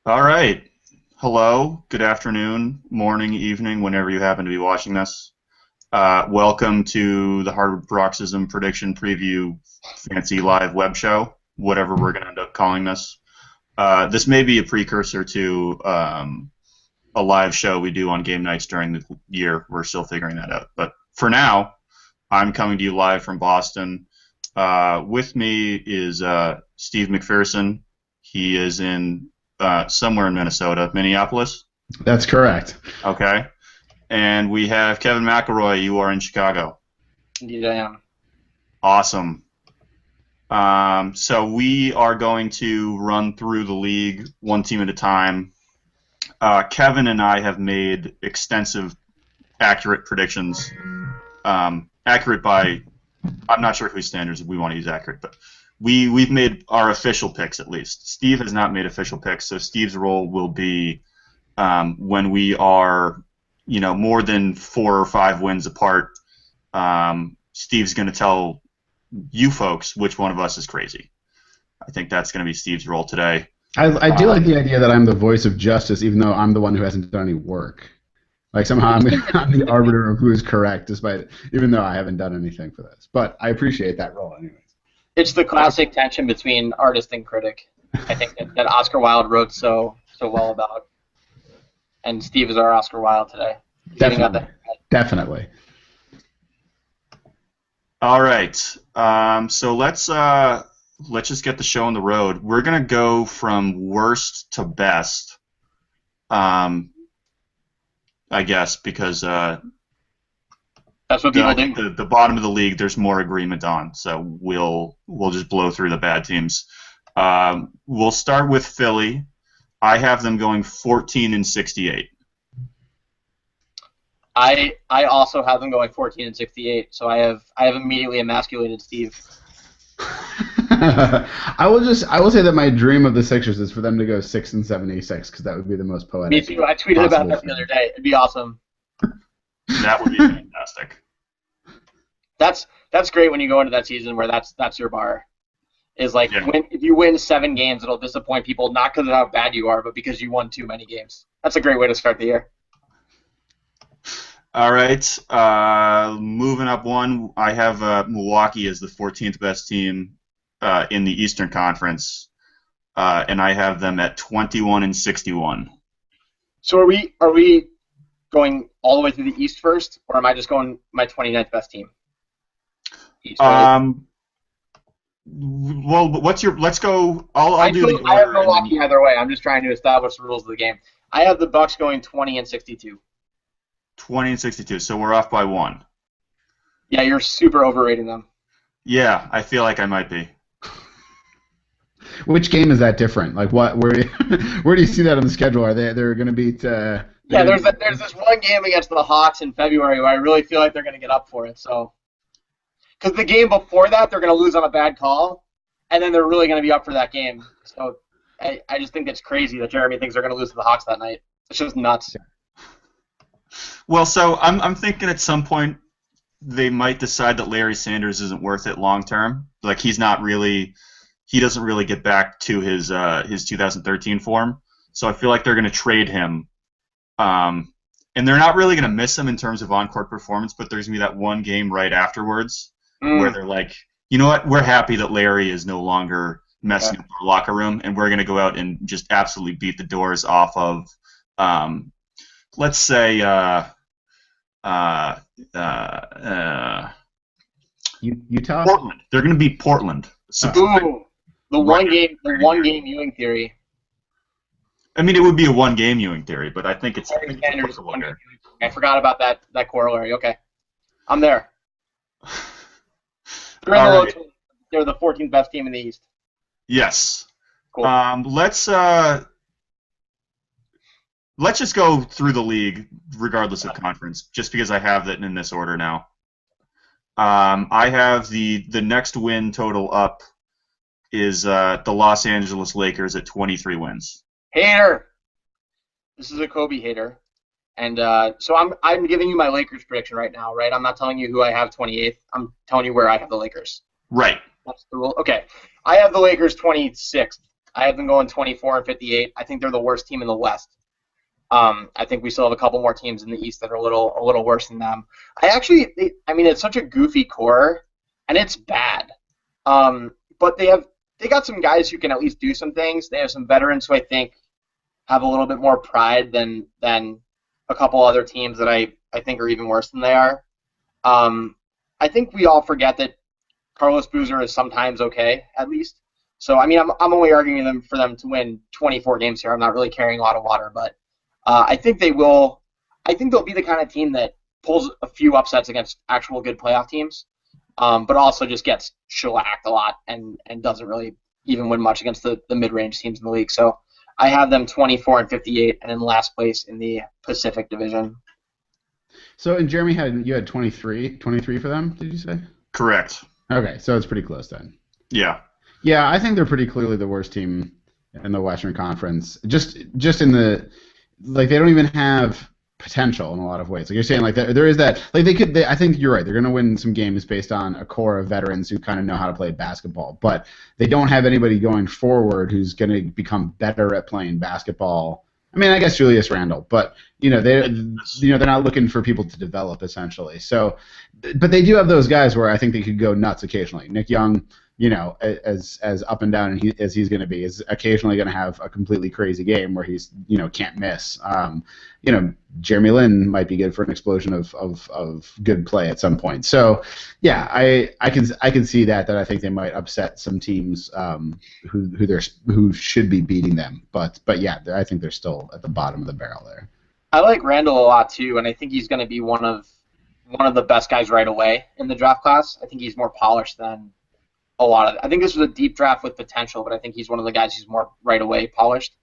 All right. Hello, good afternoon, morning, evening, whenever you happen to be watching this. Welcome to the Hardwood Paroxysm Prediction Preview Fancy Live Web Show, whatever we're going to end up calling this. This may be a precursor to a live show we do on game nights during the year. We're still figuring that out. But for now, I'm coming to you live from Boston. With me is Steve McPherson. He is in somewhere in Minnesota, Minneapolis. That's correct. Okay. And we have Kevin McElroy. You are in Chicago. Indeed, I am. Awesome. So we are going to run through the league one team at a time. Kevin and I have made extensive, accurate predictions. Accurate by, I'm not sure whose standards we want to use accurate, but we've made our official picks at least. Steve has not made official picks, so Steve's role will be when we are, more than 4 or 5 wins apart. Steve's going to tell you folks which one of us is crazy. I think that's going to be Steve's role today. I do like the idea that I'm the voice of justice, even though I'm the one who hasn't done any work. Like somehow I'm the arbiter of who is correct, even though I haven't done anything for this. But I appreciate that role, anyways. It's the classic tension between artist and critic. I think that Oscar Wilde wrote so well about. And Steve is our Oscar Wilde today. Definitely. All right. So let's just get the show on the road. We're gonna go from worst to best. I guess because that's what people do. The bottom of the league, there's more agreement on. So we'll just blow through the bad teams. We'll start with Philly. I have them going 14-68. I also have them going 14-68. So I have immediately emasculated Steve. I will say that my dream of the Sixers is for them to go 6-76 because that would be the most poetic. Me too. I tweeted about that the other day. It'd be awesome. That would be fantastic. That's great when you go into that season where that's your bar. Is like if you win 7 games, it'll disappoint people not because of how bad you are, but because you won too many games. That's a great way to start the year. All right, moving up one, I have Milwaukee as the 14th best team in the Eastern Conference, and I have them at 21-61. So are we going all the way through the East first, or am I just going my 29th best team? East, right? Well, let's go. I'll do the order. I have Milwaukee either way. I'm just trying to establish the rules of the game. I have the Bucks going 20-62. 20-62. So we're off by 1. Yeah, you're super overrating them. Yeah, I feel like I might be. Which game is that different? Like what? Where do you see that on the schedule? They're going to beat? Yeah, there's this one game against the Hawks in February where I really feel like they're going to get up for it. So, because the game before that they're going to lose on a bad call, and then they're really going to be up for that game. So, I just think it's crazy that Jeremy thinks they're going to lose to the Hawks that night. It's just nuts. Well, so I'm thinking at some point they might decide that Larry Sanders isn't worth it long term. Like he doesn't really get back to his 2013 form. So I feel like they're going to trade him, and they're not really going to miss him in terms of on-court performance. But there's going to be that one game right afterwards where they're like, you know what, we're happy that Larry is no longer messing up our locker room, and we're going to go out and just absolutely beat the doors off of. Let's say Utah. Portland. They're going to beat Portland. So, Ooh, the one game Ewing theory. I mean, it would be a one-game Ewing theory, but I think it's. I forgot about that corollary. Okay, I'm there. They're the 14th best team in the East. Yes. Cool. Let's just go through the league, regardless of conference, just because I have that in this order now. I have the next win total up is the Los Angeles Lakers at 23 wins. Hater. This is a Kobe hater, and so I'm giving you my Lakers prediction right now, right? I'm not telling you who I have 28th. I'm telling you where I have the Lakers. Right. That's the rule. Okay, I have the Lakers 26th. I have them going 24-58. I think they're the worst team in the West. I think we still have a couple more teams in the East that are a little worse than them. It's such a goofy core, and it's bad. But they got some guys who can at least do some things. They have some veterans who I think have a little bit more pride than a couple other teams that I think are even worse than they are. I think we all forget that Carlos Boozer is sometimes okay, at least. So, I'm only arguing for them to win 24 games here. I'm not really carrying a lot of water, but I think they will. I think they'll be the kind of team that pulls a few upsets against actual good playoff teams, but also just gets shellacked a lot and doesn't really even win much against the mid-range teams in the league. So I have them 24-58 and in last place in the Pacific Division. So, and Jeremy you had 23 for them, did you say? Correct. Okay, so it's pretty close then. Yeah. Yeah, I think they're pretty clearly the worst team in the Western Conference. Just in the they don't even have potential in a lot of ways. Like you're saying, like there is that. Like I think you're right. They're going to win some games based on a core of veterans who kind of know how to play basketball, but they don't have anybody going forward who's going to become better at playing basketball. I guess Julius Randle, but they're not looking for people to develop essentially. So, but they do have those guys where I think they could go nuts occasionally. Nick Young, as up and down as he's going to be, is occasionally going to have a completely crazy game where he's can't miss. Jeremy Lin might be good for an explosion of good play at some point. So yeah, I can see that I think they might upset some teams who should be beating them. But yeah, I think they're still at the bottom of the barrel there. I like Randall a lot too, and I think he's going to be one of the best guys right away in the draft class. I think he's more polished than a lot of. I think this was a deep draft with potential, but I think he's one of the guys who's more right away polished.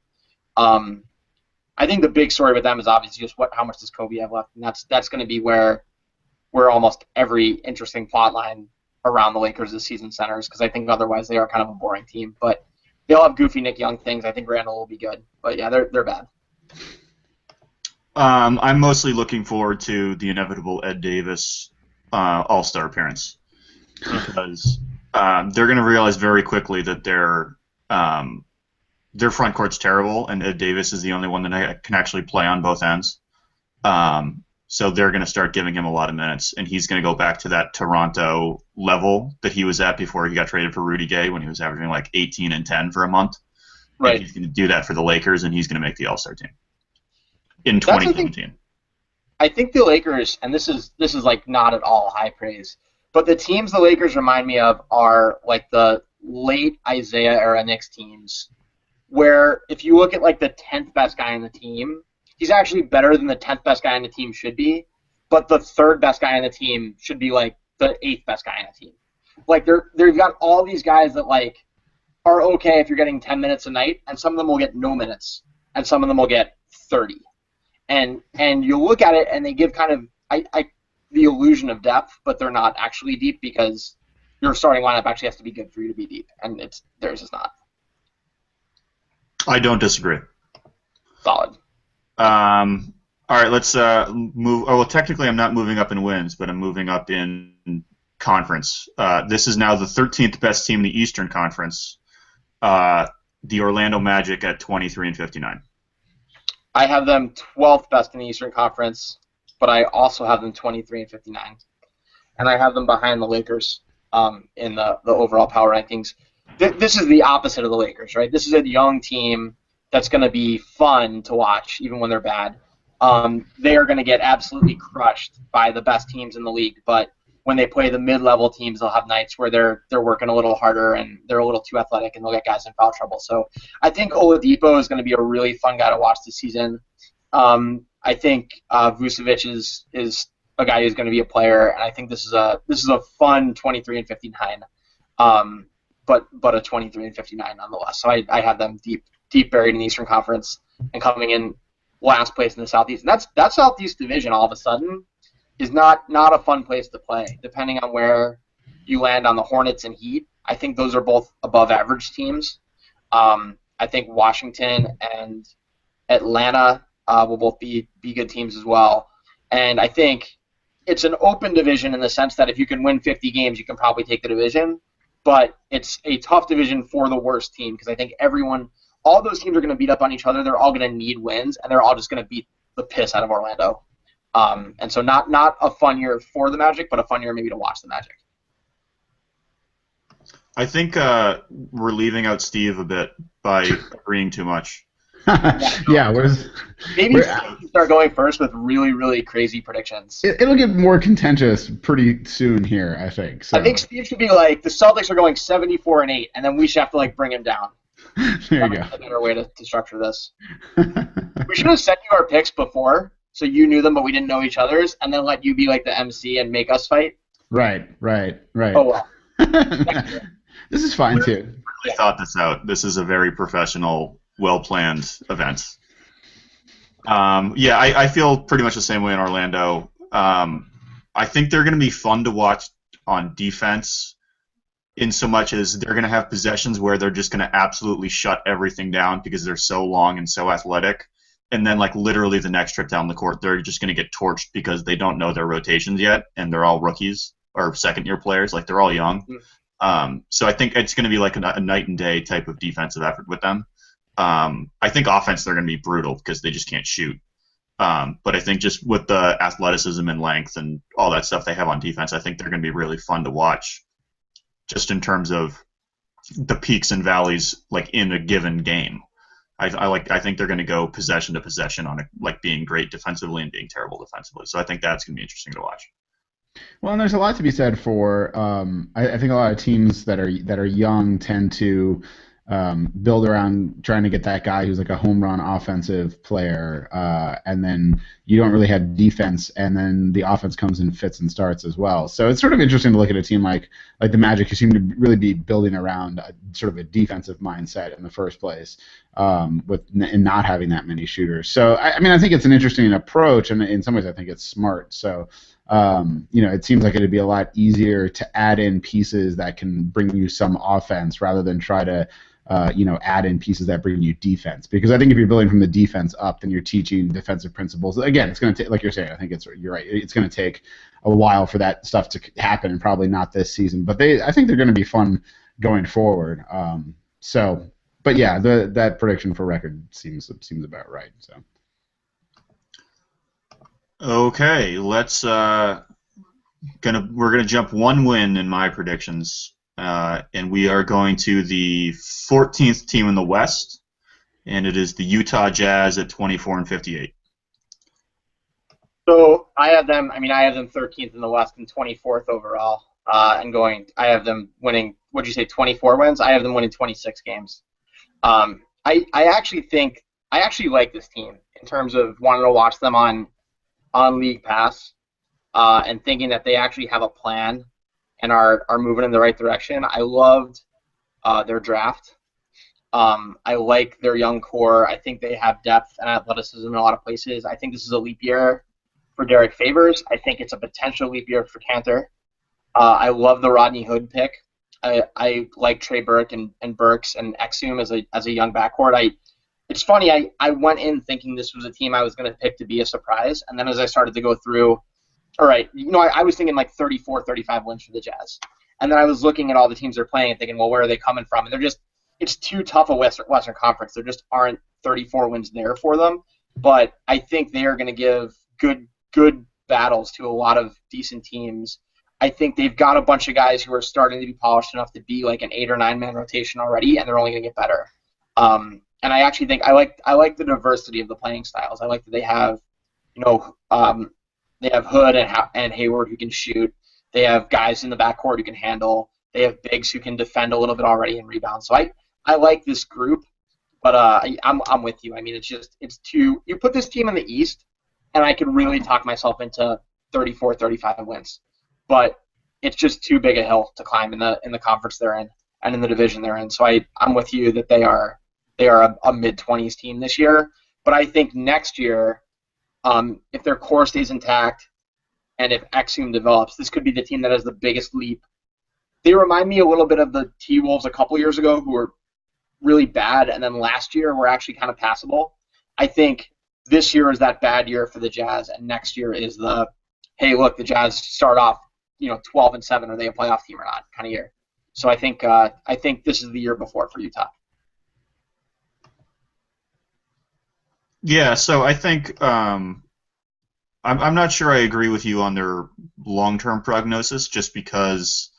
I think the big story with them is obviously just how much does Kobe have left, and that's going to be where almost every interesting plot line around the Lakers this season centers, because I think otherwise they are kind of a boring team. But they'll have goofy Nick Young things. I think Randall will be good, but yeah, they're bad. I'm mostly looking forward to the inevitable Ed Davis All-Star appearance, because they're going to realize very quickly that their front court's terrible, and Ed Davis is the only one that can actually play on both ends. So they're going to start giving him a lot of minutes, and he's going to go back to that Toronto level that he was at before he got traded for Rudy Gay, when he was averaging like 18 and 10 for a month. Right. And he's going to do that for the Lakers, and he's going to make the All-Star team in 2017. I think the Lakers, and this is like not at all high praise, but the teams the Lakers remind me of are like the late Isaiah era Knicks teams, where if you look at like the 10th best guy on the team, he's actually better than the 10th best guy on the team should be, but the 3rd best guy on the team should be like the 8th best guy on the team. Like they've got all these guys that like are okay if you're getting 10 minutes a night, and some of them will get no minutes, and some of them will get 30. And you look at it, and they give kind of the illusion of depth, but they're not actually deep, because your starting lineup actually has to be good for you to be deep, and theirs is not. I don't disagree. Solid. All right, let's move. Oh, well, technically I'm not moving up in wins, but I'm moving up in conference. This is now the 13th best team in the Eastern Conference, the Orlando Magic at 23-59. I have them 12th best in the Eastern Conference, but I also have them 23-59. And I have them behind the Lakers in the overall power rankings. This is the opposite of the Lakers, right? This is a young team that's going to be fun to watch, even when they're bad. They are going to get absolutely crushed by the best teams in the league, but when they play the mid-level teams, they'll have nights where they're working a little harder and they're a little too athletic, and they'll get guys in foul trouble. So I think Oladipo is going to be a really fun guy to watch this season. I think Vucevic is a guy who's going to be a player, and I think this is a fun 23-59, but a 23-59 nonetheless. So I have them deep buried in the Eastern Conference and coming in last place in the Southeast. And that Southeast division all of a sudden is not a fun place to play, depending on where you land on the Hornets and Heat. I think those are both above average teams. I think Washington and Atlanta will both be good teams as well. And I think it's an open division in the sense that if you can win 50 games, you can probably take the division. but it's a tough division for the worst team because I think all those teams are going to beat up on each other. They're all going to need wins, and they're all just going to beat the piss out of Orlando. And so not a fun year for the Magic, but a fun year maybe to watch the Magic. I think we're leaving out Steve a bit by agreeing too much. Yeah, maybe Steve can start going first with really, really crazy predictions. It'll get more contentious pretty soon here, I think. So. I think Steve should be like, the Celtics are going 74-8, and then we should have to like bring him down. There you go. A better way to structure this. We should have sent you our picks before, so you knew them, but we didn't know each other's, and then let you be like the MC and make us fight. Right. Oh well. This is fine too. Really thought this out. This is a very professional, well-planned event. I feel pretty much the same way in Orlando. I think they're going to be fun to watch on defense, in so much as they're going to have possessions where they're just going to absolutely shut everything down because they're so long and so athletic. And then, like, literally the next trip down the court, they're just going to get torched because they don't know their rotations yet, and they're all rookies or second-year players. Like, they're all young. So I think it's going to be like a night and day type of defensive effort with them. I think offense, they're going to be brutal because they just can't shoot. But I think just with the athleticism and length and all that stuff they have on defense, I think they're going to be really fun to watch, just in terms of the peaks and valleys, like in a given game. I think they're going to go possession to possession on being great defensively and being terrible defensively. So I think that's going to be interesting to watch. Well, and there's a lot to be said for. I think a lot of teams that are young tend to build around trying to get that guy who's like a home run offensive player, and then you don't really have defense, and then the offense comes in fits and starts as well. So it's sort of interesting to look at a team like the Magic, who seem to really be building around sort of a defensive mindset in the first place, and not having that many shooters. So I mean, I think it's an interesting approach, and in some ways I think it's smart. So. It seems like it'd be a lot easier to add in pieces that can bring you some offense rather than try to, add in pieces that bring you defense. Because I think if you're building from the defense up, then you're teaching defensive principles. Again, it's going to take, like you're saying, I think you're right. It's going to take a while for that stuff to happen, and probably not this season. But I think they're going to be fun going forward. But yeah, that prediction for record seems about right. So. Okay, we're gonna jump one win in my predictions, and we are going to the 14th team in the West, and it is the Utah Jazz at 24-58. So I have them 13th in the West and 24th overall, I have them winning. What'd you say? 24 wins. I have them winning 26 games. I actually like this team in terms of wanting to watch them on League Pass, and thinking that they actually have a plan and are moving in the right direction. I loved their draft. I like their young core. I think they have depth and athleticism in a lot of places. I think this is a leap year for Derek Favors. I think it's a potential leap year for Cantor. I love the Rodney Hood pick. I like Trey Burke and Burks and Exum as a young backcourt. It's funny, I went in thinking this was a team I was going to pick to be a surprise, and then as I started to go through, all right, I was thinking like 34, 35 wins for the Jazz. And then I was looking at all the teams they're playing and thinking, well, where are they coming from? And it's too tough a Western Conference. There just aren't 34 wins there for them. But I think they are going to give good battles to a lot of decent teams. I think they've got a bunch of guys who are starting to be polished enough to be like an 8 or 9 man rotation already, and they're only going to get better. And I actually think I like the diversity of the playing styles. I like that they have, they have Hood and Hayward who can shoot. They have guys in the backcourt who can handle. They have bigs who can defend a little bit already and rebound. So I like this group, but I'm with you. I mean, you put this team in the East, and I could really talk myself into 34, 35 wins, but it's just too big a hill to climb in the conference they're in and in the division they're in. So I'm with you that they are a mid-20s team this year. But I think next year, if their core stays intact and if Exum develops, this could be the team that has the biggest leap. They remind me a little bit of the T-Wolves a couple years ago, who were really bad, and then last year were actually kind of passable. I think this year is that bad year for the Jazz, and next year is the, hey, look, the Jazz start off 12-7, are they a playoff team or not kind of year. So I think this is the year before for Utah. Yeah, so I think I'm not sure I agree with you on their long-term prognosis, just because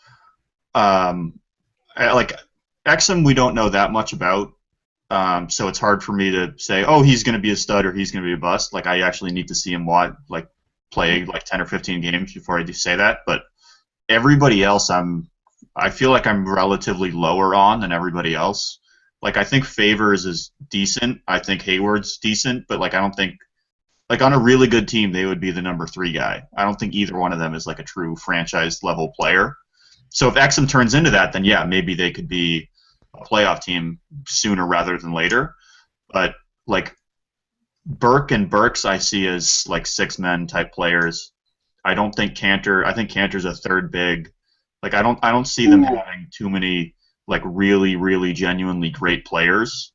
like Exum we don't know that much about, so it's hard for me to say, oh, he's going to be a stud or he's going to be a bust. Like I actually need to see him play like 10 or 15 games before I do say that. But everybody else, I feel like I'm relatively lower on than everybody else. Like I think Favors is decent. I think Hayward's decent, but like I don't think like on a really good team they would be the number 3 guy. I don't think either one of them is like a true franchise level player. So if Exum turns into that, then yeah, maybe they could be a playoff team sooner rather than later. But like Burke and Burks I see as like 6-men type players. I don't think Cantor. I think Cantor's a third big. Like I don't see them having too many like really, really genuinely great players.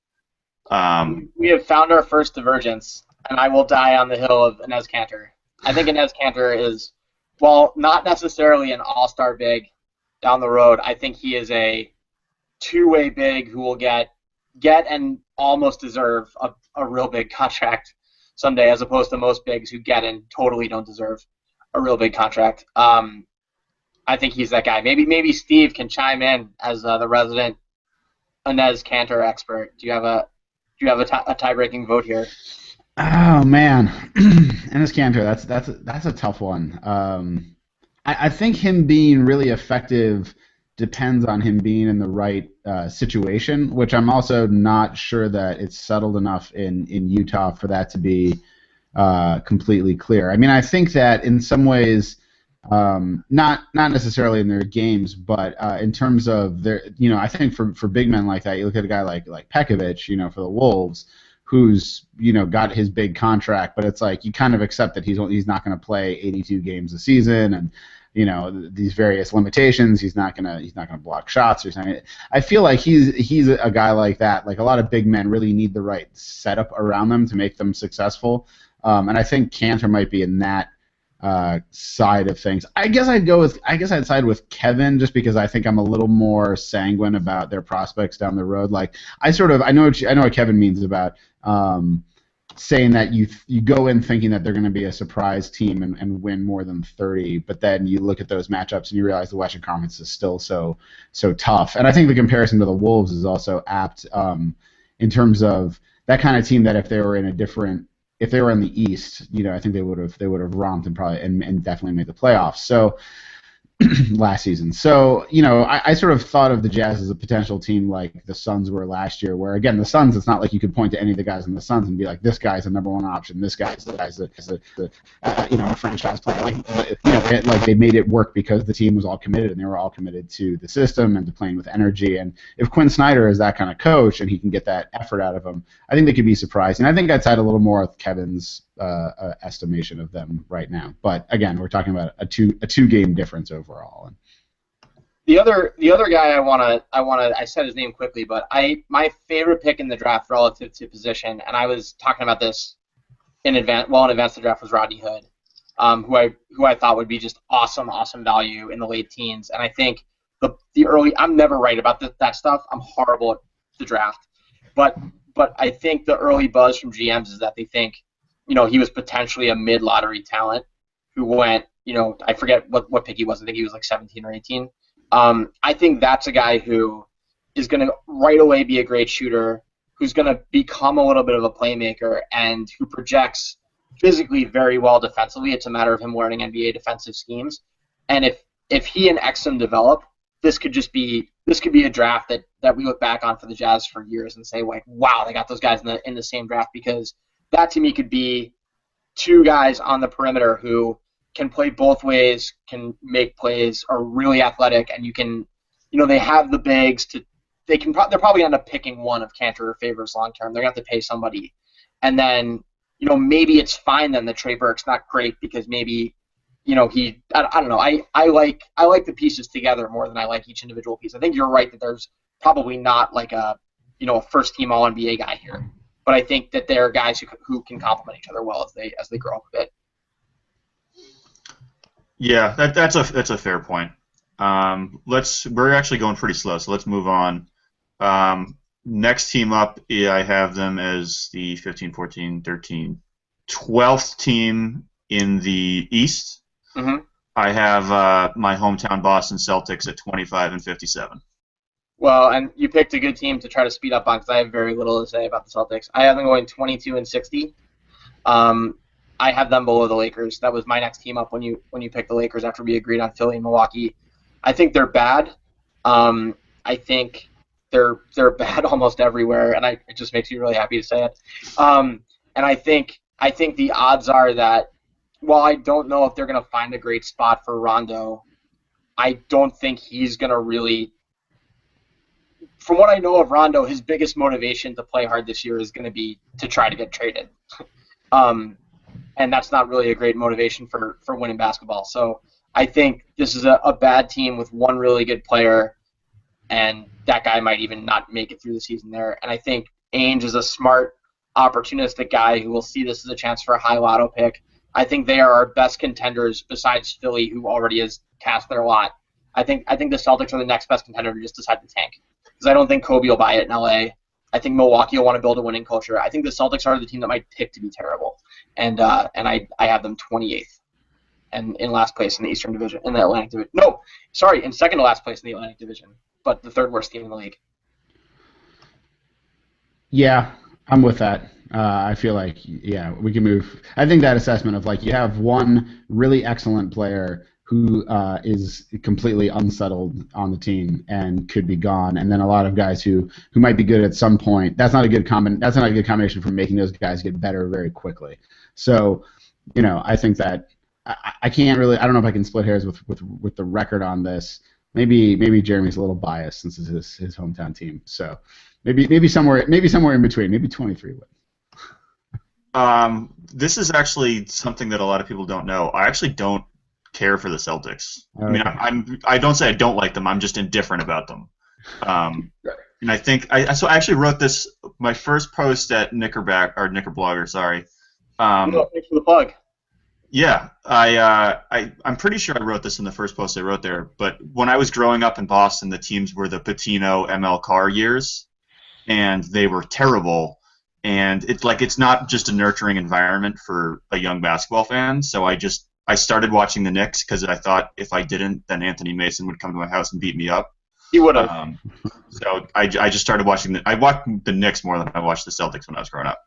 We have found our first divergence, and I will die on the hill of Enes Kanter. I think Enes Kanter is, while not necessarily an all-star big down the road, I think he is a two-way big who will get and almost deserve a real big contract someday, as opposed to most bigs who get and totally don't deserve a real big contract. I think he's that guy. Maybe Steve can chime in as the resident Enes Kanter expert. Do you have a tie-breaking vote here? Oh man, Enes Kanter, that's a tough one. I think him being really effective depends on him being in the right situation, which I'm also not sure that it's settled enough in Utah for that to be completely clear. I mean, I think that in some ways, not necessarily in their games, but in terms of their, I think for big men like that, you look at a guy like Pekovic, for the Wolves, who's got his big contract, but it's like you kind of accept that he's not going to play 82 games a season, and these various limitations. He's not gonna block shots or something. I feel like he's a guy like that. Like a lot of big men really need the right setup around them to make them successful, and I think Kanter might be in that side of things. I guess I'd side with Kevin just because I think I'm a little more sanguine about their prospects down the road. Like I know what Kevin means about saying that you go in thinking that they're going to be a surprise team and win more than 30, but then you look at those matchups and you realize the Western Conference is still so tough. And I think the comparison to the Wolves is also apt in terms of that kind of team that if they were in the East, I think they would have romped and definitely made the playoffs. So last season. So, I sort of thought of the Jazz as a potential team like the Suns were last year, where, again, the Suns, it's not like you could point to any of the guys in the Suns and be like, this guy's a number one option, this guy's a franchise player. Like they made it work because the team was all committed, and they were all committed to the system and to playing with energy. And if Quinn Snyder is that kind of coach and he can get that effort out of him, I think they could be surprising. I think I'd side a little more with Kevin's estimation of them right now. But again, we're talking about a two game difference overall. The other guy I said his name quickly, but my favorite pick in the draft relative to position, and I was talking about this in advance of the draft, was Rodney Hood, who I thought would be just awesome value in the late teens. And I think the early, I'm never right about that stuff. I'm horrible at the draft, but I think the early buzz from GMs is that they think he was potentially a mid-lottery talent who went, I forget what pick he was. I think he was like 17 or 18. I think that's a guy who is going to right away be a great shooter, who's going to become a little bit of a playmaker, and who projects physically very well defensively. It's a matter of him learning NBA defensive schemes. And if he and Exum develop, this could be a draft that we look back on for the Jazz for years and say, like, wow, they got those guys in the same draft, because that to me could be two guys on the perimeter who can play both ways, can make plays, are really athletic, and you can, they have the bigs they're probably going to end up picking one of Kanter or Favors long term. They're going to have to pay somebody, and then maybe it's fine then that Trey Burke's not great because maybe I don't know. I like the pieces together more than I like each individual piece. I think you're right that there's probably not like a first team All NBA guy here. But I think that there are guys who can complement each other well as they grow up a bit. Yeah, that's a fair point. We're actually going pretty slow, so let's move on. Next team up, I have them as the 15, 14, 13, 12th team in the East. Mm-hmm. I have my hometown Boston Celtics at 25 and 57. Well, and you picked a good team to try to speed up on because I have very little to say about the Celtics. I have them going 22 and 60. I have them below the Lakers. That was my next team up when you picked the Lakers after we agreed on Philly and Milwaukee. I think they're bad. I think they're bad almost everywhere, and it just makes me really happy to say it. And I think the odds are that while I don't know if they're going to find a great spot for Rondo, I don't think he's going to really. From what I know of Rondo, his biggest motivation to play hard this year is going to be to try to get traded. And that's not really a great motivation for winning basketball. So I think this is a bad team with one really good player, and that guy might even not make it through the season there. And I think Ainge is a smart, opportunistic guy who will see this as a chance for a high lotto pick. I think they are our best contenders besides Philly, who already has cast their lot. I think the Celtics are the next best contender to just decide to tank. Because I don't think Kobe will buy it in LA. I think Milwaukee will want to build a winning culture. I think the Celtics are the team that might pick to be terrible. And I have them 28th and in last place in the Eastern Division, in the Atlantic Division. No, sorry, in second to last place in the Atlantic Division, but the third worst team in the league. Yeah, I'm with that. I feel like, yeah, we can move. I think that assessment of, like, you have one really excellent player who is completely unsettled on the team and could be gone, and then a lot of guys who might be good at some point. That's not a good combination for making those guys get better very quickly. So, I think that I can't really. I don't know if I can split hairs with the record on this. Maybe Jeremy's a little biased since it's his hometown team. So maybe somewhere in between. Maybe 23 wins. This is actually something that a lot of people don't know. I actually don't care for the Celtics. Okay. I mean, I don't say I don't like them. I'm just indifferent about them. And I think so. I actually wrote this my first post at Knickerblogger. Sorry. Thanks for the plug. Yeah, I'm pretty sure I wrote this in the first post I wrote there. But when I was growing up in Boston, the teams were the Pitino, ML Carr years, and they were terrible. And it's not just a nurturing environment for a young basketball fan. So I started watching the Knicks because I thought if I didn't, then Anthony Mason would come to my house and beat me up. He would have. So I just started watching I watched the Knicks more than I watched the Celtics when I was growing up.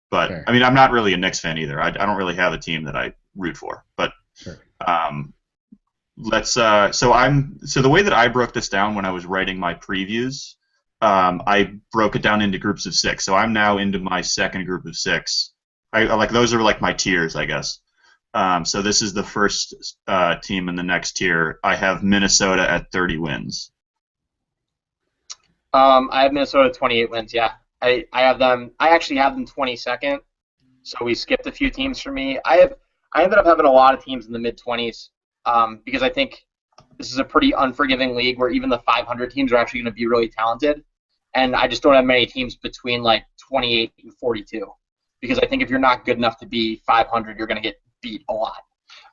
But Fair. I mean, I'm not really a Knicks fan either. I don't really have a team that I root for. But Sure. So the way that I broke this down when I was writing my previews, I broke it down into groups of 6. So I'm now into my second group of 6. Those are like my tiers, I guess. So this is the first team in the next tier. I have Minnesota at 30 wins. I have Minnesota at 28 wins. Yeah, I have them. I actually have them 22nd. So we skipped a few teams for me. I ended up having a lot of teams in the mid-20s because I think this is a pretty unforgiving league where even the 500 teams are actually going to be really talented, and I just don't have many teams between like 28 and 42 because I think if you're not good enough to be 500, you're going to get beat a lot.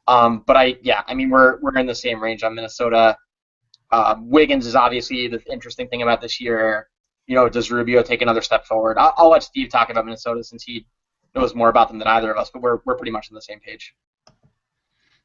We're in the same range on Minnesota. Wiggins is obviously the interesting thing about this year. Does Rubio take another step forward? I'll let Steve talk about Minnesota since he knows more about them than either of us, but we're pretty much on the same page.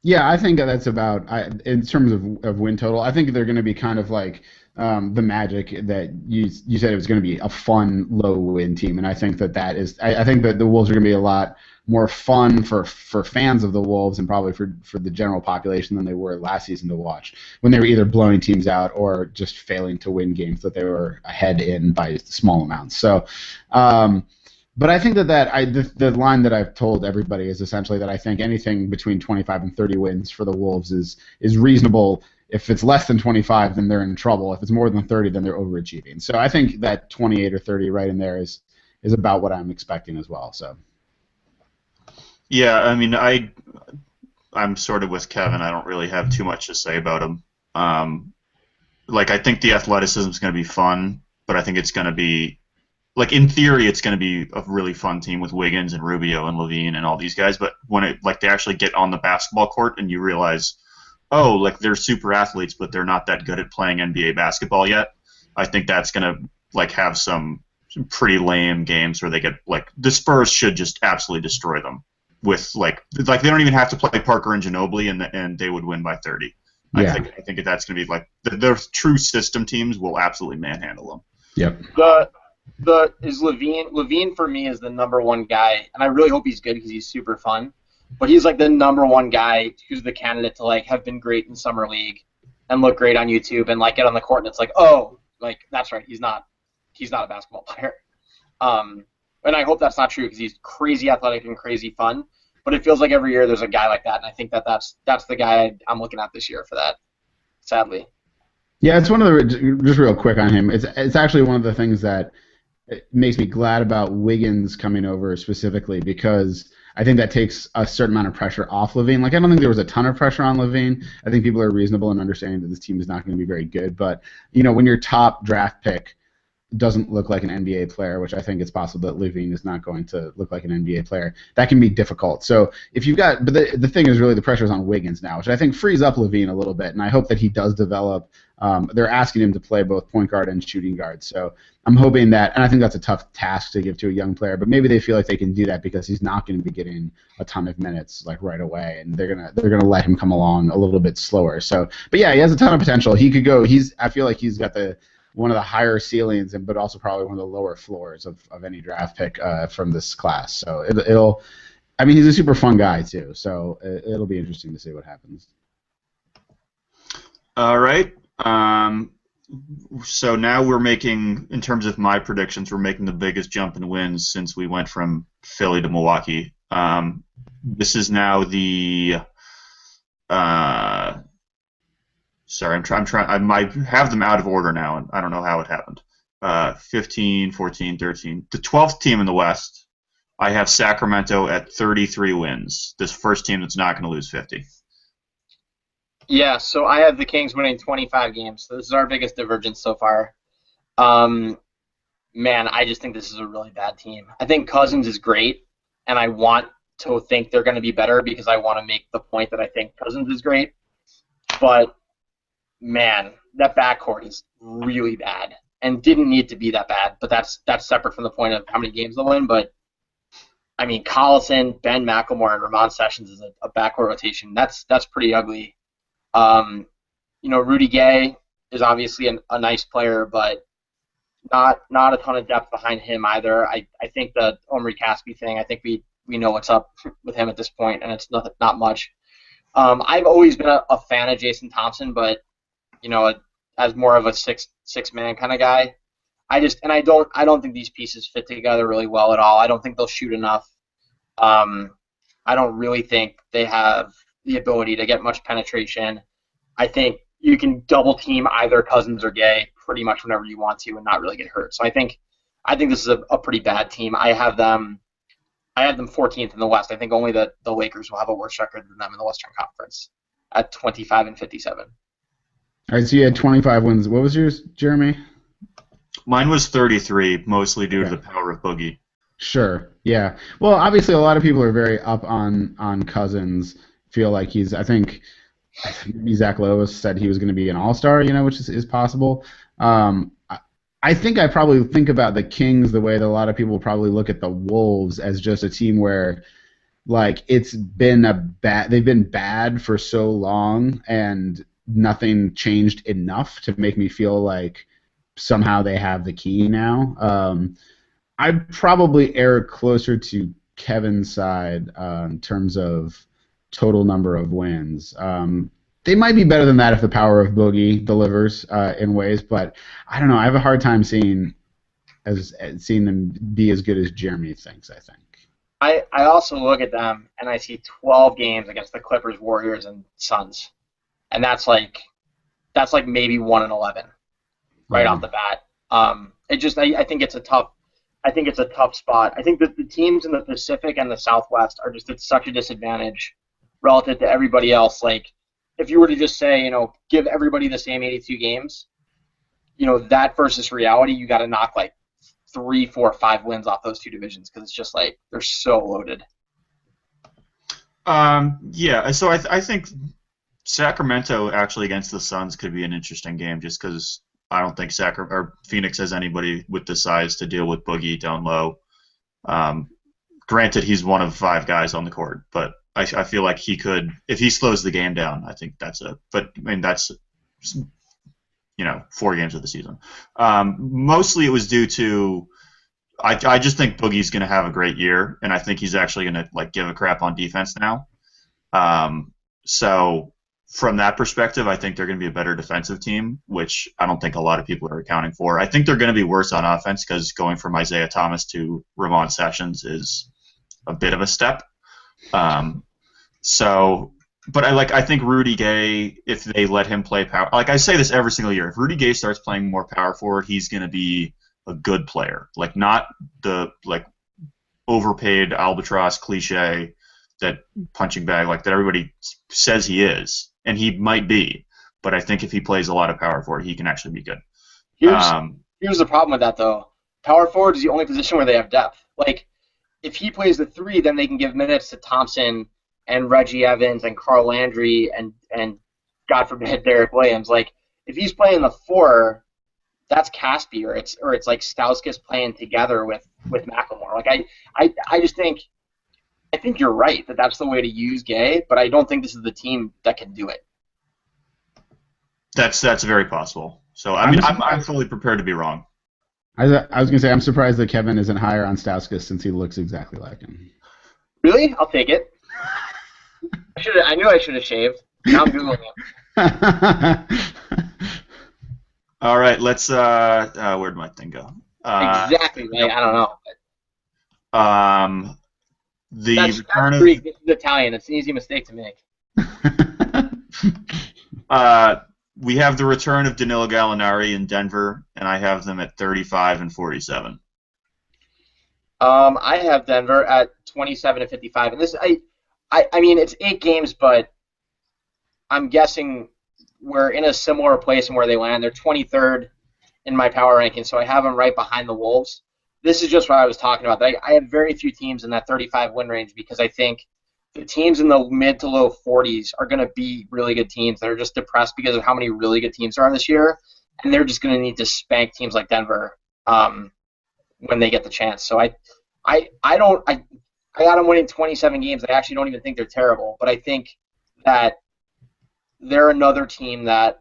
Yeah, I think that's about, in terms of win total, I think they're going to be kind of like the Magic that you said it was going to be a fun low win team, and I think that is. I think that the Wolves are going to be a lot more fun for fans of the Wolves and probably for the general population than they were last season to watch when they were either blowing teams out or just failing to win games that they were ahead in by small amounts. So. But I think the line that I've told everybody is essentially that I think anything between 25 and 30 wins for the Wolves is reasonable. If it's less than 25, then they're in trouble. If it's more than 30, then they're overachieving. So I think that 28 or 30 right in there is about what I'm expecting as well. So. Yeah, I mean, I'm sort of with Kevin. I don't really have too much to say about him. I think the athleticism is going to be fun, but I think it's going to be. In theory, it's going to be a really fun team with Wiggins and Rubio and Levine and all these guys. But when they actually get on the basketball court and you realize, oh, like they're super athletes, but they're not that good at playing NBA basketball yet. I think that's gonna like have some pretty lame games where they get like the Spurs should just absolutely destroy them with like they don't even have to play Parker and Ginobili and they would win by 30. Yeah. I think that's going to be like the true system teams will absolutely manhandle them. Yep. Levine for me is the number one guy, and I really hope he's good because he's super fun. But he's like the number one guy who's the candidate to like have been great in summer league and look great on YouTube and like get on the court and it's like, oh, like that's right, he's not a basketball player. And I hope that's not true because he's crazy athletic and crazy fun. But it feels like every year there's a guy like that, and I think that's the guy I'm looking at this year for that. Sadly. Yeah, it's one of the just real quick on him. It's actually one of the things that makes me glad about Wiggins coming over specifically because I think that takes a certain amount of pressure off Levine. Like I don't think there was a ton of pressure on Levine. I think people are reasonable in understanding that this team is not going to be very good. But when your top draft pick doesn't look like an NBA player, which I think it's possible that Levine is not going to look like an NBA player, that can be difficult. So if you've got, but the thing is really the pressure is on Wiggins now, which I think frees up Levine a little bit, and I hope that he does develop. They're asking him to play both point guard and shooting guard, so I'm hoping that, and I think that's a tough task to give to a young player, but maybe they feel like they can do that because he's not going to be getting a ton of minutes like right away, and they're gonna let him come along a little bit slower. So, but yeah, he has a ton of potential. He could go. I feel like he's got one of the higher ceilings, but also probably one of the lower floors of any draft pick from this class. So it'll. I mean, he's a super fun guy too. So it'll be interesting to see what happens. All right. So now we're making, in terms of my predictions, we're making the biggest jump in wins since we went from Philly to Milwaukee. This is now the. Sorry, I'm trying. I might have them out of order now, and I don't know how it happened. 15, 14, 13. The 12th team in the West, I have Sacramento at 33 wins. This first team that's not going to lose 50. Yeah, so I have the Kings winning 25 games. So this is our biggest divergence so far. Man, I just think this is a really bad team. I think Cousins is great, and I want to think they're going to be better because I want to make the point that I think Cousins is great. But man, that backcourt is really bad and didn't need to be that bad. But that's separate from the point of how many games they'll win. But I mean, Collison, Ben McElroy, and Ramon Sessions is a backcourt rotation. That's pretty ugly. Rudy Gay is obviously a nice player, but not a ton of depth behind him either. I think the Omri Caspi thing, I think we know what's up with him at this point, and it's not much. I've always been a fan of Jason Thompson, but as more of a six man kind of guy. I don't think these pieces fit together really well at all. I don't think they'll shoot enough. I don't really think they have the ability to get much penetration. I think you can double team either Cousins or Gay pretty much whenever you want to and not really get hurt. So I think this is a pretty bad team. I have them 14th in the West. I think only the Lakers will have a worse record than them in the Western Conference at 25-57. All right, so you had 25 wins. What was yours, Jeremy? Mine was 33, mostly due to the power of Boogie. Sure. Yeah. Well, obviously, a lot of people are very up on Cousins. Feel like I think Zach Lowe said he was going to be an all-star, which is possible. I think I probably think about the Kings the way that a lot of people probably look at the Wolves as just a team where, like, they've been bad for so long and nothing changed enough to make me feel like somehow they have the key now. I'd probably err closer to Kevin's side in terms of total number of wins. They might be better than that if the power of Boogie delivers in ways, but I don't know. I have a hard time seeing them be as good as Jeremy thinks, I think. I also look at them and I see 12 games against the Clippers, Warriors, and Suns, and that's like maybe 1-11 right off the bat. I think it's a tough spot. I think that the teams in the Pacific and the Southwest are just at such a disadvantage relative to everybody else. Like, if you were to just say, give everybody the same 82 games, that versus reality, you got to knock like 3, 4, 5 wins off those two divisions because it's just like they're so loaded. Yeah, so I think Sacramento actually against the Suns could be an interesting game just because I don't think Phoenix has anybody with the size to deal with Boogie down low. Granted, he's one of 5 guys on the court, but I feel like he could, if he slows the game down, I think that's but I mean, that's, 4 games of the season. Mostly it was due to, I just think Boogie's going to have a great year, and I think he's actually going to give a crap on defense now. So from that perspective, I think they're going to be a better defensive team, which I don't think a lot of people are accounting for. I think they're going to be worse on offense because going from Isaiah Thomas to Ramon Sessions is a bit of a step. But I think Rudy Gay, if they let him play power, I say this every single year, if Rudy Gay starts playing more power forward, he's going to be a good player. Not the overpaid albatross cliche that punching bag that everybody says he is, and he might be. But I think if he plays a lot of power forward, he can actually be good. Here's the problem with that, though. Power forward is the only position where they have depth. If he plays the 3, then they can give minutes to Thompson and Reggie Evans and Carl Landry and God forbid Derek Williams. If he's playing the 4, that's Caspi or it's Stauskas playing together with McElroy. I think you're right that that's the way to use Gay, but I don't think this is the team that can do it. That's very possible. So I'm fully prepared to be wrong. I was going to say I'm surprised that Kevin isn't higher on Stauskas since he looks exactly like him. Really? I'll take it. I knew I should have shaved. Now I'm Googling him. All right, let's. Where'd my thing go? Exactly. I don't know. That's Greek. This is Italian. It's an easy mistake to make. We have the return of Danilo Gallinari in Denver, and I have them at 35 and 47. I have Denver at 27 and 55, and this I mean it's 8 games, but I'm guessing we're in a similar place in where they land. They're 23rd in my power ranking, so I have them right behind the Wolves. This is just what I was talking about. I have very few teams in that 35 win range because I think the teams in the mid to low 40s are going to be really good teams that are just depressed because of how many really good teams there are this year, and they're just going to need to spank teams like Denver when they get the chance. So I got them winning 27 games. I actually don't even think they're terrible, but I think that they're another team that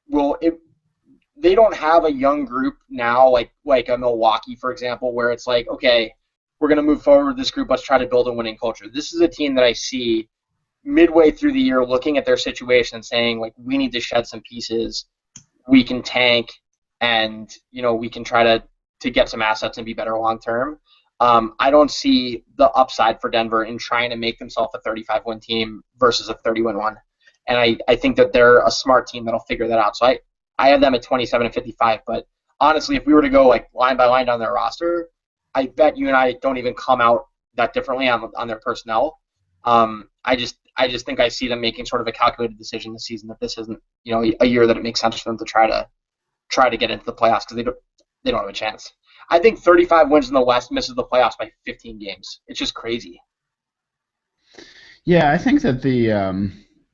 they don't have a young group now like a Milwaukee, for example, where it's okay, we're going to move forward with this group. Let's try to build a winning culture. This is a team that I see midway through the year looking at their situation and saying, we need to shed some pieces. We can tank, and, we can try to get some assets and be better long term. I don't see the upside for Denver in trying to make themselves a 35-win team versus a 30-win one. And I think that they're a smart team that'll figure that out. So I have them at 27 and 55. But honestly, if we were to go line by line down their roster, I bet you and I don't even come out that differently on their personnel. I just think I see them making sort of a calculated decision this season that this isn't a year that it makes sense for them to try to get into the playoffs because they don't have a chance. I think 35 wins in the West misses the playoffs by 15 games. It's just crazy. Yeah, I think that the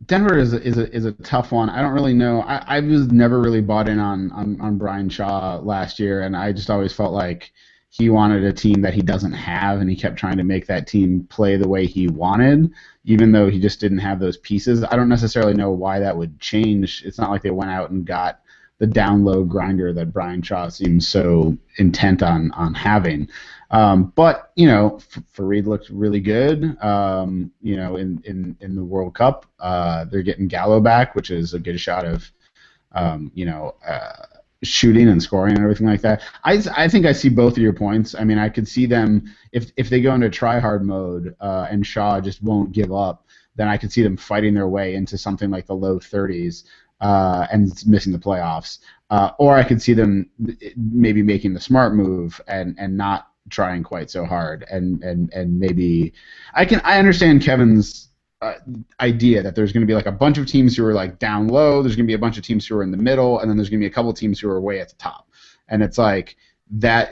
Denver is a tough one. I don't really know. I was never really bought in on Brian Shaw last year, and I just always felt like he wanted a team that he doesn't have, and he kept trying to make that team play the way he wanted, even though he just didn't have those pieces. I don't necessarily know why that would change. It's not like they went out and got the down-low grinder that Brian Shaw seems so intent on having. But, Fareed looked really good, in the World Cup. They're getting Gallo back, which is a good shot of, shooting and scoring and everything like that. I think I see both of your points. I mean, I could see them, if they go into try-hard mode and Shaw just won't give up, then I could see them fighting their way into something like the low 30s. And missing the playoffs, or I could see them maybe making the smart move and not trying quite so hard, and maybe I understand Kevin's idea that there's going to be a bunch of teams who are down low, there's going to be a bunch of teams who are in the middle, and then there's going to be a couple of teams who are way at the top, and it's that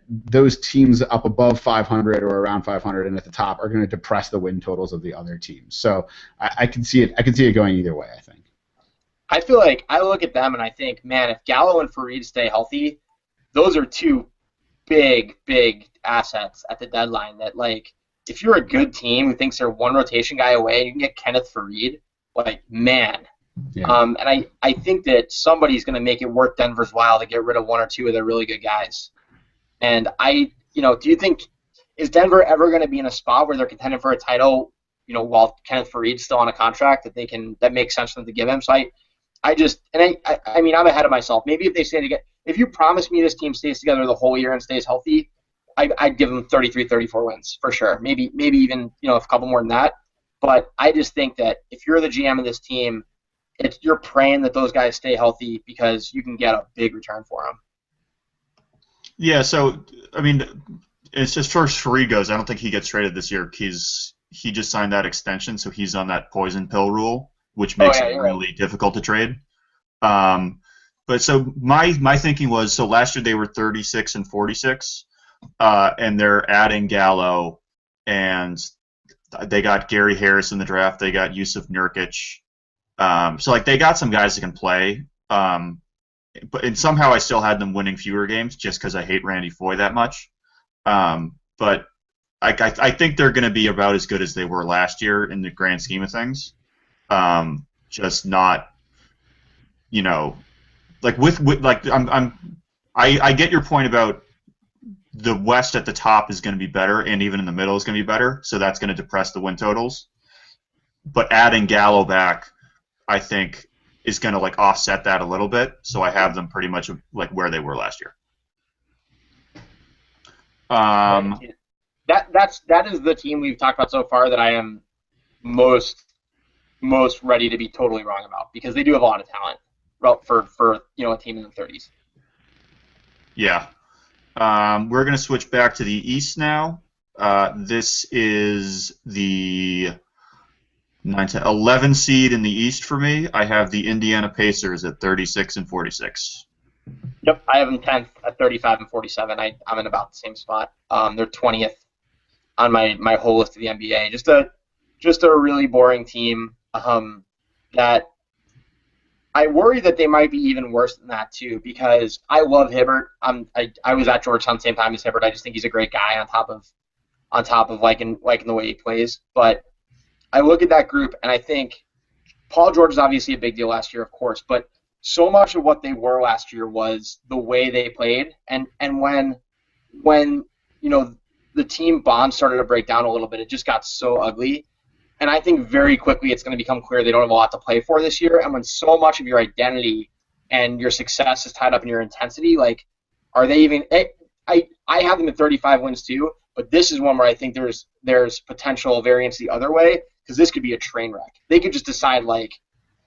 those teams up above 500 or around 500 and at the top are going to depress the win totals of the other teams. So I can see it. I can see it going either way, I think. I feel like I look at them and I think, man, if Gallo and Farid stay healthy, those are two big assets at the deadline that, like, if you're a good team who thinks they're one rotation guy away and you can get Kenneth Farid, like, man. Yeah. And I think that somebody's going to make it worth Denver's while to get rid of one or two of their really good guys. And do you think, is Denver ever going to be in a spot where they're contending for a title, while Kenneth Farid's still on a contract that makes sense for them to give him? So I mean, I'm ahead of myself. Maybe if they stay together, if you promise me this team stays together the whole year and stays healthy, I'd give them 33, 34 wins for sure. Maybe even a couple more than that. But I just think that if you're the GM of this team, you're praying that those guys stay healthy because you can get a big return for them. Yeah. So I mean, it's as far as Farid goes, I don't think he gets traded this year. He just signed that extension, so he's on that poison pill rule, which makes it really difficult to trade. But so my thinking was, so last year they were 36 and 46, and they're adding Gallo, and they got Gary Harris in the draft. They got Yusuf Nurkic. So like they got some guys that can play. And somehow I still had them winning fewer games just because I hate Randy Foye that much. But I think they're going to be about as good as they were last year in the grand scheme of things. Just not, like I get your point about the West at the top is going to be better, and even in the middle is going to be better. So that's going to depress the win totals. But adding Gallo back, I think, is going to like offset that a little bit. So I have them pretty much like where they were last year. That is the team we've talked about so far that I am most ready to be totally wrong about, because they do have a lot of talent for a team in the 30s. Yeah. We're going to switch back to the East now. This is the 11 seed in the East for me. I have the Indiana Pacers at 36 and 46. Yep, I have them 10th at 35 and 47. I'm in about the same spot. They're 20th on my whole list of the NBA. Just a really boring team that I worry that they might be even worse than that too, because I love Hibbert. I was at Georgetown the same time as Hibbert. I just think he's a great guy on top of liking the way he plays. But I look at that group and I think Paul George is obviously a big deal last year, of course, but so much of what they were last year was the way they played, and when the team bond started to break down a little bit, it just got so ugly. And I think very quickly it's going to become clear they don't have a lot to play for this year. And when so much of your identity and your success is tied up in your intensity, like, are they even? I have them at 35 wins too, but this is one where I think there's potential variance the other way, because this could be a train wreck. They could just decide, like,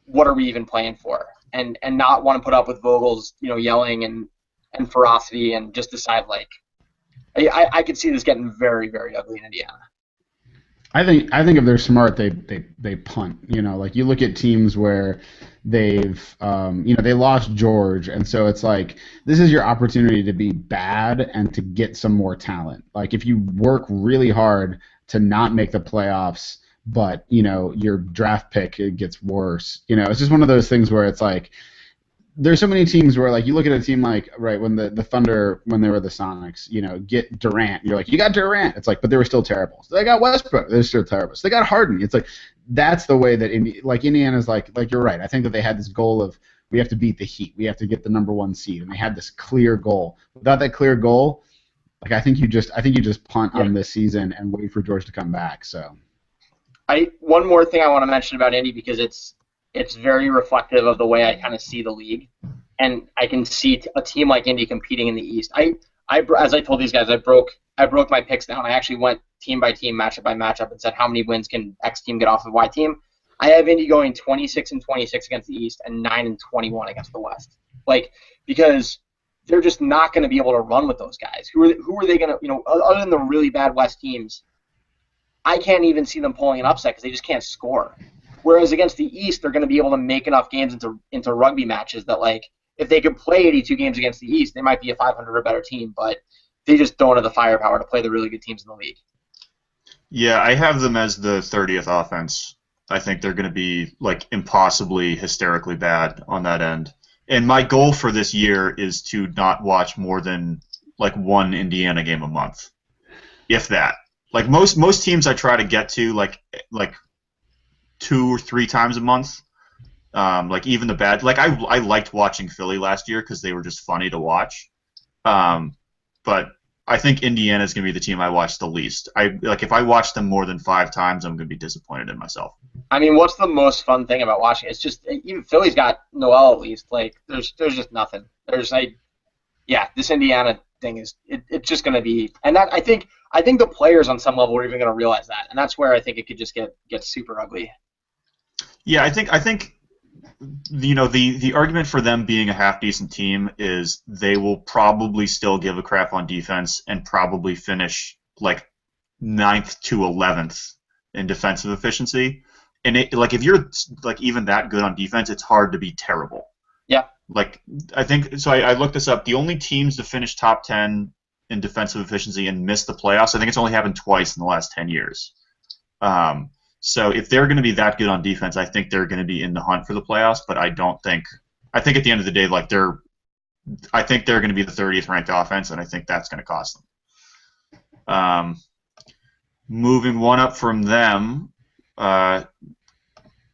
what are we even playing for, and not want to put up with Vogel's yelling and ferocity, and just decide, like, I could see this getting very, very ugly in Indiana. I think if they're smart, they punt. Like you look at teams where they've they lost George, and so it's like this is your opportunity to be bad and to get some more talent. Like if you work really hard to not make the playoffs, but your draft pick gets worse. It's just one of those things where it's like there's so many teams where, like, you look at a team like, right, when the Thunder, when they were the Sonics, get Durant. You're like, you got Durant. It's like, but they were still terrible. So they got Westbrook. They're still terrible. So they got Harden. It's like, that's the way that, Indiana's like you're right. I think that they had this goal of, we have to beat the Heat. We have to get the number one seed. And they had this clear goal. Without that clear goal, like, I think you just punt on this season and wait for George to come back. So, one more thing I want to mention about Indy, because it's very reflective of the way I kind of see the league, and I can see a team like Indy competing in the East. As I told these guys, I broke my picks down. I actually went team by team, matchup by matchup, and said how many wins can X team get off of Y team. I have Indy going 26 and 26 against the East and 9 and 21 against the West. Like, because they're just not going to be able to run with those guys. Who are they going to, other than the really bad West teams, I can't even see them pulling an upset because they just can't score. Whereas against the East, they're going to be able to make enough games into rugby matches that, like, if they could play 82 games against the East, they might be a 500 or better team, but they just don't have the firepower to play the really good teams in the league. Yeah, I have them as the 30th offense. I think they're going to be like impossibly hysterically bad on that end. And my goal for this year is to not watch more than like one Indiana game a month, if that. Like most teams, I try to get to like 2 or 3 times a month. Like even the bad. Like I liked watching Philly last year because they were just funny to watch. But I think Indiana is going to be the team I watch the least. If I watch them more than 5 times, I'm going to be disappointed in myself. I mean, what's the most fun thing about watching? It's just even Philly's got Noel at least. Like there's just nothing. This Indiana thing is it's just going to be, and that I think the players on some level are even going to realize that, and that's where I think it could just get super ugly. Yeah, I think the argument for them being a half decent team is they will probably still give a crap on defense and probably finish like 9th to 11th in defensive efficiency. And if you're like even that good on defense, it's hard to be terrible. Yeah. Like I think so. I looked this up. The only teams to finish top 10 in defensive efficiency and miss the playoffs, I think it's only happened twice in the last 10 years. So if they're going to be that good on defense, I think they're going to be in the hunt for the playoffs. But I think at the end of the day, I think they're going to be the 30th ranked offense, and I think that's going to cost them. Moving one up from them,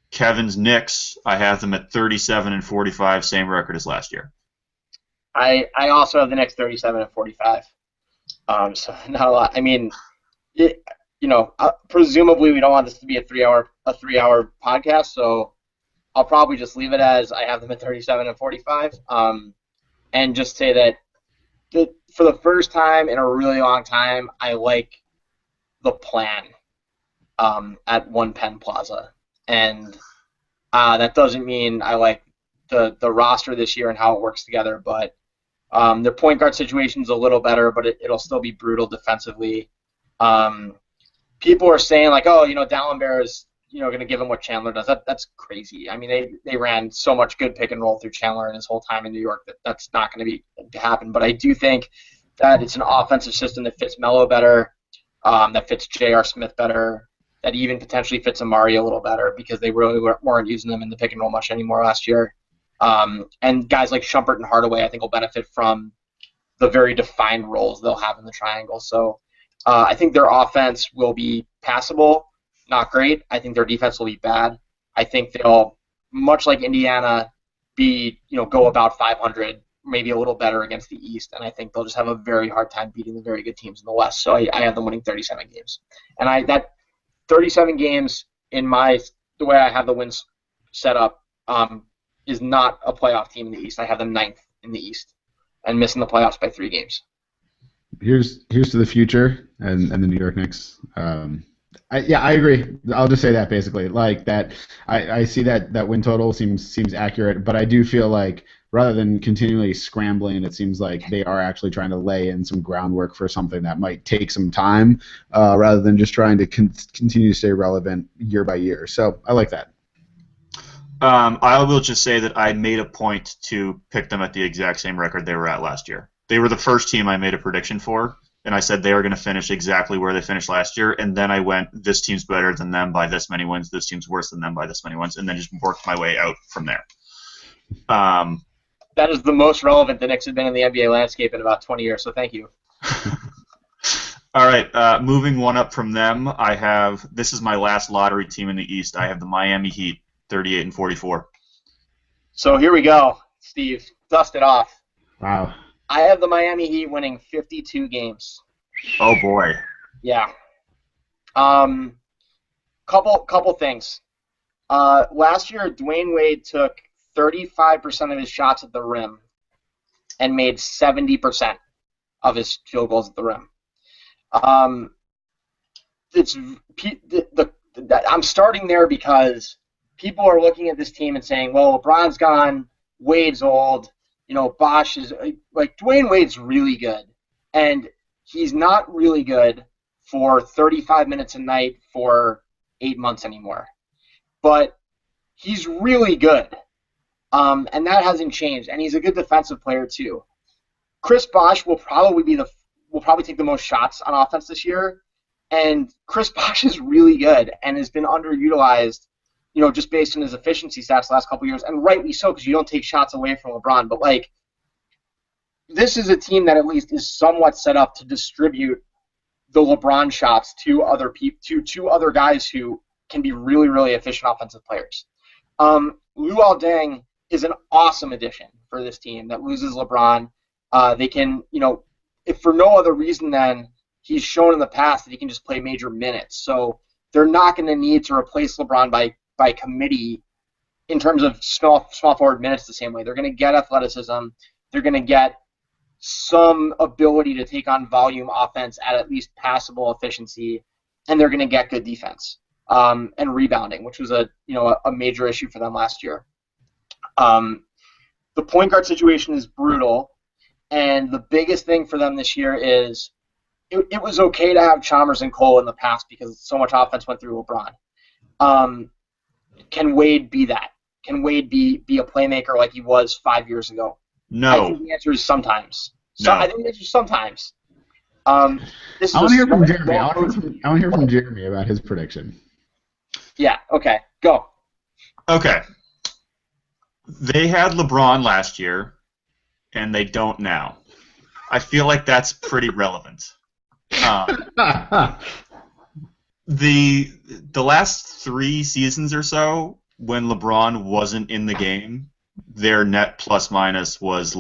Kevin's Knicks. I have them at 37-45, same record as last year. I also have the Knicks 37-45. So not a lot. I mean, presumably we don't want this to be a 3-hour podcast, so I'll probably just leave it as I have them at 37-45, and just say that for the first time in a really long time, I like the plan at One Penn Plaza, and that doesn't mean I like the roster this year and how it works together, but their point guard situation is a little better, but it'll still be brutal defensively. People are saying like, oh, Dallenberg is, going to give him what Chandler does. That's crazy. I mean, they ran so much good pick and roll through Chandler in his whole time in New York that's not going to happen. But I do think that it's an offensive system that fits Melo better, that fits J.R. Smith better, that even potentially fits Amari a little better because they really weren't using them in the pick and roll much anymore last year. And guys like Shumpert and Hardaway, I think, will benefit from the very defined roles they'll have in the triangle. So I think their offense will be passable, not great. I think their defense will be bad. I think they'll, much like Indiana, go about 500, maybe a little better against the East, and I think they'll just have a very hard time beating the very good teams in the West. So I have them winning 37 games. And that 37 games in the way I have the wins set up is not a playoff team in the East. I have them 9th in the East and missing the playoffs by 3 games. Here's to the future and the New York Knicks. I agree. I'll just say that basically. Like that, I see that win total seems accurate, but I do feel like rather than continually scrambling, it seems like they are actually trying to lay in some groundwork for something that might take some time, rather than just trying to continue to stay relevant year by year. So I like that. I will just say that I made a point to pick them at the exact same record they were at last year. They were the first team I made a prediction for, and I said they are going to finish exactly where they finished last year, and then I went, this team's better than them by this many wins, this team's worse than them by this many wins, and then just worked my way out from there. That is the most relevant the Knicks have been in the NBA landscape in about 20 years, so thank you. All right, moving one up from them, this is my last lottery team in the East. I have the Miami Heat, 38-44. So here we go, Steve. Dust it off. Wow. I have the Miami Heat winning 52 games. Oh boy. Yeah. Couple things. Last year, Dwayne Wade took 35% of his shots at the rim and made 70% of his field goals at the rim. I'm starting there because people are looking at this team and saying, well, LeBron's gone, Wade's old, Bosh is like Dwayne Wade's really good, and he's not really good for 35 minutes a night for 8 months anymore. But he's really good, And that hasn't changed. And he's a good defensive player too. Chris Bosh will probably take the most shots on offense this year. And Chris Bosh is really good and has been underutilized, just based on his efficiency stats the last couple of years, and rightly so, because you don't take shots away from LeBron. But this is a team that at least is somewhat set up to distribute the LeBron shots to other guys who can be really, really efficient offensive players. Luol Deng is an awesome addition for this team that loses LeBron. They can, if for no other reason than he's shown in the past that he can just play major minutes. So they're not going to need to replace LeBron by committee in terms of small forward minutes the same way. They're going to get athleticism. They're going to get some ability to take on volume offense at least passable efficiency, and they're going to get good defense and rebounding, which was a major issue for them last year. The point guard situation is brutal, and the biggest thing for them this year is it was okay to have Chalmers and Cole in the past because so much offense went through LeBron. Can Wade be that? Can Wade be a playmaker like he was 5 years ago? No. I think the answer is sometimes. No. I think the answer is sometimes. I want to hear from Jeremy. I want to hear from Jeremy about his prediction. Yeah, okay. Go. Okay. They had LeBron last year, and they don't now. I feel like that's pretty relevant. The last 3 seasons or so, when LeBron wasn't in the game, their net plus minus was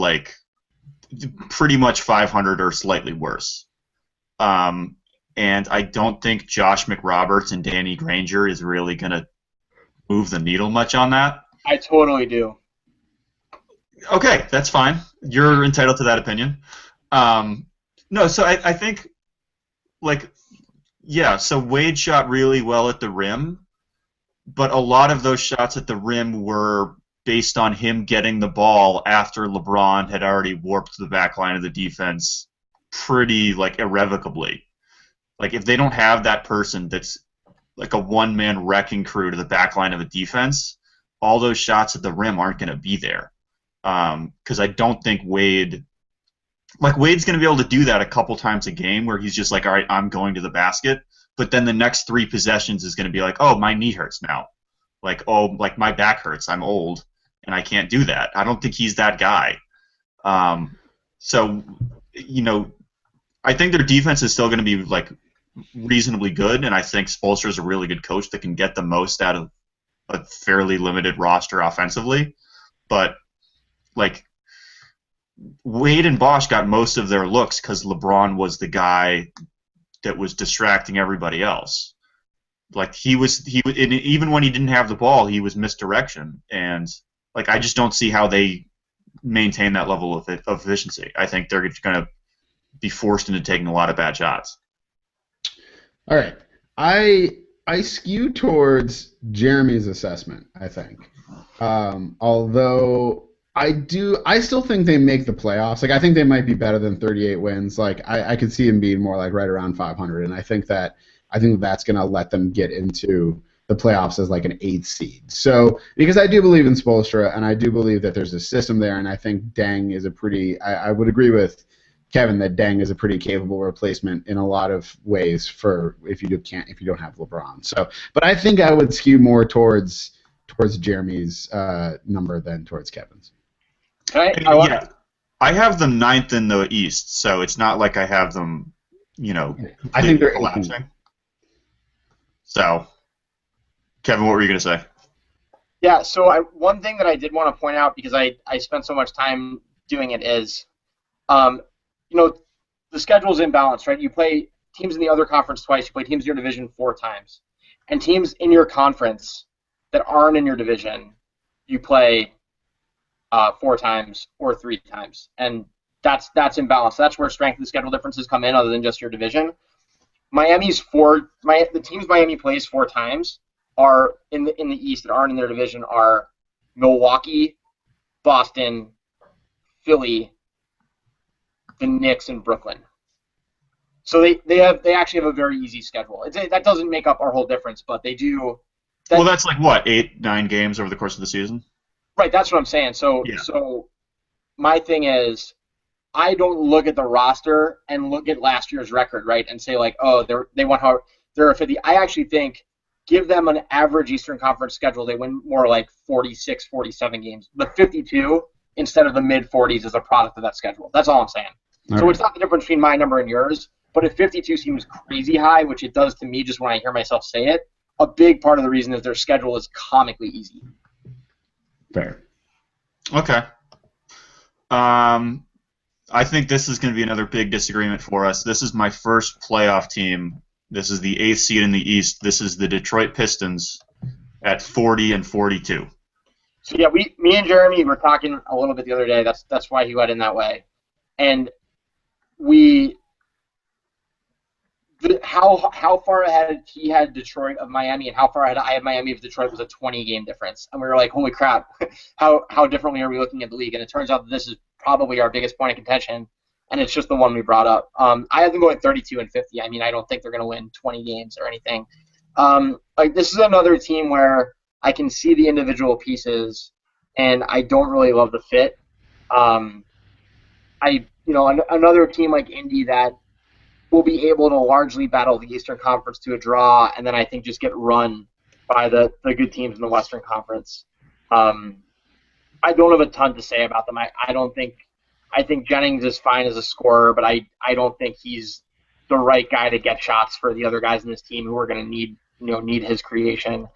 pretty much 500 or slightly worse. And I don't think Josh McRoberts and Danny Granger is really going to move the needle much on that. I totally do. Okay, that's fine. You're entitled to that opinion. No, so I think, so Wade shot really well at the rim, but a lot of those shots at the rim were based on him getting the ball after LeBron had already warped the back line of the defense pretty, irrevocably. If they don't have that person that's like a one-man wrecking crew to the back line of a defense, all those shots at the rim aren't going to be there. Because I don't think Wade's going to be able to do that a couple times a game where he's just all right, I'm going to the basket, but then the next 3 possessions is going to be oh, my knee hurts now. My back hurts, I'm old, and I can't do that. I don't think he's that guy. So, I think their defense is still going to be, reasonably good, and I think Spoelstra's a really good coach that can get the most out of a fairly limited roster offensively. But, Wade and Bosh got most of their looks because LeBron was the guy that was distracting everybody else. Even when he didn't have the ball, he was misdirection, and I just don't see how they maintain that level of efficiency. I think they're going to be forced into taking a lot of bad shots. All right, I skew towards Jeremy's assessment, I think. Although I still think they make the playoffs. I think they might be better than 38 wins. I could see them being more right around 500, and I think that's going to let them get into the playoffs as an 8th seed. So, because I do believe in Spoelstra, and I do believe that there's a system there, and I think Deng is I would agree with Kevin that Deng is a pretty capable replacement in a lot of ways for if you don't have LeBron. So, but I think I would skew more towards Jeremy's number than towards Kevin's. Okay. I have them 9th in the East, so it's not like I have them, I think they're collapsing. 18. So, Kevin, what were you going to say? Yeah, so one thing that I did want to point out, because I spent so much time doing it, is, the schedule's imbalanced, right? You play teams in the other conference twice. You play teams in your division 4 times. And teams in your conference that aren't in your division, you play 4 times or 3 times. And that's imbalanced. That's where strength of the schedule differences come in other than just your division. The teams Miami plays 4 times are in the East that aren't in their division are Milwaukee, Boston, Philly, the Knicks, and Brooklyn. So they actually have a very easy schedule. That doesn't make up our whole difference, but they do. Well, that's 8, 9 games over the course of the season? Right, that's what I'm saying. So my thing is, I don't look at the roster and look at last year's record, right, and say like, oh, they're a 50. I actually think give them an average Eastern Conference schedule, they win more like 46, 47 games. The 52 instead of the mid 40s is a product of that schedule. That's all I'm saying. So it's not the difference between my number and yours, but if 52 seems crazy high, which it does to me just when I hear myself say it, a big part of the reason is their schedule is comically easy. Fair. Okay. I think this is going to be another big disagreement for us. This is my first playoff team. This is the 8th seed in the East. This is the Detroit Pistons at 40-42. So yeah, me and Jeremy were talking a little bit the other day. That's why he went in that way. And how far ahead he had Detroit of Miami, and how far ahead I had Miami of Detroit was a 20-game difference. And we were like, holy crap, how differently are we looking at the league? And it turns out that this is probably our biggest point of contention, and it's just the one we brought up. I have them going 32-50. I mean, I don't think they're going to win 20 games or anything. This is another team where I can see the individual pieces, and I don't really love the fit. Another team like Indy that will be able to largely battle the Eastern Conference to a draw, and then I think just get run by the good teams in the Western Conference. I don't have a ton to say about them. I think Jennings is fine as a scorer, but I don't think he's the right guy to get shots for the other guys in this team who are going to need his creation.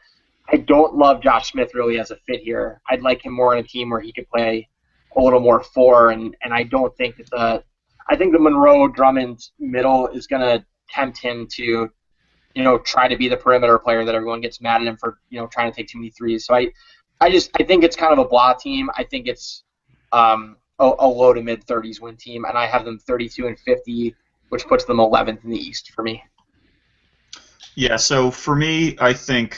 I don't love Josh Smith really as a fit here. I'd like him more in a team where he could play a little more 4, and I don't think that I think the Monroe-Drummond middle is going to tempt him to, try to be the perimeter player that everyone gets mad at him for, trying to take too many threes. So I think it's kind of a blah team. I think it's a low to mid 30s win team, and I have them 32-50, which puts them 11th in the East for me. Yeah. So for me, I think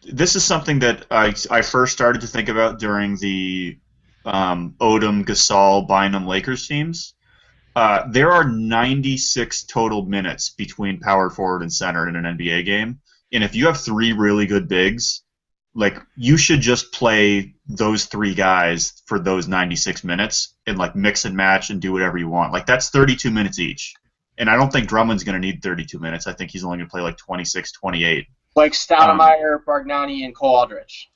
this is something that I first started to think about during the Odom, Gasol, Bynum Lakers teams. There are 96 total minutes between power forward and center in an NBA game, and if you have 3 really good bigs, like you should just play those 3 guys for those 96 minutes and like mix and match and do whatever you want. Like that's 32 minutes each, and I don't think Drummond's going to need 32 minutes. I think he's only going to play like 26, 28. Like Stoudemire, Bargnani, and Cole Aldrich.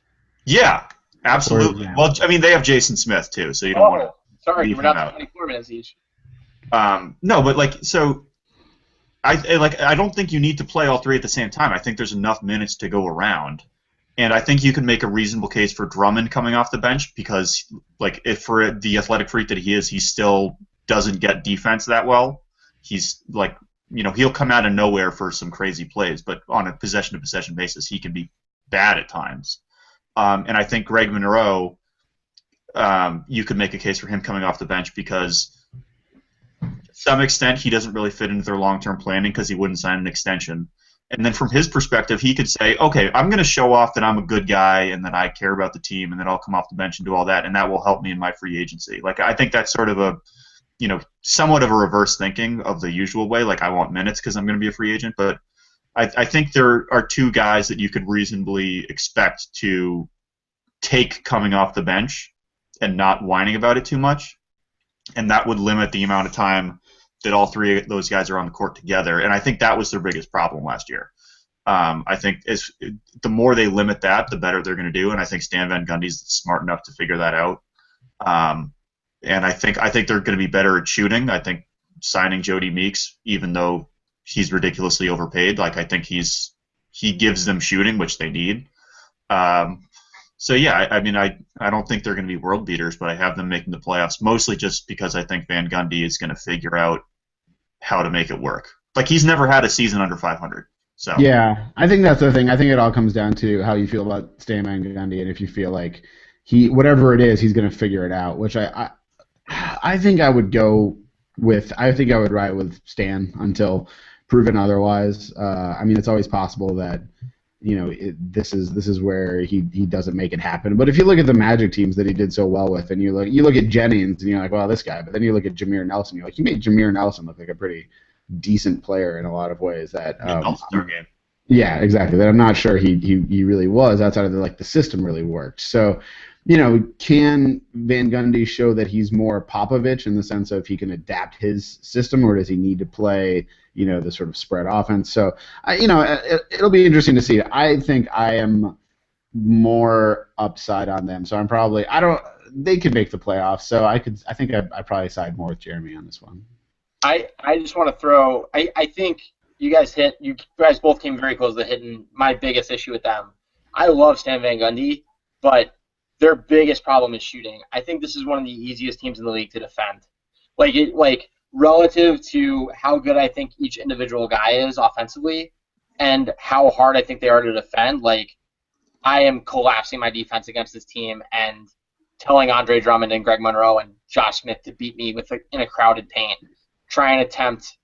Yeah. Absolutely. Well, I mean, they have Jason Smith too, so you don't want to. Sorry, leave we're him not out. 24 minutes each. No, but I don't think you need to play all 3 at the same time. I think there's enough minutes to go around, and I think you can make a reasonable case for Drummond coming off the bench because, if for the athletic freak that he is, he still doesn't get defense that well. He's he'll come out of nowhere for some crazy plays, but on a possession-to-possession basis, he can be bad at times. And I think Greg Monroe, you could make a case for him coming off the bench because to some extent he doesn't really fit into their long-term planning because he wouldn't sign an extension. And then from his perspective, he could say, okay, I'm going to show off that I'm a good guy and that I care about the team and then I'll come off the bench and do all that, and that will help me in my free agency. I think that's sort of a, somewhat of a reverse thinking of the usual way. I want minutes because I'm going to be a free agent, but I think there are 2 guys that you could reasonably expect to take coming off the bench and not whining about it too much, and that would limit the amount of time that all 3 of those guys are on the court together, and I think that was their biggest problem last year. I think the more they limit that, the better they're going to do, and I think Stan Van Gundy's smart enough to figure that out. And I think they're going to be better at shooting. I think signing Jody Meeks, even though he's ridiculously overpaid, I think he gives them shooting, which they need. So yeah, I mean, I don't think they're going to be world beaters, but I have them making the playoffs mostly just because I think Van Gundy is going to figure out how to make it work. He's never had a season under 500. So yeah, I think that's the thing. I think it all comes down to how you feel about Stan Van Gundy, and if you feel like whatever it is, he's going to figure it out. Which I think I would go with. I think I would ride with Stan until proven otherwise. I mean, it's always possible that this is where he doesn't make it happen. But if you look at the Magic teams that he did so well with, and you look at Jennings, and you're like, well, this guy. But then you look at Jameer Nelson, you're like, he made Jameer Nelson look like a pretty decent player in a lot of ways. That All-Star game. Yeah, exactly. That I'm not sure he really was outside of the system really worked. So, can Van Gundy show that he's more Popovich in the sense of he can adapt his system, or does he need to play, the sort of spread offense? So, it'll be interesting to see. I think I am more upside on them. So I don't. They could make the playoffs. So I think I probably side more with Jeremy on this one. I just want to throw. I think you guys both came very close to hitting my biggest issue with them. I love Stan Van Gundy, but their biggest problem is shooting. I think this is one of the easiest teams in the league to defend. Like relative to how good I think each individual guy is offensively, and how hard I think they are to defend. Like, I am collapsing my defense against this team and telling Andre Drummond and Greg Monroe and Josh Smith to beat me in a crowded paint. Try and tempt,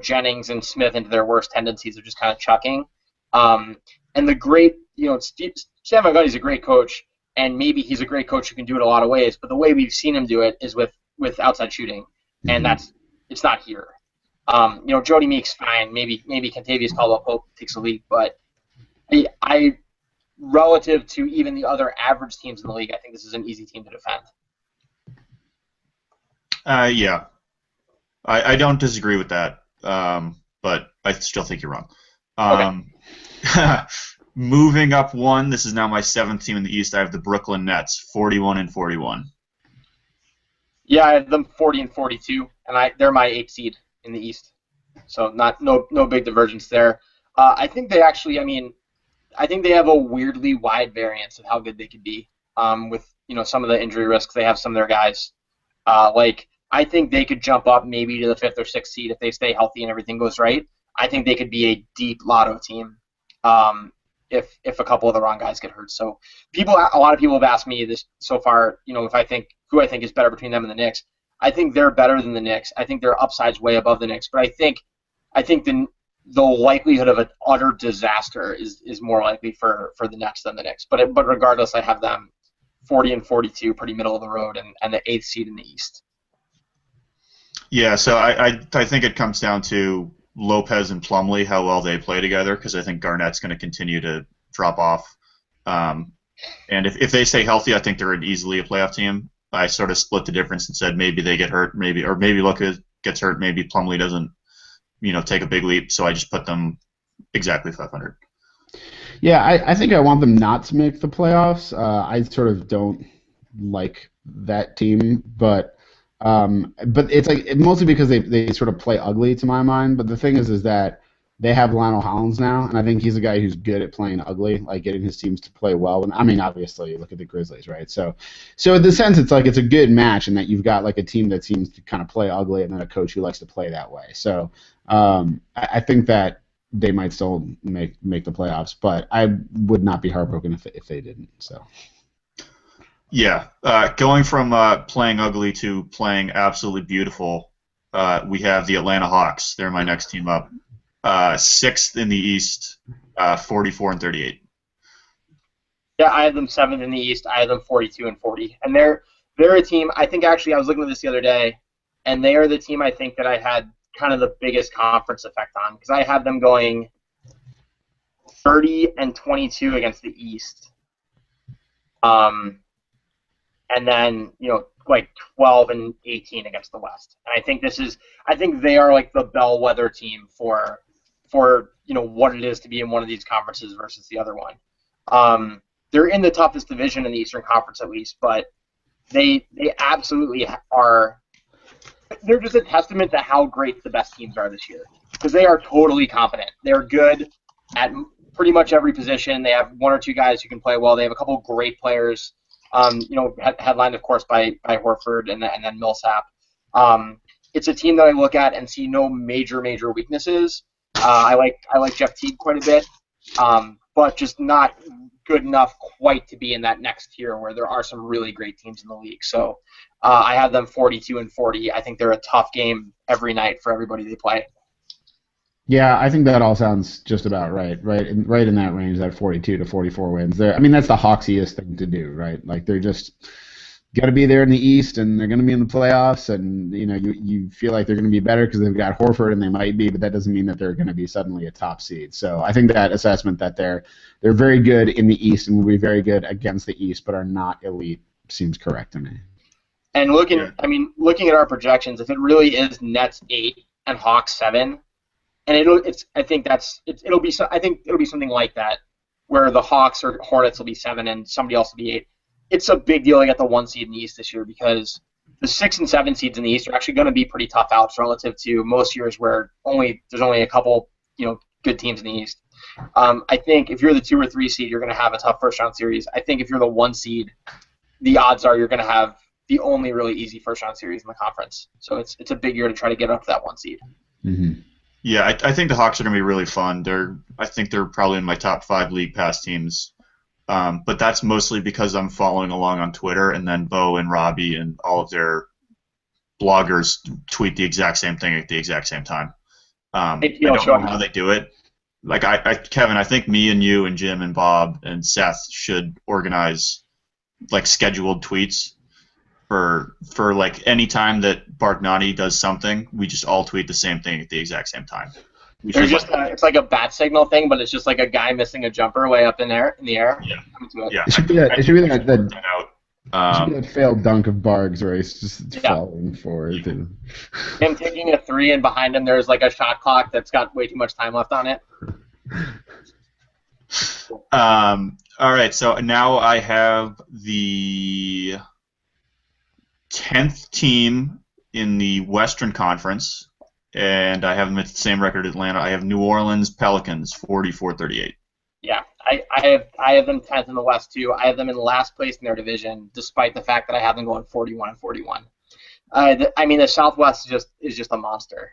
Jennings and Smith into their worst tendencies of just kind of chucking. And the great, Stan Van Gundy's a great coach, and maybe he's a great coach who can do it a lot of ways, but the way we've seen him do it is with outside shooting, and it's not here. Jody Meek's fine. Maybe Kentavious Caldwell-Pope takes a leap, but I relative to even the other average teams in the league, I think this is an easy team to defend. Yeah. I don't disagree with that, but I still think you're wrong. Okay. Moving up one, this is now my 7th team in the East. I have the Brooklyn Nets, 41-41. Yeah, I have them 40-42, and they're my 8th seed in the East. So no big divergence there. I think they actually, I think they have a weirdly wide variance of how good they could be. With some of the injury risks, they have some of their guys. I think they could jump up maybe to the 5th or 6th seed if they stay healthy and everything goes right. I think they could be a deep lotto team if a couple of the wrong guys get hurt. So a lot of people have asked me this so far, if who I think is better between them and the Knicks. I think they're better than the Knicks. I think their upside's way above the Knicks. But I think the likelihood of an utter disaster is more likely for the Nets than the Knicks. But regardless, I have them 40-42, pretty middle of the road, and the 8th seed in the East. Yeah, so I think it comes down to Lopez and Plumlee, how well they play together, because I think Garnett's going to continue to drop off. And if they stay healthy, I think they're easily a playoff team. I sort of split the difference and said maybe they get hurt, maybe Lopez gets hurt, maybe Plumlee doesn't, take a big leap. So I just put them exactly 500. Yeah, I think I want them not to make the playoffs. I sort of don't like that team, but it's mostly because they sort of play ugly to my mind. But the thing is that they have Lionel Hollins now, and I think he's a guy who's good at playing ugly, like getting his teams to play well. And obviously, look at the Grizzlies, right? So in the sense, it's a good match, in that you've got a team that seems to kind of play ugly, and then a coach who likes to play that way. So I think that they might still make the playoffs, but I would not be heartbroken if they didn't. So. Yeah, going from playing ugly to playing absolutely beautiful, we have the Atlanta Hawks. They're my next team up. 6th in the East, 44-38. Yeah, I have them 7th in the East. I have them 42-40, and they're a team. I think actually I was looking at this the other day, and they are the team I think that I had kind of the biggest conference effect on, because I have them going 30-22 against the East. And then, 12-18 against the West. And I think they are the bellwether team for what it is to be in one of these conferences versus the other one. They're in the toughest division in the Eastern Conference, at least, but they absolutely are. They're just a testament to how great the best teams are this year, because they are totally competent. They're good at pretty much every position. They have one or two guys who can play well. They have a couple of great players. Headlined, of course, by Horford and then Millsap. It's a team that I look at and see no major weaknesses. I like Jeff Teague quite a bit, but just not good enough quite to be in that next tier where there are some really great teams in the league. So I have them 42-40. I think they're a tough game every night for everybody they play. Yeah, I think that all sounds just about right. Right in that range, that 42 to 44 wins. That's the Hawksiest thing to do, right? They're just got to be there in the East, and they're going to be in the playoffs, and you feel like they're going to be better because they've got Horford, and they might be, but that doesn't mean that they're going to be suddenly a top seed. So I think that assessment that they're very good in the East and will be very good against the East, but are not elite seems correct to me. And looking at our projections, if it really is Nets 8 and Hawks 7, and I think it'll be something like that, where the Hawks or Hornets will be 7 and somebody else will be 8. It's a big deal to get the 1 seed in the East this year because the 6 and 7 seeds in the East are actually going to be pretty tough outs relative to most years where there's only a couple good teams in the East. I think if you're the 2 or 3 seed, you're going to have a tough first round series. I think if you're the 1 seed, the odds are you're going to have the only really easy first round series in the conference. So it's a big year to try to get up to that 1 seed. Mm-hmm. Yeah, I think the Hawks are going to be really fun. I think they're probably in my top 5 league pass teams. But that's mostly because I'm following along on Twitter, and then Bo and Robbie and all of their bloggers tweet the exact same thing at the exact same time. I don't know how they do it. Like Kevin, I think me and you and Jim and Bob and Seth should organize like scheduled tweets for like any time that Bargnani does something, we just all tweet the same thing at the exact same time. It's like a bat signal thing, but it's just like a guy missing a jumper way up in the air. Yeah. It should be that failed dunk of Barg's where he's just falling forward. Him taking a 3 and behind him there's like a shot clock that's got way too much time left on it. All right, so now I have the 10th team in the Western Conference, and I have them at the same record as Atlanta. I have New Orleans Pelicans, 44-38. Yeah, I have them 10th in the West too. I have them in last place in their division, despite the fact that I have them going 41-41. The Southwest is just a monster,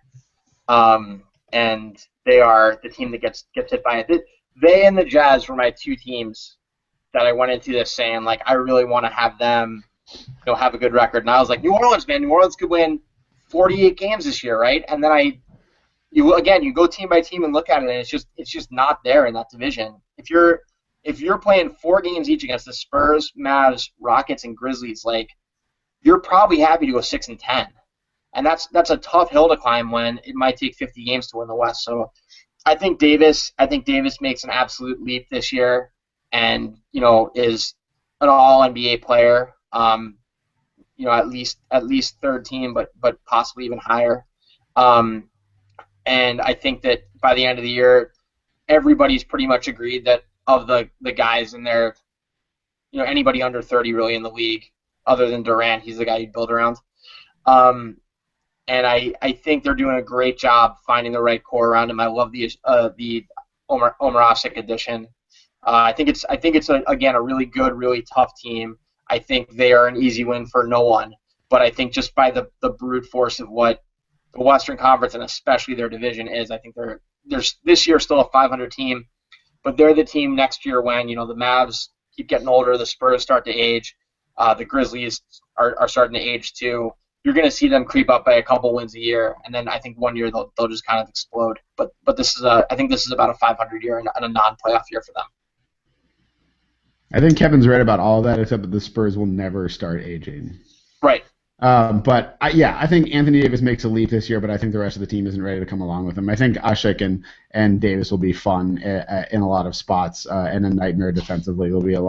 and they are the team that gets hit by it. They and the Jazz were my 2 teams that I went into this saying like I really want to have them, have a good record. And I was like, New Orleans, man, New Orleans could win 48 games this year, right? And then you go team by team and look at it, and it's just not there in that division. If you're playing 4 games each against the Spurs, Mavs, Rockets, and Grizzlies, like you're probably happy to go 6-10, and that's a tough hill to climb when it might take 50 games to win the West. So I think Davis makes an absolute leap this year, and is an All NBA player. At least third team, but possibly even higher. And I think that by the end of the year, everybody's pretty much agreed that of the guys in there, anybody under 30 really in the league, other than Durant, he's the guy you'd build around. And I think they're doing a great job finding the right core around him. I love the Omarasik addition. I think it's a really good, really tough team. I think they are an easy win for no one. But I think just by the brute force of what the Western Conference and especially their division is, I think they're this year still a 500 team, but they're the team next year when the Mavs keep getting older, the Spurs start to age, the Grizzlies are starting to age too. You're going to see them creep up by a couple wins a year, and then I think one year they'll just kind of explode. But I think this is about a 500 year and a non-playoff year for them. I think Kevin's right about all of that, except that the Spurs will never start aging. Right. But I think Anthony Davis makes a leap this year, but I think the rest of the team isn't ready to come along with him. I think Ashik and Davis will be fun in a lot of spots, and a nightmare defensively. It'll be a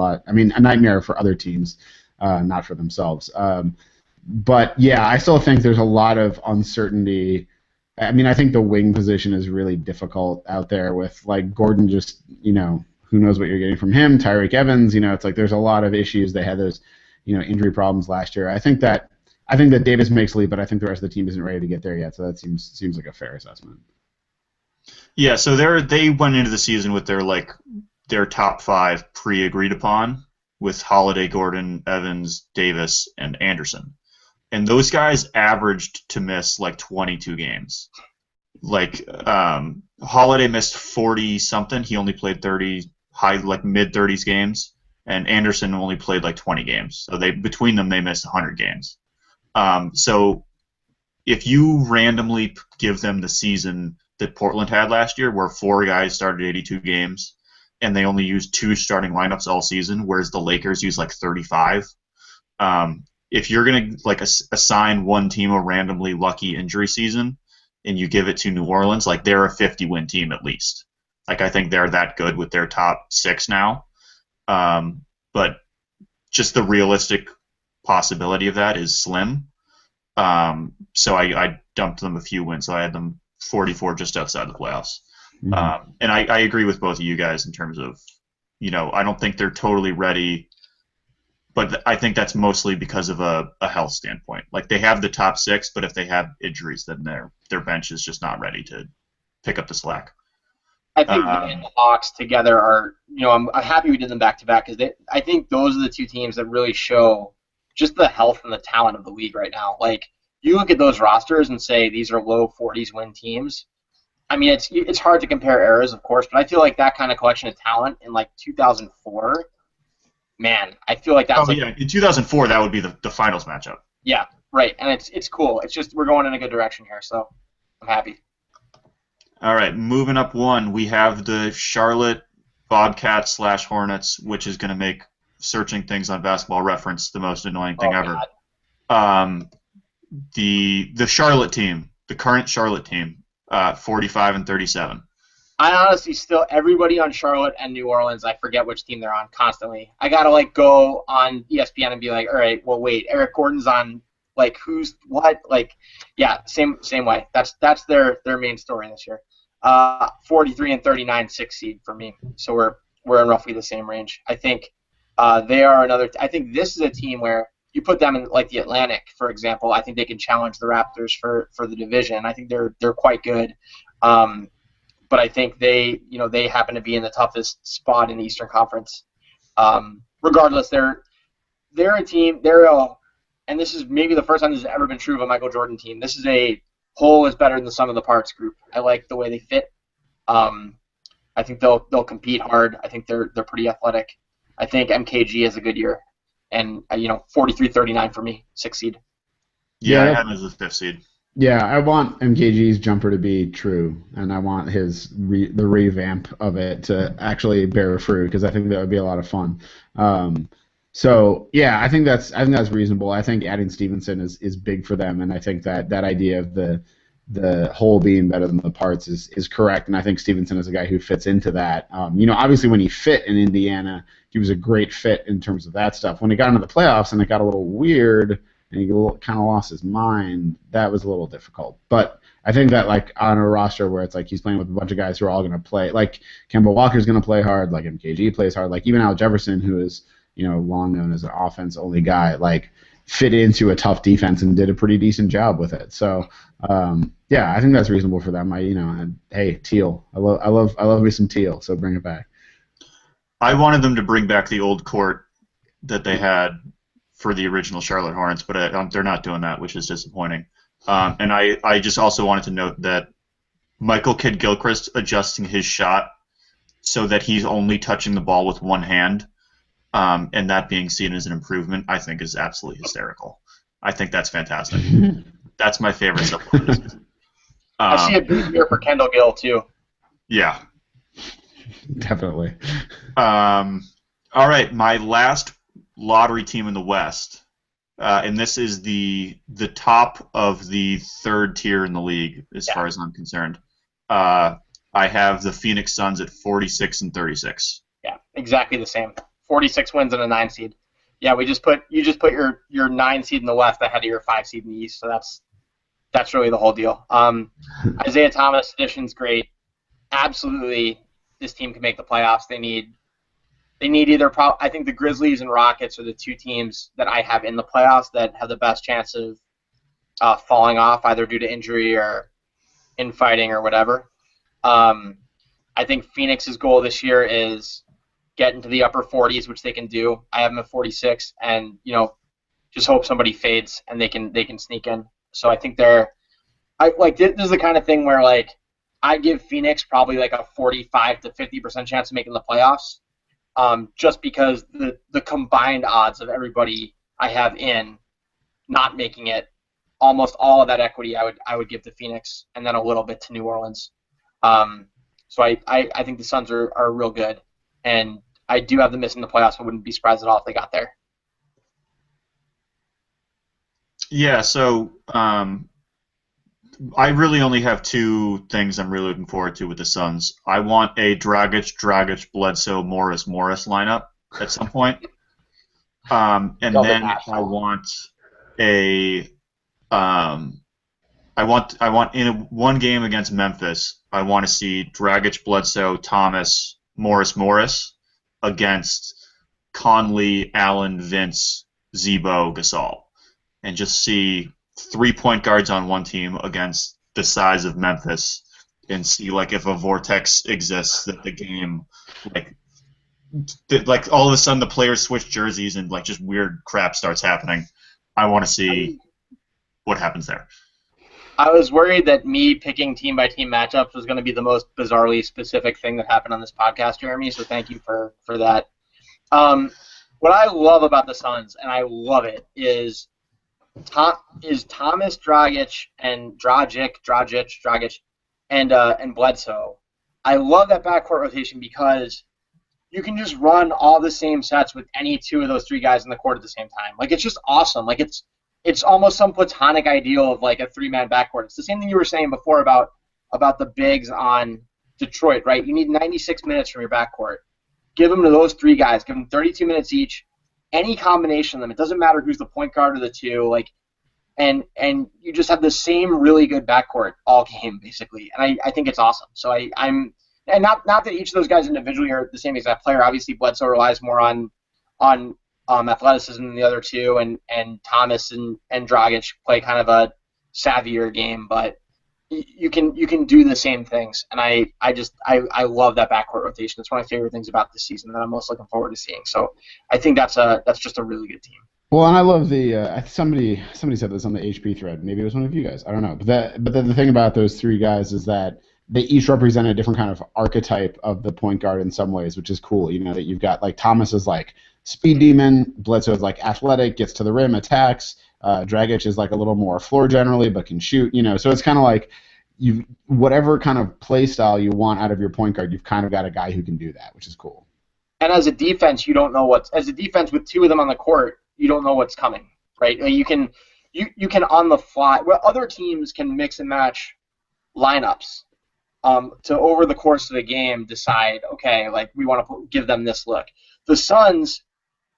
nightmare for other teams, not for themselves. But I still think there's a lot of uncertainty. I think the wing position is really difficult out there with like Gordon just, who knows what you're getting from him, Tyreek Evans, it's like there's a lot of issues. They had those, injury problems last year. I think that Davis makes a leap, but I think the rest of the team isn't ready to get there yet, so that seems like a fair assessment. Yeah, so they went into the season with their top 5 pre-agreed upon with Holiday, Gordon, Evans, Davis, and Anderson. And those guys averaged to miss like 22 games. Holiday missed 40-something. He only played 30, mid-30s games. And Anderson only played 20 games. So between them, they missed 100 games. So if you randomly give them the season that Portland had last year, where 4 guys started 82 games, and they only used 2 starting lineups all season, whereas the Lakers used 35, if you're gonna like assign one team a randomly lucky injury season and you give it to New Orleans, like they're a 50-win team at least. Like I think they're that good with their top 6 now. But just the realistic possibility of that is slim. So I dumped them a few wins. So I had them 44 just outside the playoffs. Mm-hmm. And I agree with both of you guys in terms of, I don't think they're totally ready, but I think that's mostly because of a health standpoint. Like they have the top 6, but if they have injuries, then their bench is just not ready to pick up the slack. I think they and the Hawks together are, I'm happy we did them back to back because I think those are the two teams that really show just the health and the talent of the league right now. Like you look at those rosters and say these are low 40s win teams. I mean, it's hard to compare eras, of course, but I feel like that kind of collection of talent in like 2004, man, I feel like that's in 2004 that would be the finals matchup. Yeah, right, and it's cool. It's just we're going in a good direction here, so I'm happy. All right, moving up one, we have the Charlotte Bobcats / Hornets, which is going to make searching things on Basketball Reference the most annoying thing ever. The Charlotte team, the current Charlotte team, 45-37. I honestly still, everybody on Charlotte and New Orleans, I forget which team they're on constantly. I gotta like go on ESPN and be like, all right, well wait, Eric Gordon's on. Like who's what? Like, yeah, same way. That's their main story this year. 43-39, 6th seed for me. So we're in roughly the same range. I think they are another. I think this is a team where you put them in like the Atlantic, for example. I think they can challenge the Raptors for the division. I think they're quite good. But I think they happen to be in the toughest spot in the Eastern Conference. Regardless, they're a team. And this is maybe the first time this has ever been true of a Michael Jordan team. This is a whole is better than the sum of the parts group. I like the way they fit. I think they'll compete hard. I think they're pretty athletic. I think MKG has a good year, and 43-39 for me, 6th seed. Yeah, I have him as the 5th seed. Yeah, I want MKG's jumper to be true, and I want the revamp of it to actually bear fruit because I think that would be a lot of fun. So yeah, I think that's reasonable. I think adding Stevenson is big for them, and I think that idea of the whole being better than the parts is correct. And I think Stevenson is a guy who fits into that. Obviously when he fit in Indiana, he was a great fit in terms of that stuff. When he got into the playoffs and it got a little weird and he kind of lost his mind, that was a little difficult. But I think that like on a roster where it's like he's playing with a bunch of guys who are all going to play, like Kemba Walker's going to play hard, like MKG plays hard, like even Al Jefferson, who is long known as an offense-only guy, like fit into a tough defense and did a pretty decent job with it. So, yeah, I think that's reasonable for them. Hey, Teal, I love me some Teal, so bring it back. I wanted them to bring back the old court that they had for the original Charlotte Hornets, but they're not doing that, which is disappointing. And I just also wanted to note that Michael Kidd-Gilchrist adjusting his shot so that he's only touching the ball with one hand, and that being seen as an improvement, I think is absolutely hysterical. I think that's fantastic. That's my favorite supplement. I see a big year for Kendall Gill, too. Yeah. Definitely. All right, my last lottery team in the West, and this is the top of the third tier in the league as far as I'm concerned. I have the Phoenix Suns at 46-36. Yeah, exactly the same. 46 wins and a 9 seed. Yeah, you just put your 9 seed in the West ahead of your 5 seed in the East, so that's really the whole deal. Isaiah Thomas addition's great. Absolutely, this team can make the playoffs. They need either. I think the Grizzlies and Rockets are the two teams that I have in the playoffs that have the best chance of falling off, either due to injury or infighting or whatever. I think Phoenix's goal this year is get into the upper 40s, which they can do. I have them at 46, and just hope somebody fades and they can sneak in. So I think this is the kind of thing where like I give Phoenix probably like a 45 to 50% chance of making the playoffs, just because the combined odds of everybody I have in not making it, almost all of that equity I would give to Phoenix, and then a little bit to New Orleans. So I think the Suns are real good, and I do have them missing the playoffs. I wouldn't be surprised at all if they got there. Yeah, so I really only have two things I'm really looking forward to with the Suns. I want a Dragic, Bledsoe, Morris lineup at some point. And Love the then Nash. I want a I want in one game against Memphis, I want to see Dragic, Bledsoe, Thomas, Morris against Conley, Allen, Vince, Zebo, Gasol, and just see 3 point guards on one team against the size of Memphis, and see like if a vortex exists that the game like like all of a sudden the players switch jerseys and like just weird crap starts happening. I want to see what happens there. I was worried that me picking team by team matchups was going to be the most bizarrely specific thing that happened on this podcast, Jeremy. So thank you for that. What I love about the Suns, and I love it, is Thomas Dragic and Dragic and Bledsoe. I love that backcourt rotation because you can just run all the same sets with any two of those three guys in the court at the same time. Like, it's just awesome. Like, it's almost some platonic ideal of like a three-man backcourt. It's the same thing you were saying before about the bigs on Detroit, right? You need 96 minutes from your backcourt. Give them to those three guys. Give them 32 minutes each. Any combination of them. It doesn't matter who's the point guard or the two. Like, and you just have the same really good backcourt all game basically. And I think it's awesome. So I'm and not that each of those guys individually are the same exact player. Obviously, Bledsoe relies more on athleticism than the other two, and Thomas and Dragic play kind of a savvier game, but you can do the same things, and I love that backcourt rotation. It's one of my favorite things about this season that I'm most looking forward to seeing. So I think that's just a really good team. Well, and I love the somebody said this on the HP thread. Maybe it was one of you guys. I don't know. But the thing about those three guys is that they each represent a different kind of archetype of the point guard in some ways, which is cool. You know, that you've got like Thomas is like speed demon, Bledsoe is like athletic, gets to the rim, attacks. Dragic is like a little more floor generally, but can shoot. You know, so it's kind of like whatever kind of play style you want out of your point guard, you've kind of got a guy who can do that, which is cool. And as a defense, you don't know as a defense with two of them on the court, you don't know what's coming, right? You can on the fly. Well, other teams can mix and match lineups. To over the course of the game decide, okay, like we want to give them this look. The Suns,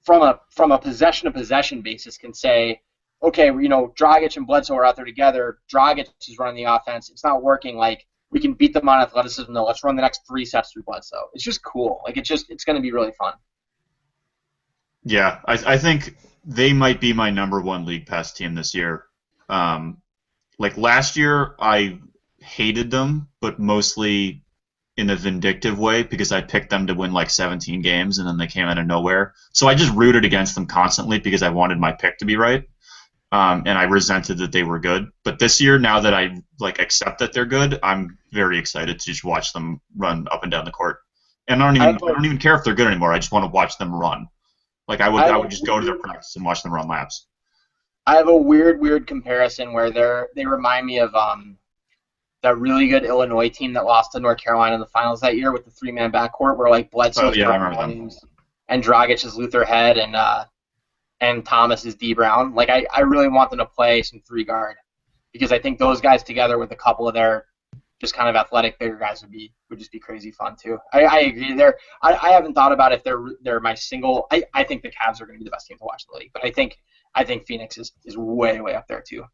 from a possession-to-possession basis, can say, okay, you know, Dragic and Bledsoe are out there together. Dragic is running the offense. It's not working. Like, we can beat them on athleticism, though. Let's run the next 3 sets through Bledsoe. It's just cool. Like, it's going to be really fun. Yeah, I think they might be my number one league pass team this year. Like last year, I hated them, but mostly in a vindictive way because I picked them to win like 17 games and then they came out of nowhere. So I just rooted against them constantly because I wanted my pick to be right, and I resented that they were good. But this year, now that I like accept that they're good, I'm very excited to just watch them run up and down the court. And I don't even care if they're good anymore. I just want to watch them run. Like I would just go to their practice and watch them run laps. I have a weird comparison where they remind me of that really good Illinois team that lost to North Carolina in the finals that year with the 3-man backcourt where like Bledsoe and Dragic is Luther Head and Thomas is D Brown. Like I really want them to play some 3-guard because I think those guys together with a couple of their just kind of athletic bigger guys would just be crazy fun too. I agree. I haven't thought about if they're my single. I think the Cavs are going to be the best team to watch in the league, but I think Phoenix is way up there too.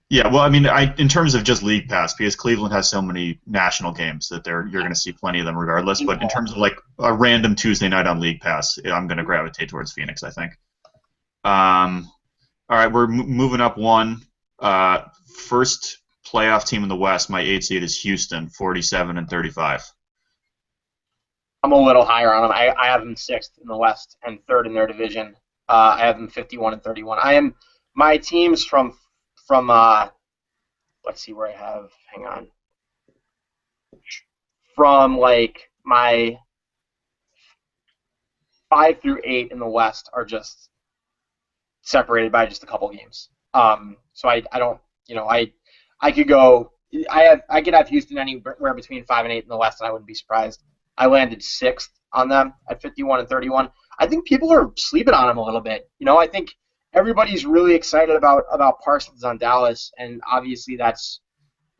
Yeah, well, I mean, in terms of just league pass, because Cleveland has so many national games that you're going to see plenty of them regardless. But in terms of like a random Tuesday night on league pass, I'm going to gravitate towards Phoenix, I think. All right, we're moving up one. First playoff team in the West, my 8th seed is Houston, 47-35. I'm a little higher on them. I have them 6th in the West and 3rd in their division. I have them 51-31. My teams from let's see where I have. Hang on. From like my 5 through 8 in the West are just separated by just a couple games. So I don't, you know, I could go. I could have Houston anywhere between 5 and 8 in the West, and I wouldn't be surprised. I landed 6th on them at 51-31. I think people are sleeping on them a little bit. You know, I think everybody's really excited about Parsons on Dallas, and obviously that's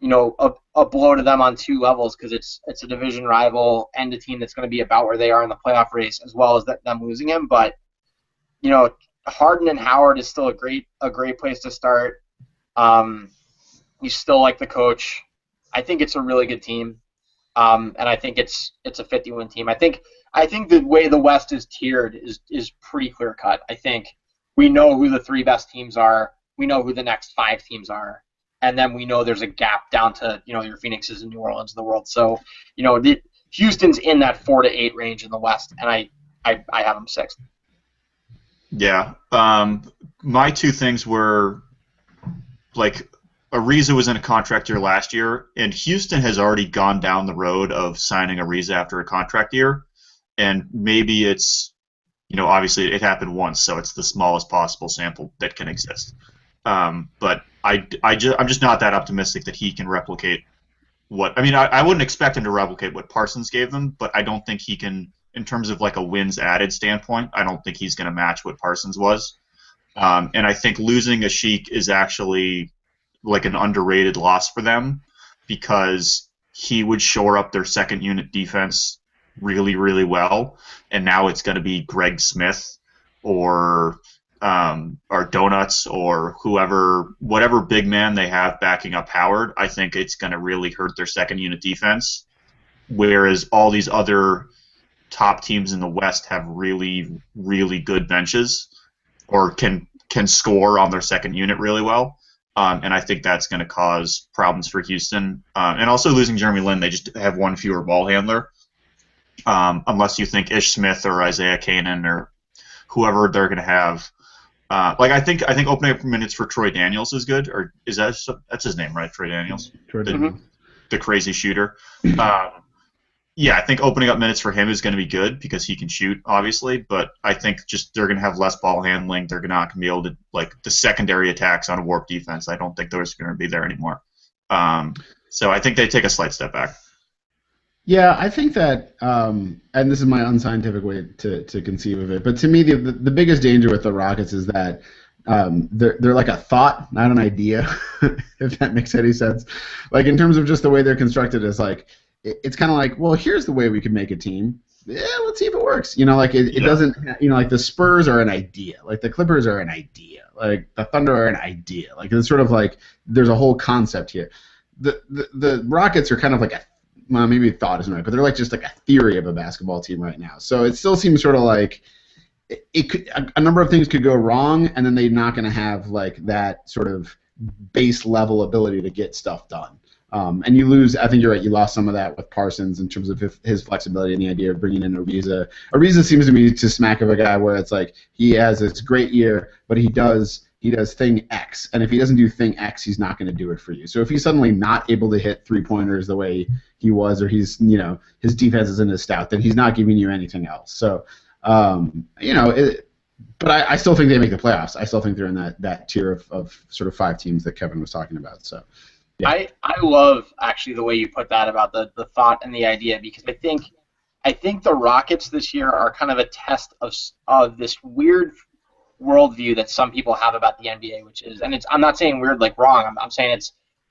a blow to them on two levels because it's a division rival and a team that's going to be about where they are in the playoff race, as well as them losing him. But Harden and Howard is still a great place to start. You still like the coach. I think it's a really good team, and I think it's a 50-win team. I think the way the West is tiered is pretty clear cut. I think we know who the three best teams are. We know who the next five teams are, and then we know there's a gap down to your Phoenixes and New Orleans of the world. So Houston's in that 4 to 8 range in the West, and I have them 6th. Yeah. My two things were, like, Ariza was in a contract year last year, and Houston has already gone down the road of signing Ariza after a contract year, and maybe it's, obviously it happened once, so it's the smallest possible sample that can exist. But I'm just not that optimistic that he can replicate what. I mean, I wouldn't expect him to replicate what Parsons gave them, but I don't think he can. In terms of like a wins added standpoint, I don't think he's going to match what Parsons was. And I think losing Ashik is actually like an underrated loss for them because he would shore up their second unit defense really, really well. And now it's going to be Greg Smith or Donuts or whatever big man they have backing up Howard. I think it's going to really hurt their second unit defense. Whereas all these other top teams in the West have really, really good benches or can score on their second unit really well. And I think that's going to cause problems for Houston. And also losing Jeremy Lin, they just have one fewer ball handler. Unless you think Ish Smith or Isaiah Kanan or whoever they're going to have. I think opening up minutes for Troy Daniels is good. Or that's his name, right? Troy Daniels? The crazy shooter. Yeah, I think opening up minutes for him is going to be good because he can shoot, obviously. But I think just they're going to have less ball handling. They're not going to be able to, like, the secondary attacks on a warp defense. I don't think those are going to be there anymore. So I think they take a slight step back. Yeah, I think that, and this is my unscientific way to conceive of it, but to me the biggest danger with the Rockets is that they're like a thought, not an idea, if that makes any sense. Like in terms of just the way they're constructed, is like it's kind of like, well, here's the way we could make a team. Yeah, let's see if it works. It doesn't. Like the Spurs are an idea, like the Clippers are an idea, like the Thunder are an idea. Like it's sort of like there's a whole concept here. The Rockets are kind of like maybe thought isn't right, but they're like just like a theory of a basketball team right now. So it still seems sort of like it could, a number of things could go wrong, and then they're not going to have like that sort of base level ability to get stuff done. And you lose. I think you're right. You lost some of that with Parsons in terms of his flexibility and the idea of bringing in Ariza. Ariza seems to me to smack of a guy where it's like he has this great year, but he does thing X, and if he doesn't do thing X, he's not going to do it for you. So if he's suddenly not able to hit 3-pointers the way he was, or he's his defense isn't as stout, then he's not giving you anything else. So but I still think they make the playoffs. I still think they're in that tier of sort of 5 teams that Kevin was talking about. So yeah. I love actually the way you put that about the thought and the idea, because I think the Rockets this year are kind of a test of this weird worldview that some people have about the NBA, which is, and I'm not saying weird like wrong, I'm saying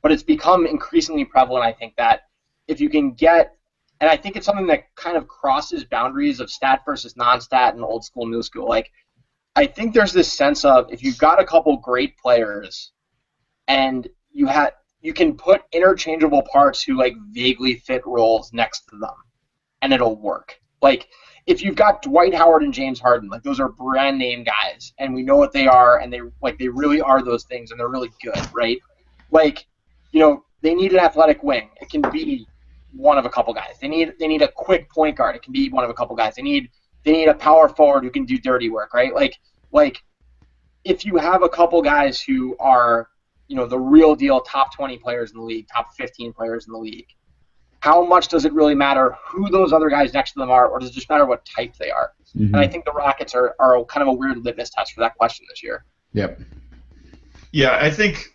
it's become increasingly prevalent. I think that if you can get, and I think it's something that kind of crosses boundaries of stat versus non-stat and old school, new school. Like, I think there's this sense of if you've got a couple great players and you can put interchangeable parts who like vaguely fit roles next to them and it'll work. Like, if you've got Dwight Howard and James Harden, like those are brand name guys, and we know what they are, and they really are those things, and they're really good, right? Like, they need an athletic wing. It can be one of a couple guys. They need a quick point guard. It can be one of a couple guys. They need a power forward who can do dirty work, right? Like if you have a couple guys who are, the real deal top 20 players in the league, top 15 players in the league, how much does it really matter who those other guys next to them are, or does it just matter what type they are? Mm-hmm. And I think the Rockets are kind of a weird litmus test for that question this year. Yep. Yeah, I think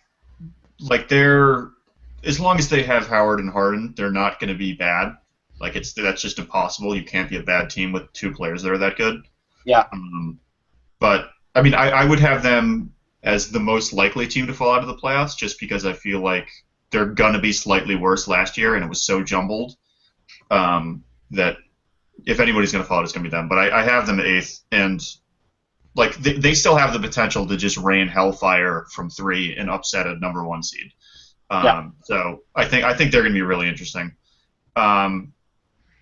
like as long as they have Howard and Harden, they're not going to be bad. Like that's just impossible. You can't be a bad team with 2 players that are that good. Yeah. But I mean, I would have them as the most likely team to fall out of the playoffs, just because I feel like they're gonna be slightly worse last year, and it was so jumbled that if anybody's gonna fall out, it's gonna be them. But I have them 8th, and like they still have the potential to just rain hellfire from 3 and upset a number 1 seed. So I think they're gonna be really interesting.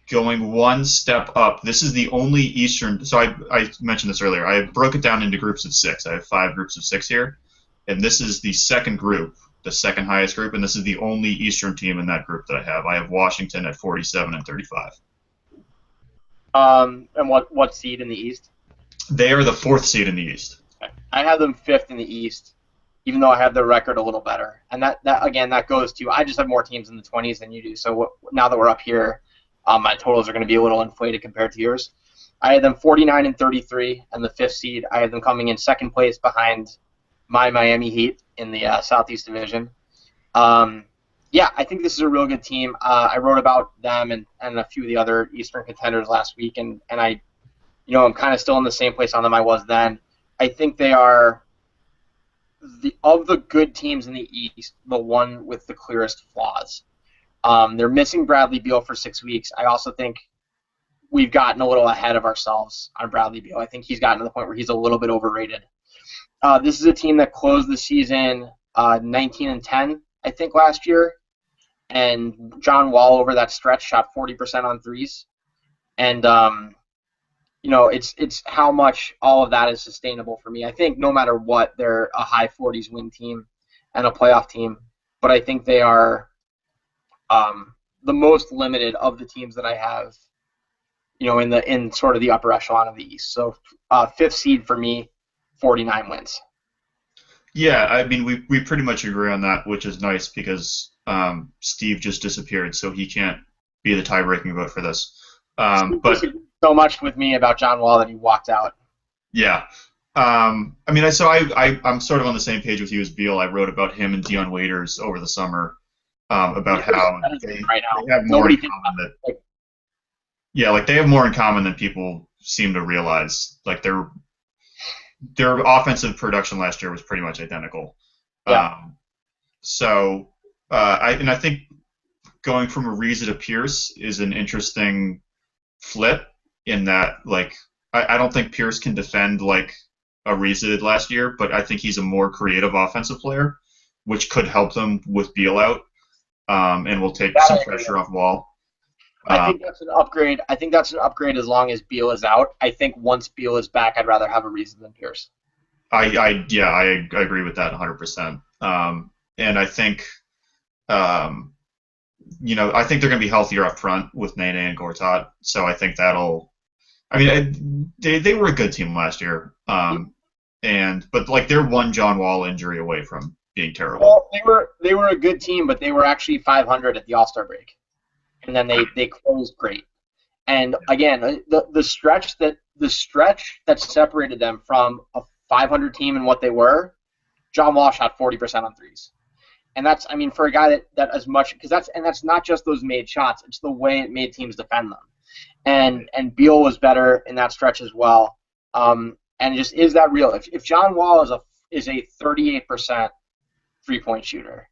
Going one step up, this is the only Eastern. So I mentioned this earlier. I broke it down into groups of 6. I have 5 groups of 6 here, and this is the second group, the second highest group, and this is the only Eastern team in that group that I have. I have Washington at 47 and 35. And what seed in the East? They are the 4th seed in the East. Okay. I have them 5th in the East, even though I have their record a little better. And that again, that goes to, I just have more teams in the 20s than you do. So now that we're up here, my totals are going to be a little inflated compared to yours. I had them 49 and 33, and the 5th seed. I had them coming in 2nd place behind my Miami Heat in the Southeast Division. Yeah, I think this is a real good team. I wrote about them and a few of the other Eastern contenders last week, and I, I'm kind of still in the same place on them I was then. I think they are, of the good teams in the East, the one with the clearest flaws. They're missing Bradley Beal for 6 weeks. I also think we've gotten a little ahead of ourselves on Bradley Beal. I think he's gotten to the point where he's a little bit overrated. This is a team that closed the season 19 and 10, I think, last year. And John Wall over that stretch shot 40% on threes. And, it's how much all of that is sustainable for me. I think no matter what, they're a high 40s win team and a playoff team. But I think they are the most limited of the teams that I have, in sort of the upper echelon of the East. So 5th seed for me, 49 wins. Yeah, I mean, we pretty much agree on that, which is nice because Steve just disappeared, so he can't be the tie-breaking vote for this. But so much with me about John Wall that he walked out. Yeah. I'm sort of on the same page with you as Beal. I wrote about him and Dion Waiters over the summer. About how they have more in common they have more in common than people seem to realize. Like their offensive production last year was pretty much identical. Yeah. I think going from Ariza to Pierce is an interesting flip in that, like, I don't think Pierce can defend like Ariza did last year, but I think he's a more creative offensive player, which could help them with Beal out. And will take some pressure off Wall. I think that's an upgrade. I think that's an upgrade as long as Beal is out. I think once Beal is back, I'd rather have Ariza than Pierce. I agree with that 100%. And I think, I think they're going to be healthier up front with Nene and Gortat. So I think that'll. I mean, they were a good team last year. But like they're one John Wall injury away from being terrible. Well, they were a good team, but they were actually 500 at the All-Star break, and then they closed great. And again, the stretch that separated them from a 500 team and what they were, John Wall shot 40% on threes, and that's, I mean, for a guy that as much, because that's not just those made shots, it's the way it made teams defend them, and Beal was better in that stretch as well. And just, is that real? If John Wall is a 38% three-point shooter,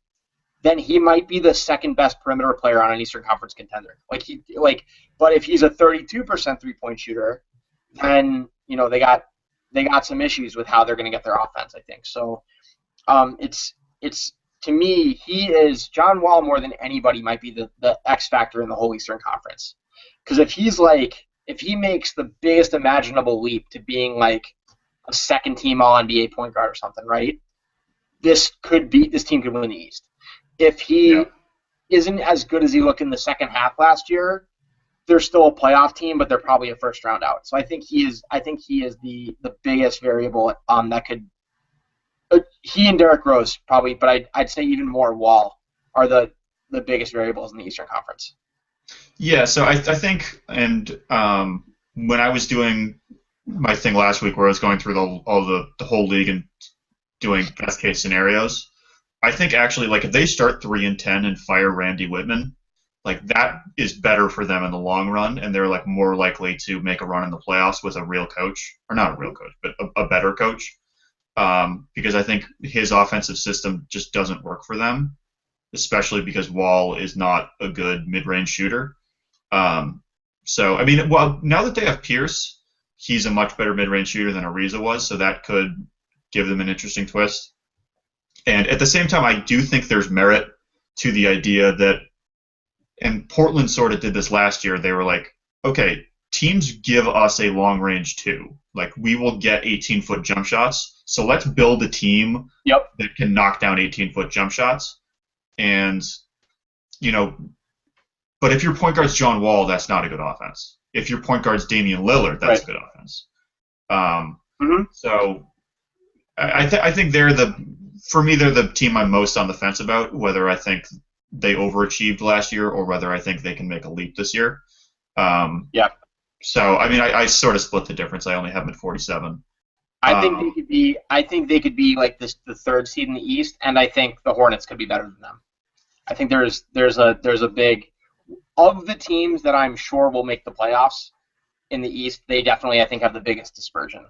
then he might be the second best perimeter player on an Eastern Conference contender. But if he's a 32% three-point shooter, then they got some issues with how they're going to get their offense, I think. So it's to me, John Wall more than anybody might be the X factor in the whole Eastern Conference. Because if he makes the biggest imaginable leap to being like a second-team All-NBA point guard or something, right? This team could win the East. If he isn't as good as he looked in the second half last year, they're still a playoff team, but they're probably a first round out. So I think he is the biggest variable that could. He and Derrick Rose probably, but I'd say even more Wall are the biggest variables in the Eastern Conference. Yeah, so I think, and when I was doing my thing last week where I was going through the whole league and doing best case scenarios, I think actually, like, if they start 3-10 and fire Randy Whitman, like that is better for them in the long run, and they're like more likely to make a run in the playoffs with a real coach, or not a real coach, but a better coach, because I think his offensive system just doesn't work for them, especially because Wall is not a good mid-range shooter. So I mean, well, now that they have Pierce, he's a much better mid-range shooter than Ariza was, so that could give them an interesting twist. And at the same time, I do think there's merit to the idea that, and Portland sort of did this last year, they were like, okay, teams give us a long-range two. Like, we will get 18-foot jump shots, so let's build a team that can knock down 18-foot jump shots. And, you know, but if your point guard's John Wall, that's not a good offense. If your point guard's Damian Lillard, that's a good offense. So I think they're the team I'm most on the fence about, whether I think they overachieved last year or whether I think they can make a leap this year. So I mean, I sort of split the difference. I only have them at 47. I think they could be like the third seed in the East, and I think the Hornets could be better than them. I think there's a big, of the teams that I'm sure will make the playoffs in the East, they definitely, I think, have the biggest dispersion.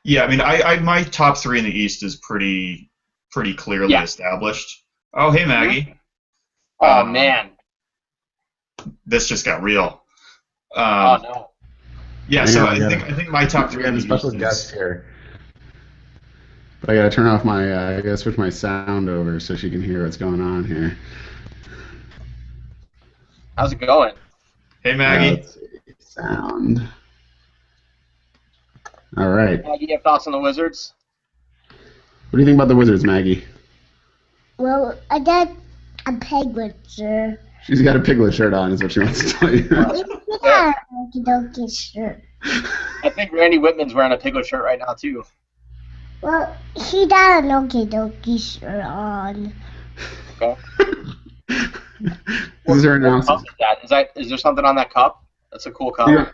Yeah, I mean, my top three in the East is pretty clearly established. Oh, hey, Maggie. Oh, man. This just got real. Oh, no. Yeah, so I think my top three. We have a special guest here. But I gotta turn off my, I gotta switch my sound over so she can hear what's going on here. How's it going? Hey, Maggie. Let's see. Sound. All right. Maggie, you have thoughts on the Wizards? What do you think about the Wizards, Maggie? Well, I got a Piglet shirt. She's got a Piglet shirt on, is what she wants to tell you. Yeah, Okie shirt. I think Randy Whitman's wearing a Piglet shirt right now, too. Well, he got an Okie shirt on. Okay. This is her announcement. Is there something on that cup? That's a cool cup. Yeah.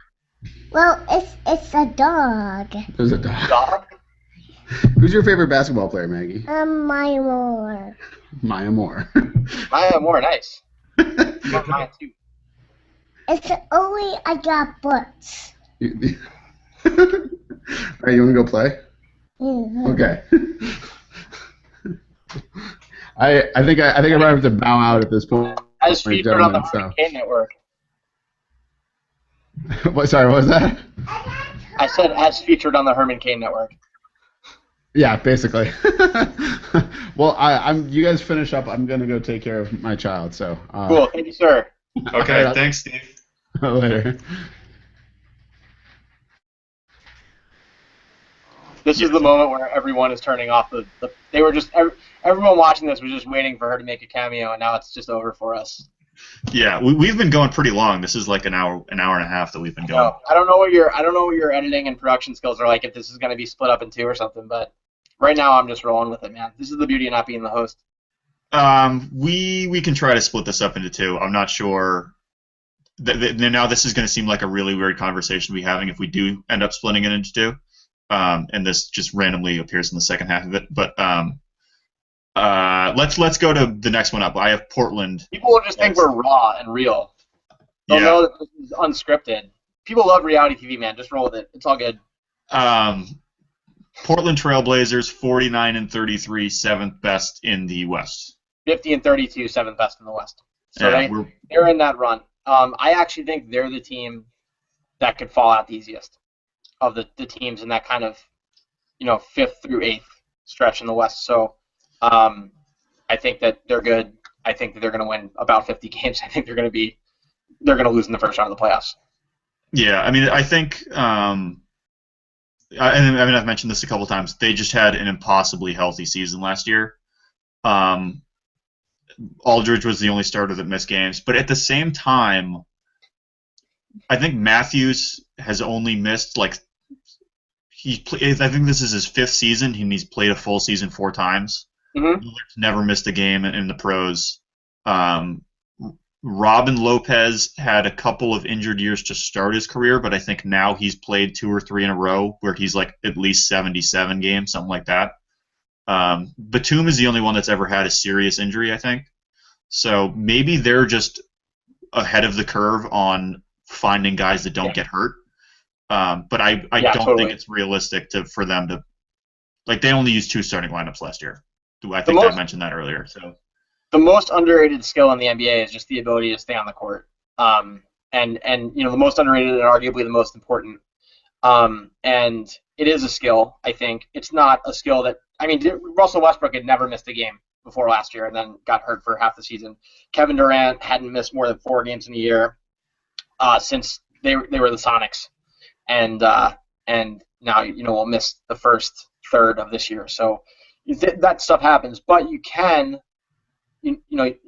Well, it's a dog. There's a dog. Dog? Who's your favorite basketball player, Maggie? Maya Moore. Maya Moore. Maya Moore, nice. Mine too. It's only I got books. All right, you want to go play? Mm-hmm. Okay. I think I might have to bow out at this point. As featured on the Herman Cain Network. Sorry, what was that? I said as featured on the Herman Cain Network. Yeah, basically. Well, you guys finish up. I'm gonna go take care of my child. So. Cool. Thank you, sir. Okay. Thanks, Steve. Later. This is the moment where everyone is turning off they were just everyone watching this was just waiting for her to make a cameo, and now it's just over for us. Yeah, we've been going pretty long. This is like an hour and a half that we've been going. I don't know what your editing and production skills are like, if this is going to be split up in two or something, but right now I'm just rolling with it, man. This is the beauty of not being the host. We can try to split this up into two. I'm not sure. Now this is going to seem like a really weird conversation to be having if we do end up splitting it into two. And this just randomly appears in the second half of it. But let's go to the next one up. I have Portland. People will just think we're raw and real. They'll know that this is unscripted. People love reality TV, man. Just roll with it. It's all good. Portland Trailblazers, 49-33, seventh best in the West. 50-32, seventh best in the West. So they're in that run. I actually think they're the team that could fall out the easiest of the teams in that kind of, 5th through 8th stretch in the West. So I think that they're good. I think that they're going to win about 50 games. I think they're going to lose in the first round of the playoffs. Yeah, I mean, I think, I've mentioned this a couple times. They just had an impossibly healthy season last year. Aldridge was the only starter that missed games, but at the same time, I think Matthews has only missed I think this is his 5th season, and he's played a full season 4 times. Mm-hmm. Never missed a game in the pros. Robin Lopez had a couple of injured years to start his career, but I think now he's played 2 or 3 in a row where he's like at least 77 games, something like that. Batum is the only one that's ever had a serious injury, I think. So maybe they're just ahead of the curve on finding guys that don't get hurt. But I Yeah, don't totally. think it's realistic for them to, like, they only used 2 starting lineups last year. I The think I most- mentioned that earlier. So The most underrated skill in the NBA is just the ability to stay on the court. And the most underrated and arguably the most important. And it is a skill, I think. It's not a skill that, Russell Westbrook had never missed a game before last year and then got hurt for half the season. Kevin Durant hadn't missed more than 4 games in a year since they were the Sonics. And now, we'll miss the first third of this year. So that stuff happens. But you can,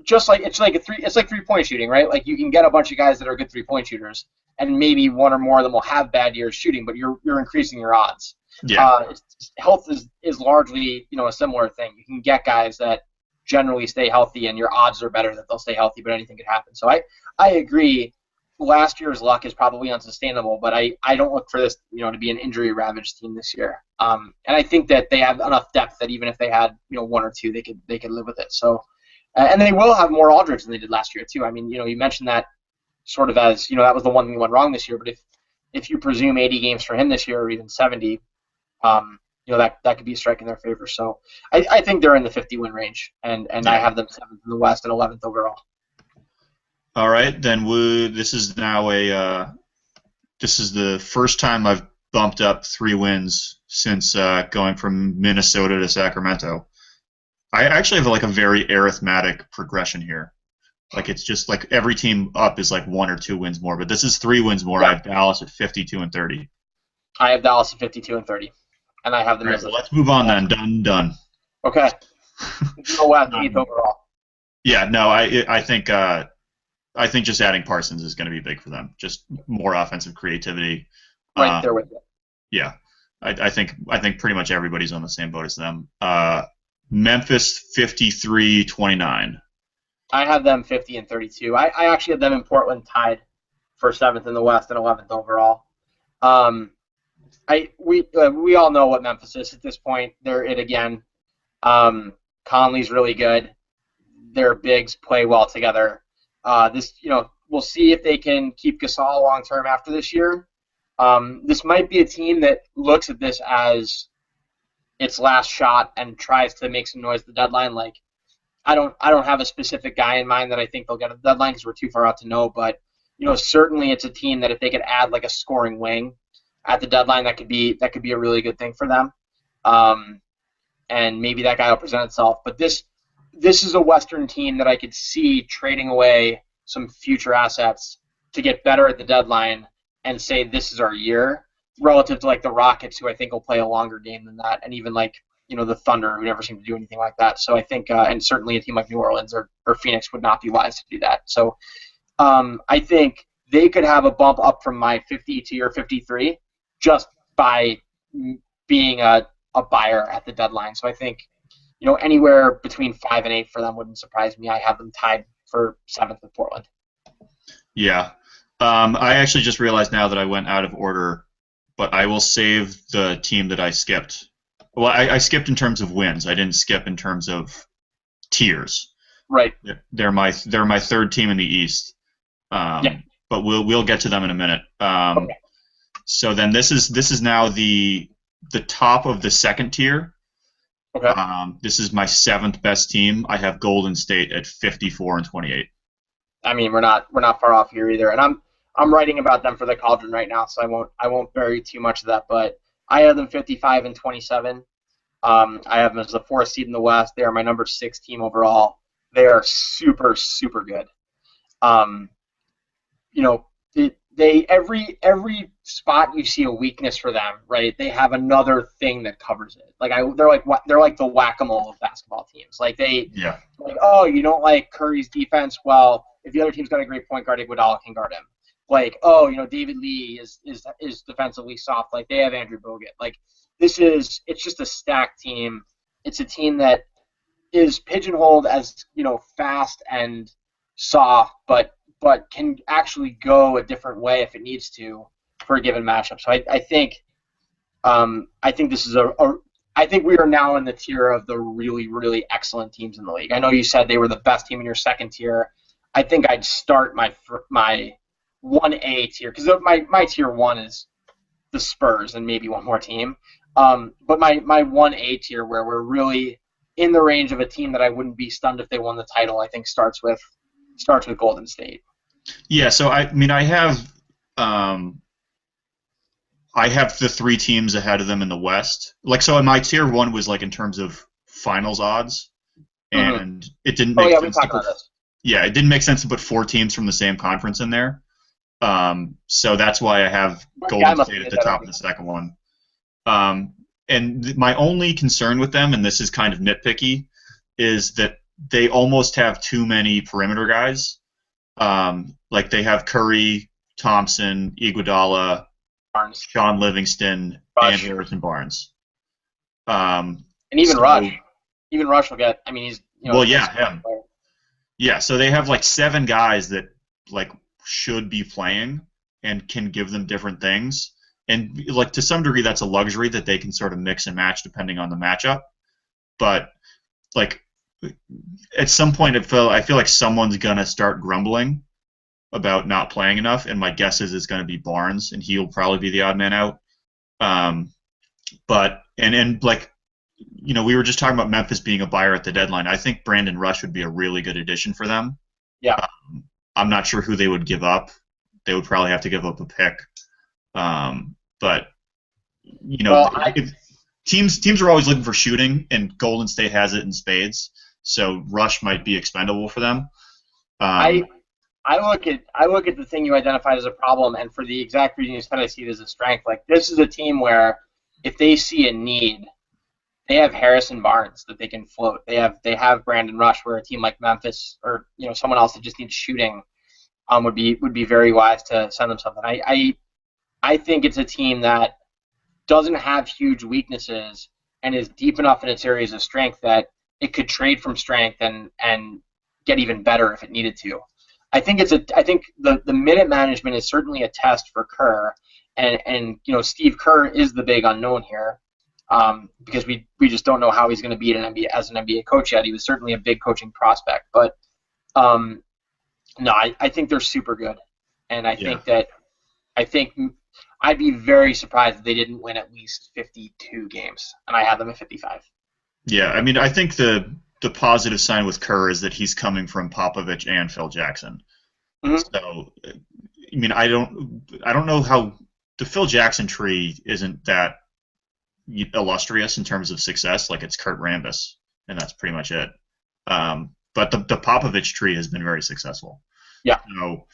just like it's like 3-point shooting, right? Like you can get a bunch of guys that are good 3-point shooters, and maybe one or more of them will have bad years shooting, but you're increasing your odds. yeah, Health is largely a similar thing. You can get guys that generally stay healthy, and your odds are better that they'll stay healthy, but anything could happen. So I agree. Last year's luck is probably unsustainable, but I don't look for this to be an injury ravaged team this year. And I think that they have enough depth that even if they had 1 or 2, they could live with it. So. And they will have more Aldridge than they did last year too. You mentioned that sort of as that was the one thing that went wrong this year. But if you presume 80 games for him this year or even 70, that could be a strike in their favor. So I think they're in the 50-win range, and I have them 7th in the West and 11th overall. all right. Then this is now this is the first time I've bumped up 3 wins since going from Minnesota to Sacramento. I actually have a very arithmetic progression here. Like it's just like every team up is like 1 or 2 wins more, but this is 3 wins more. Yeah. I have Dallas at 52 and 30. I have Dallas at 52 and 30, and I have them All right, as well, let's move on then. Done. Okay. Go West 8th overall. Yeah, no, I think just adding Parsons is going to be big for them. Just more offensive creativity. Right there with you. Yeah, I think pretty much everybody's on the same boat as them. Memphis 53-29. I have them 50 and 32. I actually have them in Portland tied for 7th in the West and 11th overall. We all know what Memphis is at this point. They're it again. Conley's really good. Their bigs play well together. We'll see if they can keep Gasol long term after this year. This might be a team that looks at this as its last shot and tries to make some noise at the deadline. Like, I don't have a specific guy in mind that I think they'll get at the deadline because we're too far out to know. But certainly it's a team that if they could add like a scoring wing at the deadline, that could be a really good thing for them. And maybe that guy will present itself. But this is a Western team that I could see trading away some future assets to get better at the deadline and say this is our year, relative to like the Rockets, who I think will play a longer game than that, and even like the Thunder, who never seem to do anything like that. So I think, and certainly a team like New Orleans or Phoenix would not be wise to do that. So I think they could have a bump up from my 50 to your 53 just by being a buyer at the deadline. So I think anywhere between 5 and 8 for them wouldn't surprise me. I have them tied for 7th with Portland. Yeah. I actually just realized now that I went out of order, but I will save the team that I skipped. Well, I skipped in terms of wins. I didn't skip in terms of tiers. Right. They're my 3rd team in the East. Yeah. But we'll get to them in a minute. Okay. So then this is now the top of the 2nd tier. Okay. This is my 7th best team. I have Golden State at 54 and 28. I mean, we're not far off here either, and I'm writing about them for the Cauldron right now, so I won't bury too much of that. But I have them 55 and 27. I have them as the 4th seed in the West. They are my number 6 team overall. They are super, super good. Every spot you see a weakness for them, right? They have another thing that covers it. They're like the whack-a-mole of basketball teams. Oh, you don't like Curry's defense? Well, if the other team's got a great point guard, Iguodala can guard him. David Lee is defensively soft. Like, they have Andrew Bogut. Like, it's just a stacked team. It's a team that is pigeonholed as, fast and soft, but can actually go a different way if it needs to for a given matchup. So I think this is I think we are now in the tier of the really, really excellent teams in the league. I know you said they were the best team in your 2nd tier. I think I'd start my 1A tier, because my tier 1 is the Spurs and maybe one more team. But my 1A tier, where we're really in the range of a team that I wouldn't be stunned if they won the title, I think starts with Golden State. Yeah, so I mean I have the three teams ahead of them in the West. Like, so my tier 1 was like in terms of finals odds, and it didn't make sense to put, it didn't make sense to put 4 teams from the same conference in there. So that's why I have Golden State at the top of the second one. And my only concern with them, and this is kind of nitpicky, is that they almost have too many perimeter guys. Like they have Curry, Thompson, Iguodala, Barnes, Sean Livingston, and Harrison Barnes. And even Rush. Even Rush will get. I mean, he's him. Yeah, so they have like 7 guys that like should be playing and can give them different things. And like to some degree, that's a luxury that they can sort of mix and match depending on the matchup. But like at some point, I feel like someone's gonna start grumbling about not playing enough, and my guess is it's gonna be Barnes, and he'll probably be the odd man out. But like, you know, we were just talking about Memphis being a buyer at the deadline. I think Brandon Rush would be a really good addition for them. Yeah. I'm not sure who they would give up. They would probably have to give up a pick. But you know, teams are always looking for shooting, and Golden State has it in spades. So Rush might be expendable for them. I look at the thing you identified as a problem, and for the exact reason you said, I see it as a strength. Like, this is a team where if they see a need, they have Harrison Barnes that they can float. They have Brandon Rush, where a team like Memphis or someone else that just needs shooting would be very wise to send them something. I think it's a team that doesn't have huge weaknesses and is deep enough in its areas of strength that it could trade from strength and get even better if it needed to. I think the minute management is certainly a test for Kerr, and Steve Kerr is the big unknown here, because we just don't know how he's going to be as an NBA coach yet. He was certainly a big coaching prospect, but no, I think they're super good, and I think I'd be very surprised if they didn't win at least 52 games, and I have them at 55. Yeah, I mean, I think the positive sign with Kerr is that he's coming from Popovich and Phil Jackson. Mm-hmm. So, I mean, I don't know how the Phil Jackson tree isn't that illustrious in terms of success. Like, it's Kurt Rambis, and that's pretty much it. But the Popovich tree has been very successful. Yeah. So,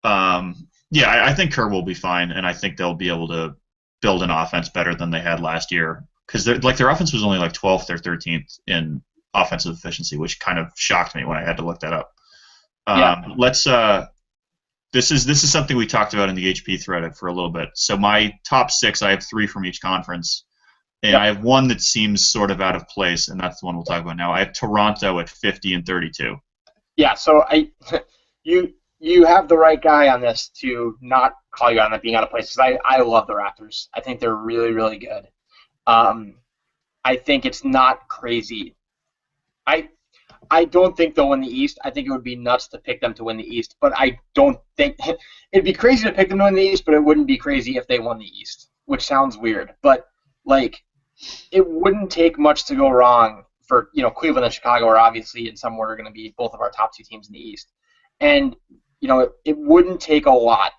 I think Kerr will be fine, and I think they'll be able to build an offense better than they had last year, because their offense was only like 12th or 13th in offensive efficiency, which kind of shocked me when I had to look that up. This is something we talked about in the HP thread for a little bit. So my top 6, I have 3 from each conference, and I have one that seems sort of out of place, and that's the one we'll talk about now. I have Toronto at 50 and 32. Yeah, so you have the right guy on this to not call you on that being out of place, because I love the Raptors. I think they're really, really good. I think it's not crazy. I don't think they'll win the East. I think it would be nuts to pick them to win the East, but I don't think it'd be crazy to pick them to win the East, but it wouldn't be crazy if they won the East, which sounds weird. But like, it wouldn't take much to go wrong for Cleveland and Chicago are obviously in some order going to be both of our top 2 teams in the East, and it wouldn't take a lot.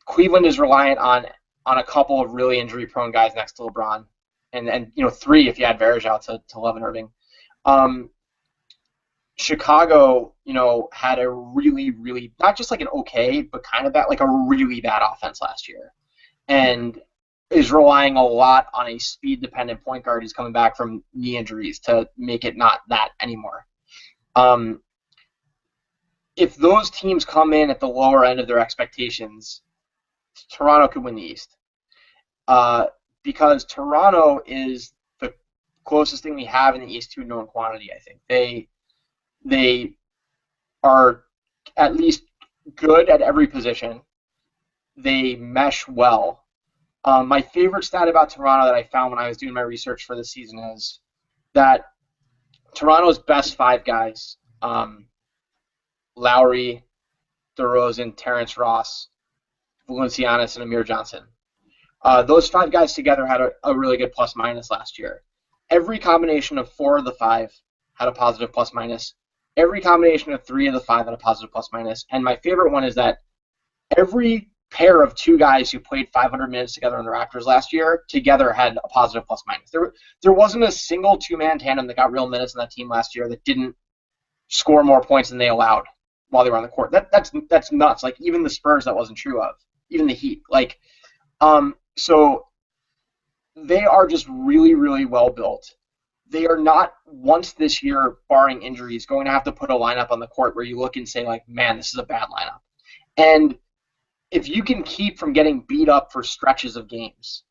Cleveland is reliant on a couple of really injury-prone guys next to LeBron, and 3 if you add Varejao to Love and Irving. Chicago, had a really, really, not just like an okay, but kind of bad, like a really bad offense last year, and is relying a lot on a speed-dependent point guard who's coming back from knee injuries to make it not that anymore. If those teams come in at the lower end of their expectations, Toronto could win the East, because Toronto is the closest thing we have in the East to known quantity. I think they are at least good at every position. They mesh well. My favorite stat about Toronto that I found when I was doing my research for this season is that Toronto's best 5 guys Lowry, DeRozan, Terrence Ross, Valencianis, and Amir Johnson. Those 5 guys together had a really good plus-minus last year. Every combination of 4 of the 5 had a positive plus-minus. Every combination of 3 of the 5 had a positive plus-minus. And my favorite one is that every pair of 2 guys who played 500 minutes together in the Raptors last year together had a positive plus-minus. There wasn't a single 2-man tandem that got real minutes on that team last year that didn't score more points than they allowed while they were on the court. That's nuts. Like, even the Spurs, that wasn't true of. Even the Heat. Like, so they are just really, really well built. They are not, once this year, barring injuries, going to have to put a lineup on the court where you look and say, like, man, this is a bad lineup. And if you can keep from getting beat up for stretches of games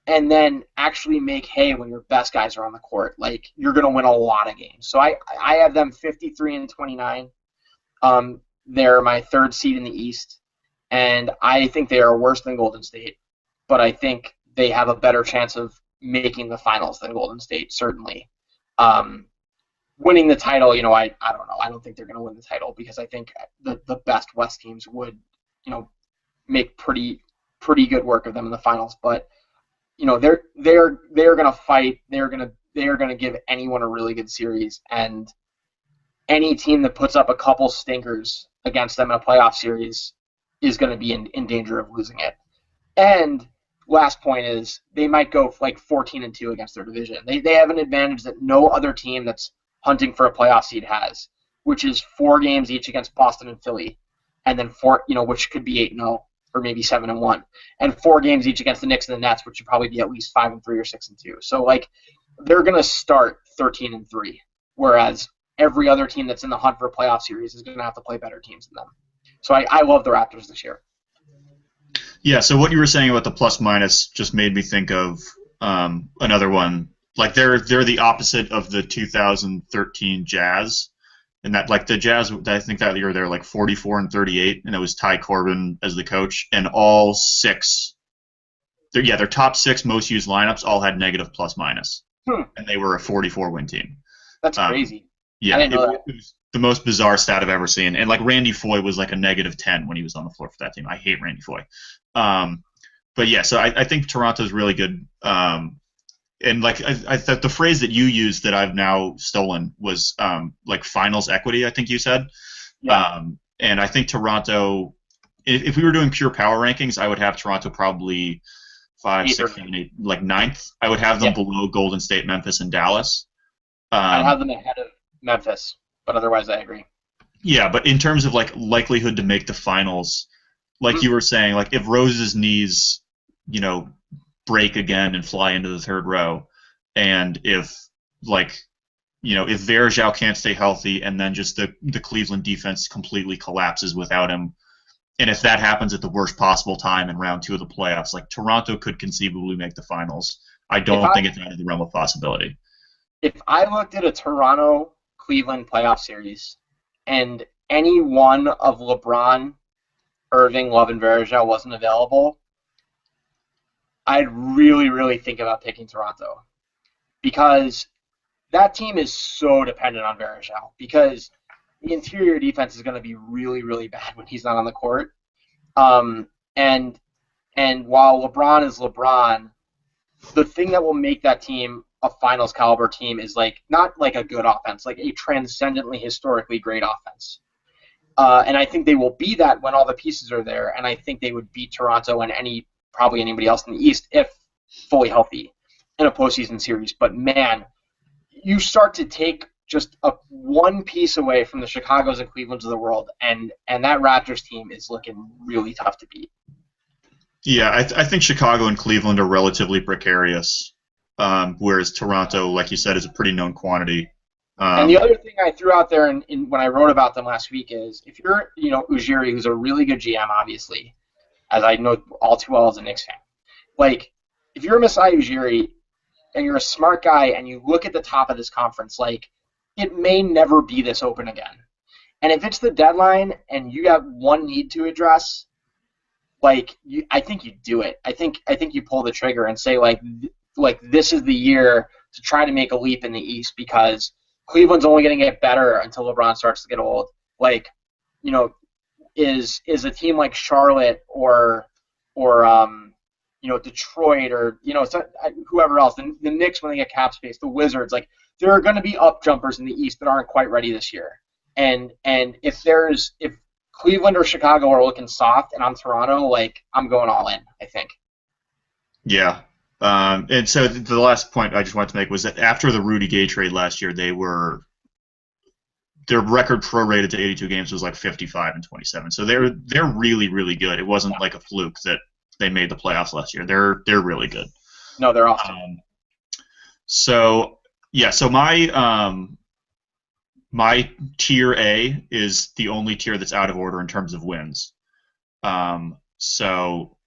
and then actually make hay when your best guys are on the court, like, you're going to win a lot of games. So I have them 53-29. They're my 3rd seed in the East, and I think they are worse than Golden State, but I think they have a better chance of making the finals than Golden State, certainly. Winning the title, I don't know. I don't think they're going to win the title because I think the best West teams would, make pretty good work of them in the finals. But they're going to fight. They're going to give anyone a really good series, and any team that puts up a couple stinkers against them in a playoff series is going to be in danger of losing it. And last point is they might go like 14-2 against their division. They have an advantage that no other team that's hunting for a playoff seed has, which is 4 games each against Boston and Philly, and then 4, which could be 8-0 or maybe 7-1, and 4 games each against the Knicks and the Nets, which would probably be at least 5-3 or 6-2. So like they're gonna start 13-3, whereas every other team that's in the hunt for a playoff series is gonna have to play better teams than them. So I love the Raptors this year. Yeah, so what you were saying about the plus-minus just made me think of another one. Like, they're the opposite of the 2013 Jazz. And that, like, the Jazz, I think that year they're like 44-38, and it was Ty Corbin as the coach. And all 6, their top 6 most used lineups all had negative plus-minus. And they were a 44-win team. That's crazy. Yeah, it was the most bizarre stat I've ever seen. And, like, Randy Foye was like a negative 10 when he was on the floor for that team. I hate Randy Foye. But, yeah, so I think Toronto's really good. And, like, I thought the phrase that you used that I've now stolen was, like, finals equity, I think you said. Yeah. And I think Toronto, if we were doing pure power rankings, I would have Toronto probably 5, 6, 7, 8, like 9th. I would have them below Golden State, Memphis, and Dallas. I'd have them ahead of Memphis, but otherwise I agree. Yeah, but in terms of, like, likelihood to make the finals, like you were saying, like, if Rose's knees, break again and fly into the 3rd row, and if, like, if Varejao can't stay healthy and then just the Cleveland defense completely collapses without him, and if that happens at the worst possible time in round 2 of the playoffs, like, Toronto could conceivably make the finals. I don't think it's out of the realm of possibility. If I looked at a Toronto-Cleveland playoff series and any one of LeBron, Irving, Love, and Varejao wasn't available, I'd really, really think about picking Toronto, because that team is so dependent on Varejao, because the interior defense is going to be really, really bad when he's not on the court. And while LeBron is LeBron, the thing that will make that team a finals caliber team is, like, not like a good offense, like a transcendently, historically great offense. And I think they will be that when all the pieces are there, and I think they would beat Toronto and probably anybody else in the East if fully healthy in a postseason series. But, man, you start to take just one piece away from the Chicagos and Clevelands of the world, and that Raptors team is looking really tough to beat. Yeah, I think Chicago and Cleveland are relatively precarious, whereas Toronto, like you said, is a pretty known quantity. And the other thing I threw out there when I wrote about them last week is, if you're, Ujiri, who's a really good GM, obviously, as I know all too well as a Knicks fan, like, if you're Masai Ujiri and you're a smart guy and you look at the top of this conference, like, it may never be this open again. And if it's the deadline and you got one need to address, like, I think you do it. I think you pull the trigger and say, like this is the year to try to make a leap in the East, because Cleveland's only going to get better until LeBron starts to get old. like, is a team like Charlotte or Detroit or whoever else, the Knicks when they get cap space, the Wizards, like there are going to be up jumpers in the East that aren't quite ready this year. And if Cleveland or Chicago are looking soft and I'm Toronto, like I'm going all in, I think. Yeah. And so the last point I just wanted to make was that after the Rudy Gay trade last year, their record prorated to 82 games was like 55-27. So they're really, really good. It wasn't like a fluke that they made the playoffs last year. They're really good. No, they're awesome. So my tier A is the only tier that's out of order in terms of wins. So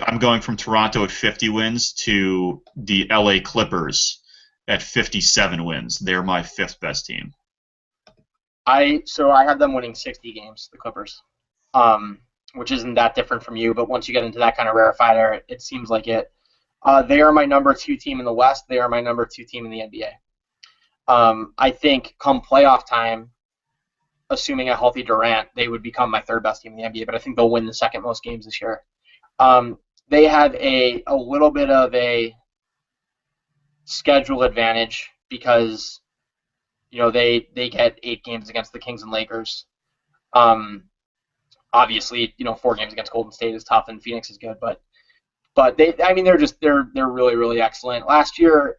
I'm going from Toronto at 50 wins to the LA Clippers at 57 wins. They're my fifth best team. I have them winning 60 games, the Clippers, which isn't that different from you. But once you get into that kind of rarefied air, it seems like it. They are my number 2 team in the West. They are my number 2 team in the NBA. I think come playoff time, assuming a healthy Durant, they would become my 3rd best team in the NBA. But I think they'll win the 2nd most games this year. They have a little bit of a schedule advantage because they get 8 games against the Kings and Lakers. Obviously, 4 games against Golden State is tough and Phoenix is good, but they're really, really excellent. Last year,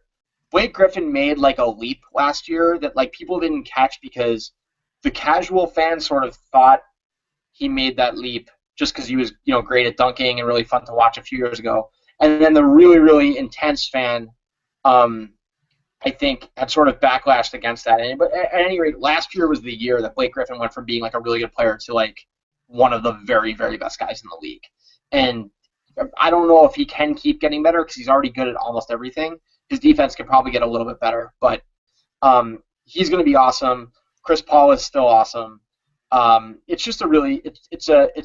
Blake Griffin made like a leap last year that like people didn't catch because the casual fan sort of thought he made that leap just because he was great at dunking and really fun to watch a few years ago. And then the really, really intense fan, I think, had sort of backlashed against that. But at any rate, last year was the year that Blake Griffin went from being like a really good player to like one of the very, very best guys in the league. And I don't know if he can keep getting better because he's already good at almost everything. His defense could probably get a little bit better, but he's going to be awesome. Chris Paul is still awesome. It's just a really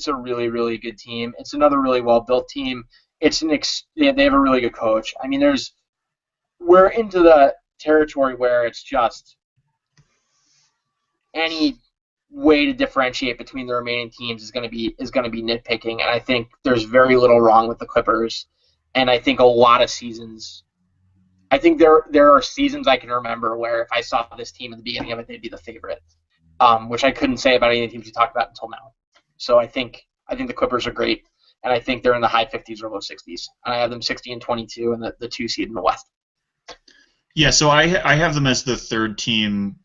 really, really good team. It's another really well built team. They have a really good coach. I mean, we're into the territory where it's just any way to differentiate between the remaining teams is going to be nitpicking, and I think there's very little wrong with the Clippers. And I think a lot of seasons. I think there are seasons I can remember where if I saw this team at the beginning of it, they'd be the favorite, which I couldn't say about any of the teams you talked about until now. So I think the Clippers are great, and I think they're in the high 50s or low 60s. And I have them 60-22 and the 2 seed in the West. Yeah, so I have them as the 3rd team.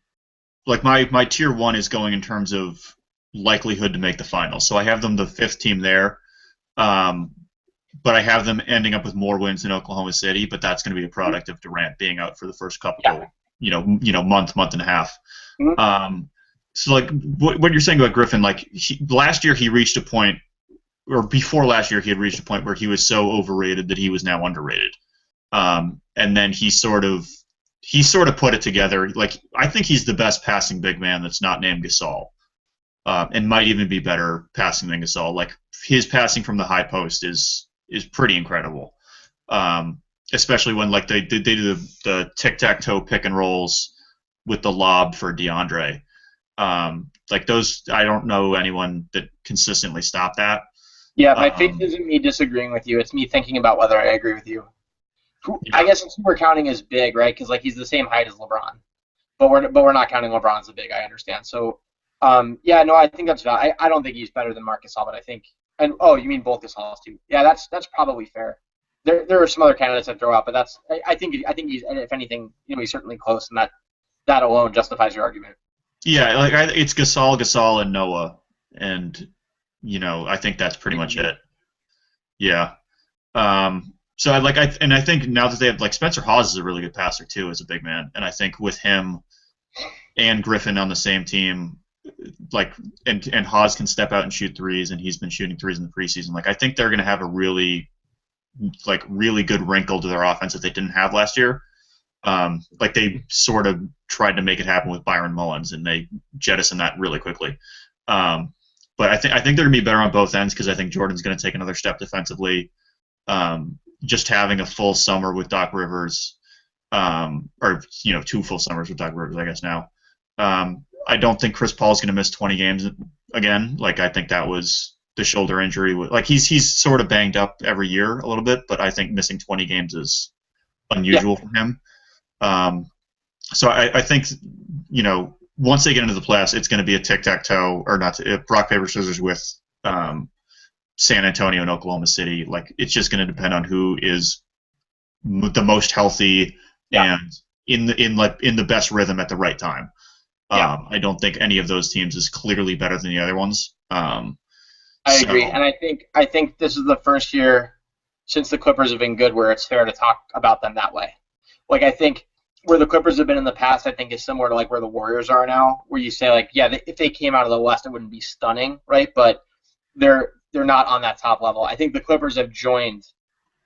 Like my tier 1 is going in terms of likelihood to make the finals. So I have them the 5th team there. But I have them ending up with more wins in Oklahoma City, but that's going to be a product of Durant being out for the first couple, month and a half. Mm-hmm. So like what you're saying about Griffin, like last year he reached a point, or before last year he had reached a point where he was so overrated that he was now underrated. And then he sort of put it together. Like I think he's the best passing big man that's not named Gasol, and might even be better passing than Gasol. Like his passing from the high post is pretty incredible, especially when like they do the tic-tac-toe pick and rolls with the lob for DeAndre. Like those, I don't know anyone that consistently stopped that. Yeah, my faith isn't me disagreeing with you. It's me thinking about whether I agree with you. I guess who we're counting as big, right? Because like he's the same height as LeBron, but we're not counting LeBron as a big. I understand. So, I think that's valid. I don't think he's better than Marc Gasol, but I think. And you mean both Gasols too? Yeah, that's probably fair. There are some other candidates I throw out, but I think he's, if anything, he's certainly close, and that alone justifies your argument. Yeah, like it's Gasol, and Noah, and I think that's pretty much it. Yeah. So I think now that they have like Spencer Hawes is a really good passer too as a big man, and I think with him and Griffin on the same team. Like and Hawes can step out and shoot threes, and he's been shooting threes in the preseason. Like I think they're going to have a really good wrinkle to their offense that they didn't have last year. Like they sort of tried to make it happen with Byron Mullins, and they jettisoned that really quickly. But I think they're going to be better on both ends because I think Jordan's going to take another step defensively. Just having a full summer with Doc Rivers, or 2 full summers with Doc Rivers, I guess now. I don't think Chris Paul's going to miss 20 games again. Like, I think that was the shoulder injury. Like, he's sort of banged up every year a little bit, but I think missing 20 games is unusual for him. So I think, once they get into the playoffs, it's going to be a tic-tac-toe, or not rock, paper, scissors with San Antonio and Oklahoma City. Like, it's just going to depend on who is the most healthy and in the best rhythm at the right time. I don't think any of those teams is clearly better than the other ones. I agree, and I think this is the first year since the Clippers have been good where it's fair to talk about them that way. Like, I think where the Clippers have been in the past, I think is similar to like where the Warriors are now, where you say like, if they came out of the West, it wouldn't be stunning, right? But they're not on that top level. I think the Clippers have joined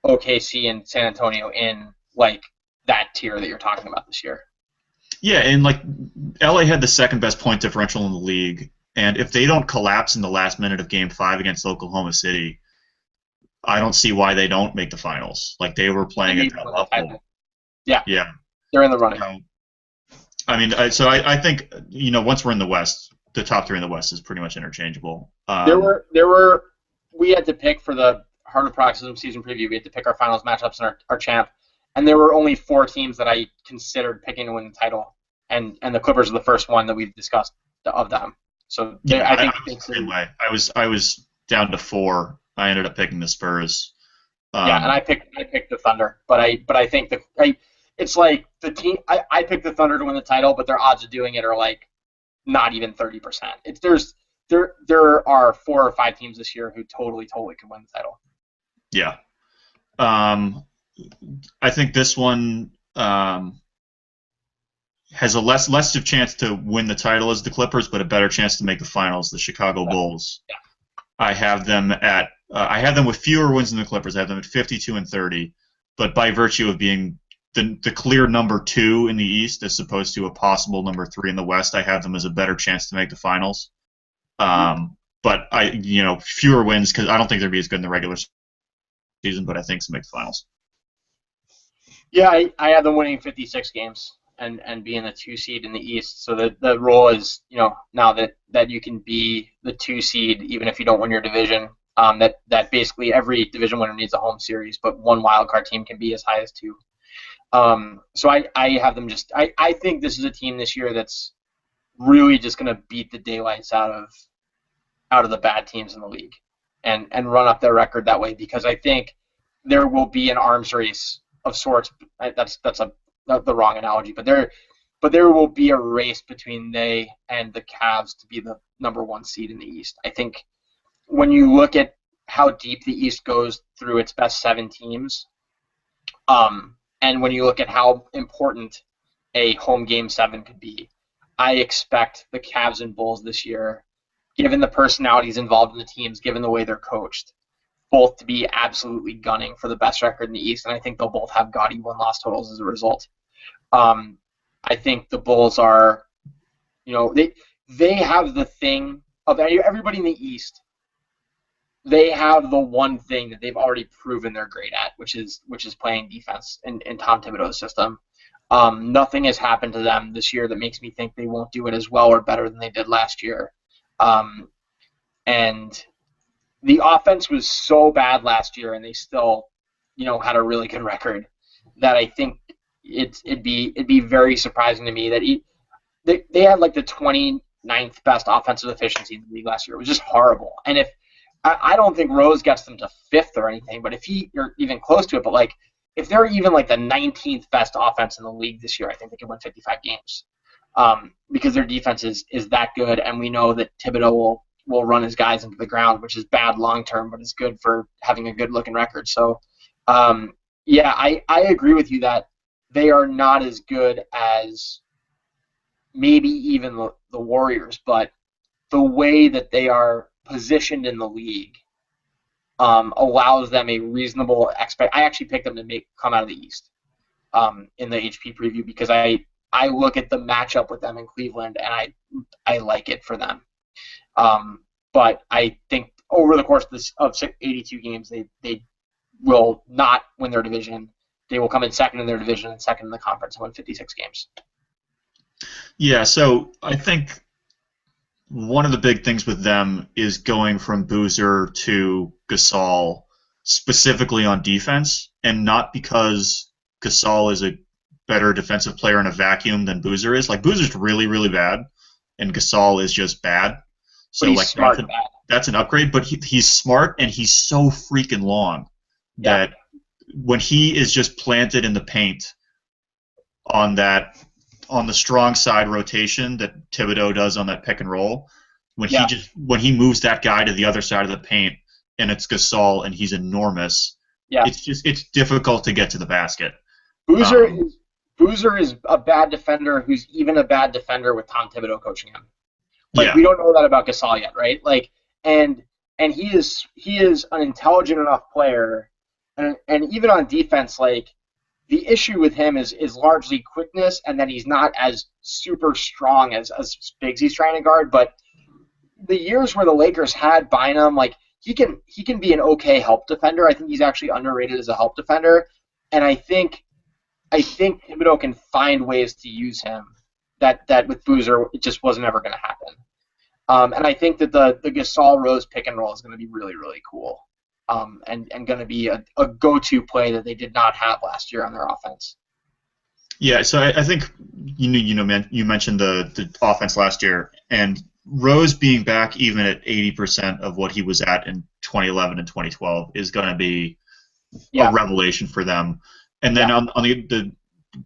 OKC and San Antonio in like that tier that you're talking about this year. Yeah, and like LA had the second best point differential in the league, and if they don't collapse in the last minute of Game 5 against Oklahoma City, I don't see why they don't make the finals. Like, they were playing at that level. Yeah. They're in the running. I mean, I think, once we're in the West, the top three in the West is pretty much interchangeable. We had to pick for the Hardwood Paroxysm season preview, we had to pick our finals matchups and our champ, and there were only 4 teams that I considered picking to win the title, and the Clippers are the first one that we've discussed of them. So I think I was the same way. I was down to 4. I ended up picking the Spurs. And I picked the Thunder, but I think it's like the team. I picked the Thunder to win the title, but their odds of doing it are like not even 30%. There are 4 or 5 teams this year who totally could win the title. Yeah. I think this one has a less of chance to win the title as the Clippers, but a better chance to make the finals, the Chicago Bulls. Yeah. I have them with fewer wins than the Clippers. I have them at 52-30, but by virtue of being the clear number 2 in the East as opposed to a possible number 3 in the West, I have them as a better chance to make the finals. But fewer wins because I don't think they'll be as good in the regular season, but I think to make the finals. Yeah, I have them winning 56 games and being the 2 seed in the East. So the role is, now that you can be the 2 seed even if you don't win your division. That basically every division winner needs a home series, but one wild card team can be as high as 2. So I have them I think this is a team this year that's really just going to beat the daylights out of the bad teams in the league and run up their record that way, because I think there will be an arms race of sorts. That's the wrong analogy, but there will be a race between they and the Cavs to be the number 1 seed in the East. I think when you look at how deep the East goes through its best 7 teams, and when you look at how important a home game 7 could be, I expect the Cavs and Bulls this year, given the personalities involved in the teams, given the way they're coached, both to be absolutely gunning for the best record in the East, and I think they'll both have gaudy win-loss totals as a result. I think the Bulls are, they have the thing of everybody in the East. They have the one thing that they've already proven they're great at, which is playing defense in Tom Thibodeau's system. Nothing has happened to them this year that makes me think they won't do it as well or better than they did last year. And the offense was so bad last year, and they still, had a really good record, that I think it'd be very surprising to me that they had like the 29th best offensive efficiency in the league last year. It was just horrible. And I don't think Rose gets them to 5th or anything, but if you're even close to it, but like if they're even like the 19th best offense in the league this year, I think they can win 55 games, because their defense is that good, and we know that Thibodeau will run his guys into the ground, which is bad long term, but is good for having a good looking record. So, I agree with you that they are not as good as maybe even the Warriors, but the way that they are positioned in the league allows them a reasonable I actually picked them to come out of the East in the HP preview, because I look at the matchup with them in Cleveland and I like it for them. But I think over the course of 82 games, they will not win their division. They will come in second in their division and second in the conference and win 56 games. Yeah, so I think one of the big things with them is going from Boozer to Gasol, specifically on defense, and not because Gasol is a better defensive player in a vacuum than Boozer is. Like, Boozer's really, really bad, and Gasol is just bad. So, But he's like, smart at that. that's an upgrade, but he's smart, and he's so freaking long that when he is just planted in the paint on the strong side rotation that Thibodeau does on that pick and roll, when he moves that guy to the other side of the paint and it's Gasol and he's enormous, it's difficult to get to the basket. Boozer is a bad defender who's even a bad defender with Tom Thibodeau coaching him. Like, we don't know that about Gasol yet, right? Like, and he is an intelligent enough player, and even on defense, like, the issue with him is largely quickness, and that he's not as super strong as bigs he's trying to guard. But the years where the Lakers had Bynum, like, he can be an okay help defender. I think he's actually underrated as a help defender, and I think Thibodeau can find ways to use him that with Boozer it just wasn't ever going to happen. And I think that the Gasol Rose pick and roll is going to be really, really cool. And going to be a go-to play that they did not have last year on their offense. Yeah, so I think you mentioned the offense last year, and Rose being back even at 80% of what he was at in 2011 and 2012 is going to be a revelation for them. And then on the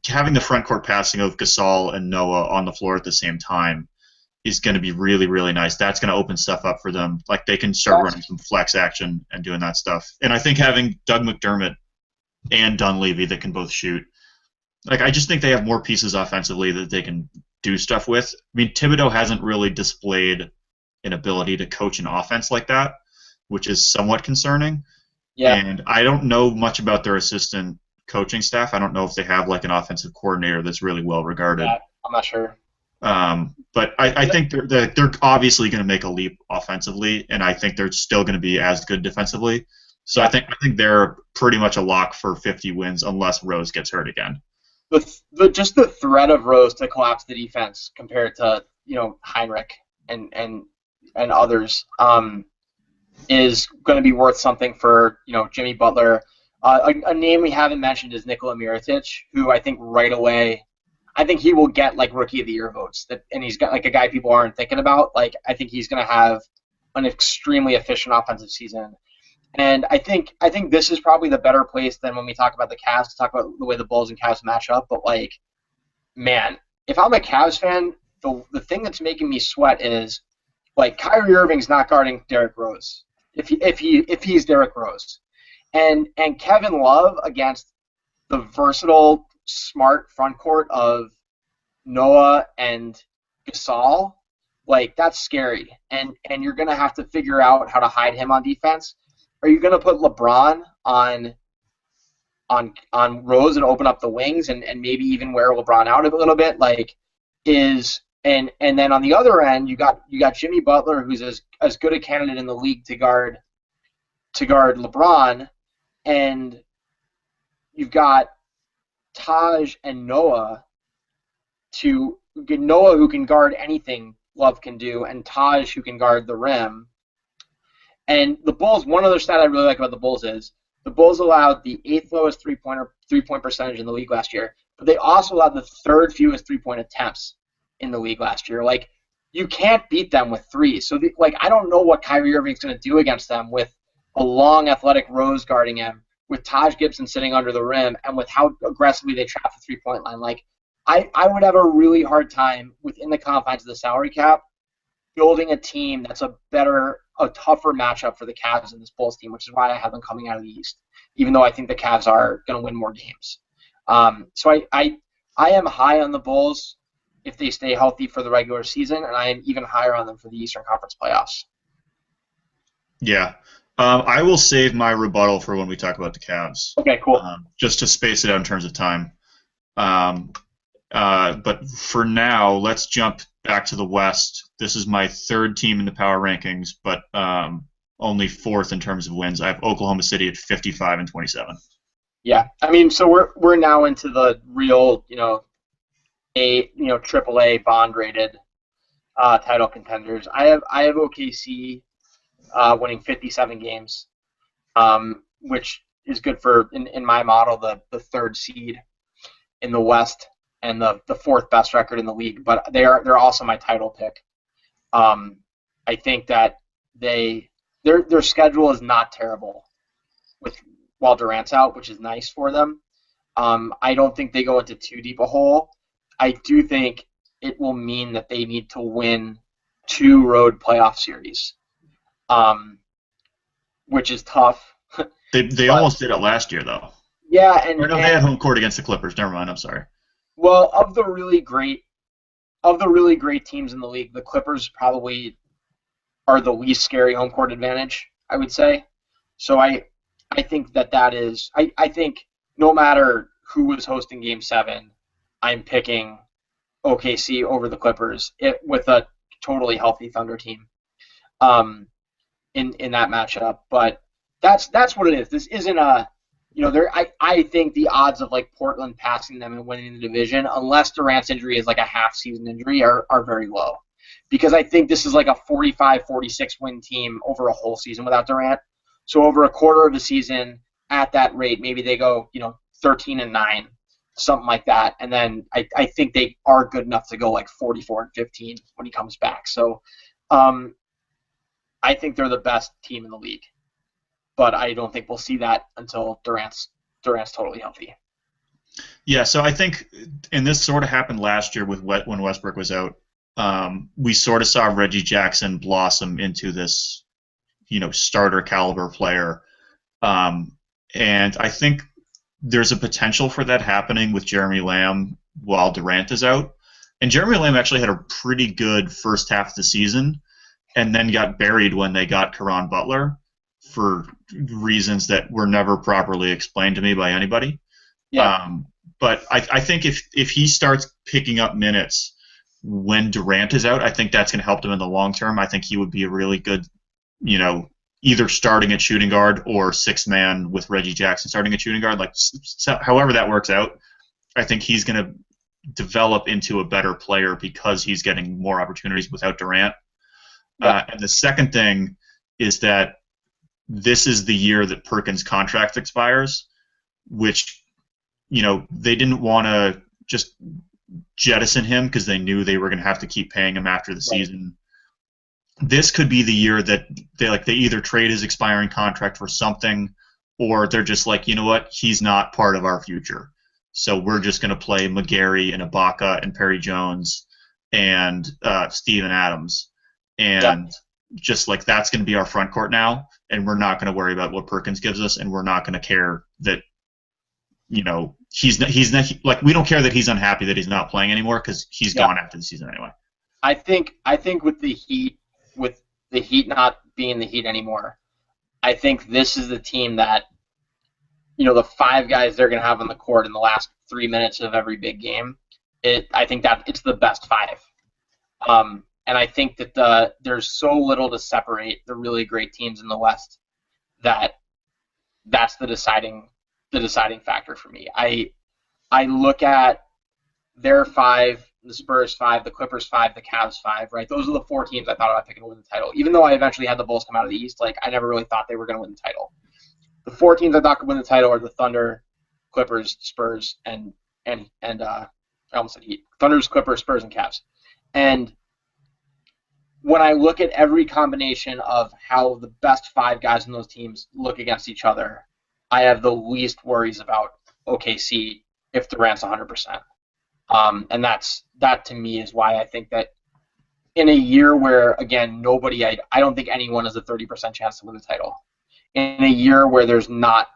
having the front court passing of Gasol and Noah on the floor at the same time is going to be really, really nice. That's going to open stuff up for them. Like, they can start running some flex action and doing that stuff. And I think having Doug McDermott and Dunleavy that can both shoot, like, I just think they have more pieces offensively that they can do stuff with. I mean, Thibodeau hasn't really displayed an ability to coach an offense like that, which is somewhat concerning. Yeah. And I don't know much about their assistant coaching staff. I don't know if they have, like, an offensive coordinator that's really well regarded. Yeah, I'm not sure. But I think they're obviously going to make a leap offensively, and I think they're still going to be as good defensively. So I think they're pretty much a lock for 50 wins unless Rose gets hurt again. Just the threat of Rose to collapse the defense compared to Heinrich and others is going to be worth something for Jimmy Butler. A name we haven't mentioned is Nikola Mirotic, who I think right away. I think he will get, like, Rookie of the Year votes, and he's got, like, a guy people aren't thinking about. Like, I think he's going to have an extremely efficient offensive season, and I think this is probably the better place than when we talk about the Cavs to talk about the way the Bulls and Cavs match up. But, like, man, if I'm a Cavs fan, the thing that's making me sweat is, like, Kyrie Irving's not guarding Derrick Rose if he's Derrick Rose, and Kevin Love against the versatile, smart front court of Noah and Gasol, like, that's scary. And you're going to have to figure out how to hide him on defense. Are you going to put LeBron on Rose and open up the wings and maybe even wear LeBron out a little bit? And then on the other end, you got Jimmy Butler, who's as good a candidate in the league to guard LeBron, and you've got Taj and Noah who can guard anything Love can do, and Taj who can guard the rim. And the Bulls, one other stat I really like about the Bulls is the Bulls allowed the 8th lowest three-point percentage in the league last year, but they also allowed the 3rd fewest three-point attempts in the league last year. Like, you can't beat them with threes. So, I don't know what Kyrie Irving's going to do against them with a long, athletic Rose guarding him, with Taj Gibson sitting under the rim, and with how aggressively they trap the three-point line. Like, I would have a really hard time within the confines of the salary cap building a team that's a tougher matchup for the Cavs in this Bulls team, which is why I have them coming out of the East, even though I think the Cavs are going to win more games. So I am high on the Bulls if they stay healthy for the regular season, and I am even higher on them for the Eastern Conference playoffs. Yeah. I will save my rebuttal for when we talk about the Cavs. Okay, cool. Just to space it out in terms of time. But for now, let's jump back to the West. This is my 3rd team in the power rankings, but only 4th in terms of wins. I have Oklahoma City at 55-27. Yeah, I mean, so we're now into the real, AAA bond rated title contenders. I have OKC winning 57 games, which is good for in my model the third seed in the West and the fourth best record in the league. But they're also my title pick. I think that their schedule is not terrible while Durant's out, which is nice for them. I don't think they go into too deep a hole. I do think it will mean that they need to win 2 road playoff series, which is tough. They almost did it last year, though. Yeah, they had home court against the Clippers. Never mind. I'm sorry. Well, of the really great teams in the league, the Clippers probably are the least scary home court advantage, I would say. So I think that is. I think no matter who was hosting Game 7, I'm picking OKC over the Clippers with a totally healthy Thunder team in that matchup. But that's what it is. This isn't a I think the odds of like Portland passing them and winning the division, unless Durant's injury is like a half-season injury, are very low. Because I think this is like a 45-46 win team over a whole season without Durant. So over a quarter of the season at that rate, maybe they go 13-9, something like that. And then I think they are good enough to go like 44-15 when he comes back. So I think they're the best team in the league. But I don't think we'll see that until Durant's totally healthy. Yeah, so I think, and this sort of happened last year when Westbrook was out. We sort of saw Reggie Jackson blossom into this, starter caliber player, and I think there's a potential for that happening with Jeremy Lamb while Durant is out. And Jeremy Lamb actually had a pretty good first half of the season, and then got buried when they got Caron Butler, for reasons that were never properly explained to me by anybody. Yeah. But I think if he starts picking up minutes when Durant is out, I think that's going to help him in the long term. I think he would be a really good, either starting at shooting guard or sixth man with Reggie Jackson starting at shooting guard. However that works out, I think he's going to develop into a better player because he's getting more opportunities without Durant. Yeah. And the second thing is that this is the year that Perkins' contract expires, which, they didn't want to just jettison him because they knew they were going to have to keep paying him after the season. This could be the year that they either trade his expiring contract for something, or they're just like, you know what, he's not part of our future. So we're just going to play McGarry and Ibaka and Perry Jones and Steven Adams. And just like that's going to be our front court now, and we're not going to worry about what Perkins gives us, and we're not going to care that, he's not we don't care that he's unhappy that he's not playing anymore because he's gone after the season anyway. I think with the Heat not being the Heat anymore, I think this is the team that, the 5 guys they're going to have on the court in the last 3 minutes of every big game. I think that it's the best 5. And I think that there's so little to separate the really great teams in the West that's the deciding factor for me. I look at their 5, the Spurs 5, the Clippers 5, the Cavs 5, right? Those are the 4 teams I thought about picking to win the title. Even though I eventually had the Bulls come out of the East, I never really thought they were going to win the title. The 4 teams I thought could win the title are the Thunder, Clippers, Spurs, and I almost said Heat. Thunders, Clippers, Spurs, and Cavs. And when I look at every combination of how the best 5 guys in those teams look against each other, I have the least worries about OKC if Durant's 100%. And that to me is why I think that in a year where, again, I don't think anyone has a 30% chance to win the title. In a year where there's not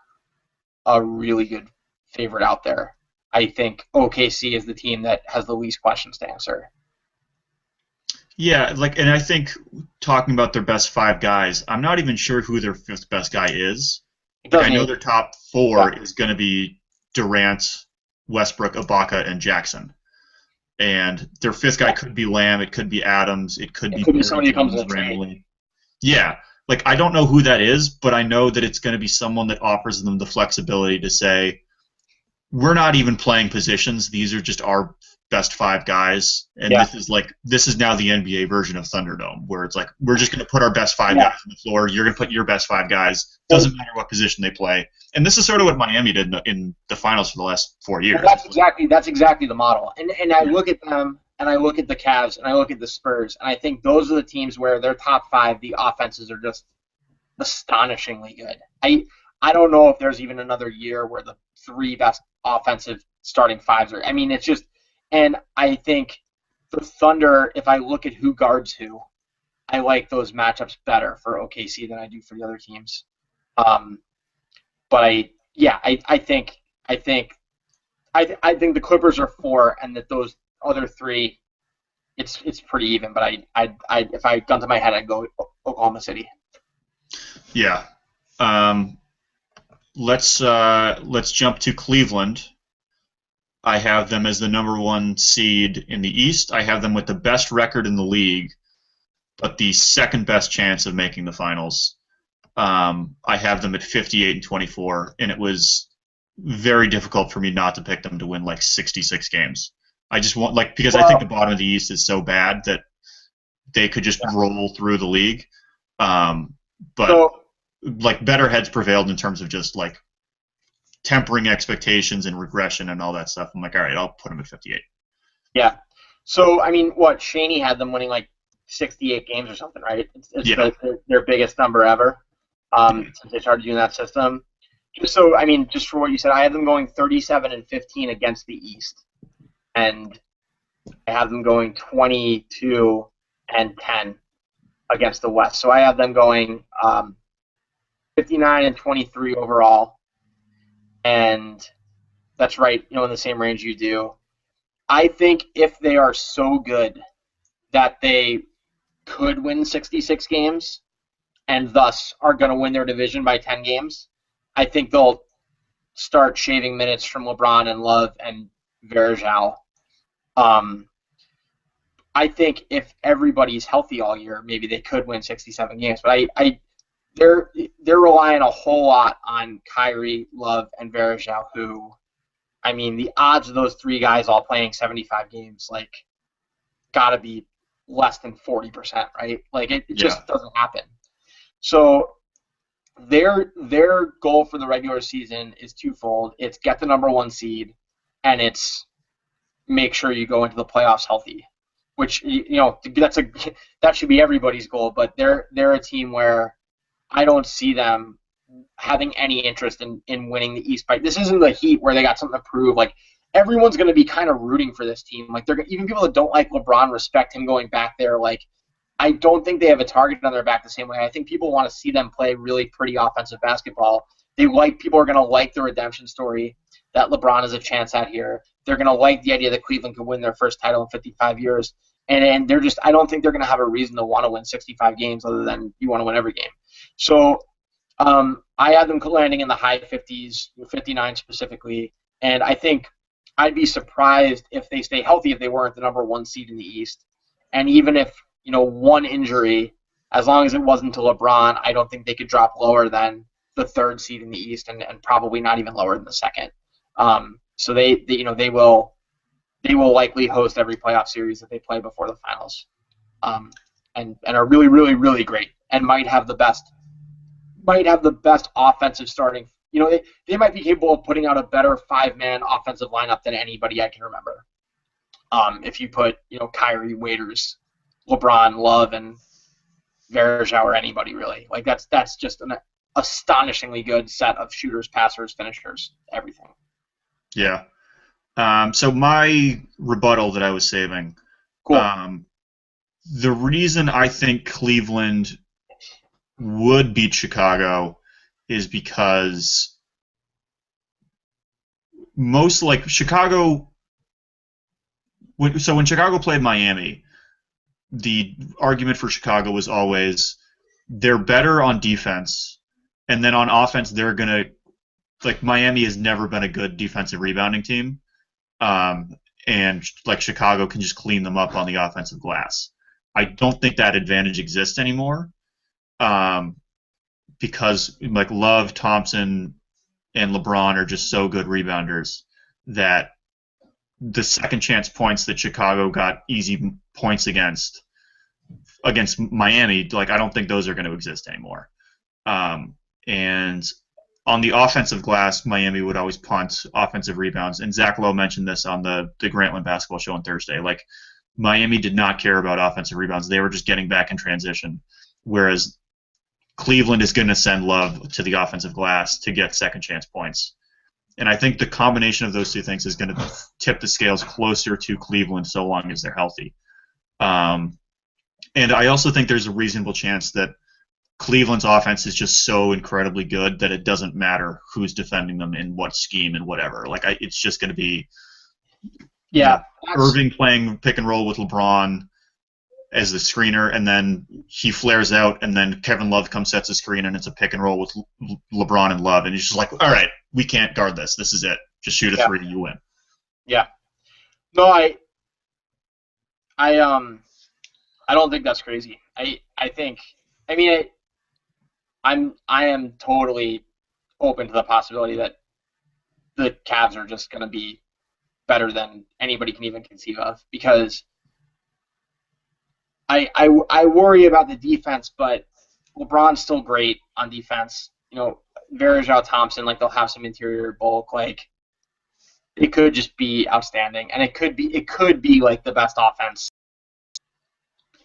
a really good favorite out there, I think OKC is the team that has the least questions to answer. Yeah, and I think talking about their best 5 guys, I'm not even sure who their 5th best guy is. I know their top 4 is going to be Durant, Westbrook, Ibaka, and Jackson. And their 5th guy could be Lamb, it could be Adams, it could be somebody who comes in randomly. Yeah, I don't know who that is, but I know that it's going to be someone that offers them the flexibility to say, we're not even playing positions, these are just our best 5 guys, and Yeah. this is now the NBA version of Thunderdome, where it's like we're just going to put our best 5 Yeah. guys on the floor. You're going to put your best 5 guys. Doesn't matter what position they play. And this is sort of what Miami did in the finals for the last 4 years. Well, that's exactly the model. And I look at them, and I look at the Cavs, and I look at the Spurs, and I think those are the teams where their top 5, the offenses are just astonishingly good. I don't know if there's even another year where the 3 best offensive starting 5s are. I mean, it's just, and I think the Thunder, if I look at who guards who, I like those matchups better for OKC than I do for the other teams. But I think the Clippers are 4, and that those other 3, it's pretty even. But if I gun to my head, I'd go Oklahoma City. Yeah. Let's jump to Cleveland. I have them as the number 1 seed in the East. I have them with the best record in the league, but the second best chance of making the finals. I have them at 58-24, and it was very difficult for me not to pick them to win like 66 games. I just want because I think the bottom of the East is so bad that they could just roll through the league. But better heads prevailed in terms of just tempering expectations and regression and all that stuff. I'm like, all right, I'll put them at 58. Yeah. So I mean, Shaney had them winning 68 games or something, right? It's their biggest number ever since they started doing that system. Just for what you said, I had them going 37-15 against the East, and I have them going 22-10 against the West. So I have them going 59-23 overall, and that's right, in the same range you do. I think if they are so good that they could win 66 games and thus are going to win their division by 10 games, I think they'll start shaving minutes from LeBron and Love and Varejao. I think if everybody's healthy all year, maybe they could win 67 games. But they're relying a whole lot on Kyrie, Love, and Varejao, who, I mean, the odds of those 3 guys all playing 75 games, gotta be less than 40%, right? It just doesn't happen. So their goal for the regular season is twofold. It's get the number 1 seed, and it's make sure you go into the playoffs healthy, which, that should be everybody's goal. But they're a team where I don't see them having any interest in winning the East. This isn't the Heat where they got something to prove. Everyone's going to be kind of rooting for this team. Even people that don't like LeBron respect him going back there. I don't think they have a target on their back the same way. I think people want to see them play really pretty offensive basketball. People are going to like the redemption story that LeBron has a chance at here. They're going to like the idea that Cleveland could win their first title in 55 years. And they're just, I don't think they're going to have a reason to want to win 65 games other than you want to win every game. So I had them landing in the high 50s, 59 specifically, and I think I'd be surprised if they stay healthy if they weren't the number 1 seed in the East. And even if, one injury, as long as it wasn't to LeBron, I don't think they could drop lower than the 3rd seed in the East and probably not even lower than the 2nd. So they will likely host every playoff series that they play before the finals, and are really, really, really great, and might have the best offensive starting. They might be capable of putting out a better 5-man offensive lineup than anybody I can remember. If you put Kyrie, Waiters, LeBron, Love, and Varejao, or anybody really, that's just an astonishingly good set of shooters, passers, finishers, everything. Yeah. So my rebuttal that I was saving. Cool. The reason I think Cleveland would beat Chicago is because Chicago. When Chicago played Miami, the argument for Chicago was always they're better on defense, and then on offense they're gonna Miami has never been a good defensive rebounding team, and Chicago can just clean them up on the offensive glass. I don't think that advantage exists anymore, because Love, Thompson, and LeBron are just so good rebounders that the second chance points that Chicago got easy points against Miami, like I don't think those are going to exist anymore. And on the offensive glass, Miami would always punt offensive rebounds. And Zach Lowe mentioned this on the Grantland basketball show on Thursday. Like, Miami did not care about offensive rebounds. They were just getting back in transition. Whereas Cleveland is going to send Love to the offensive glass to get second chance points. And I think the combination of those two things is going to tip the scales closer to Cleveland so long as they're healthy. And I also think there's a reasonable chance that Cleveland's offense is just so incredibly good that it doesn't matter who's defending them in what scheme and whatever. Like, it's just going to be Irving playing pick and roll with LeBron as the screener, and then he flares out, and then Kevin Love comes, sets a screen, and it's a pick and roll with LeBron and Love, and he's just like, all right, we can't guard this. This is it. Just shoot a three, you win. Yeah. No, I don't think that's crazy. I am totally open to the possibility that the Cavs are just going to be better than anybody can even conceive of, because I worry about the defense, but LeBron's still great on defense. You know, Varejao, Thompson, like, they'll have some interior bulk. Like, it could just be outstanding, and it could be like the best offense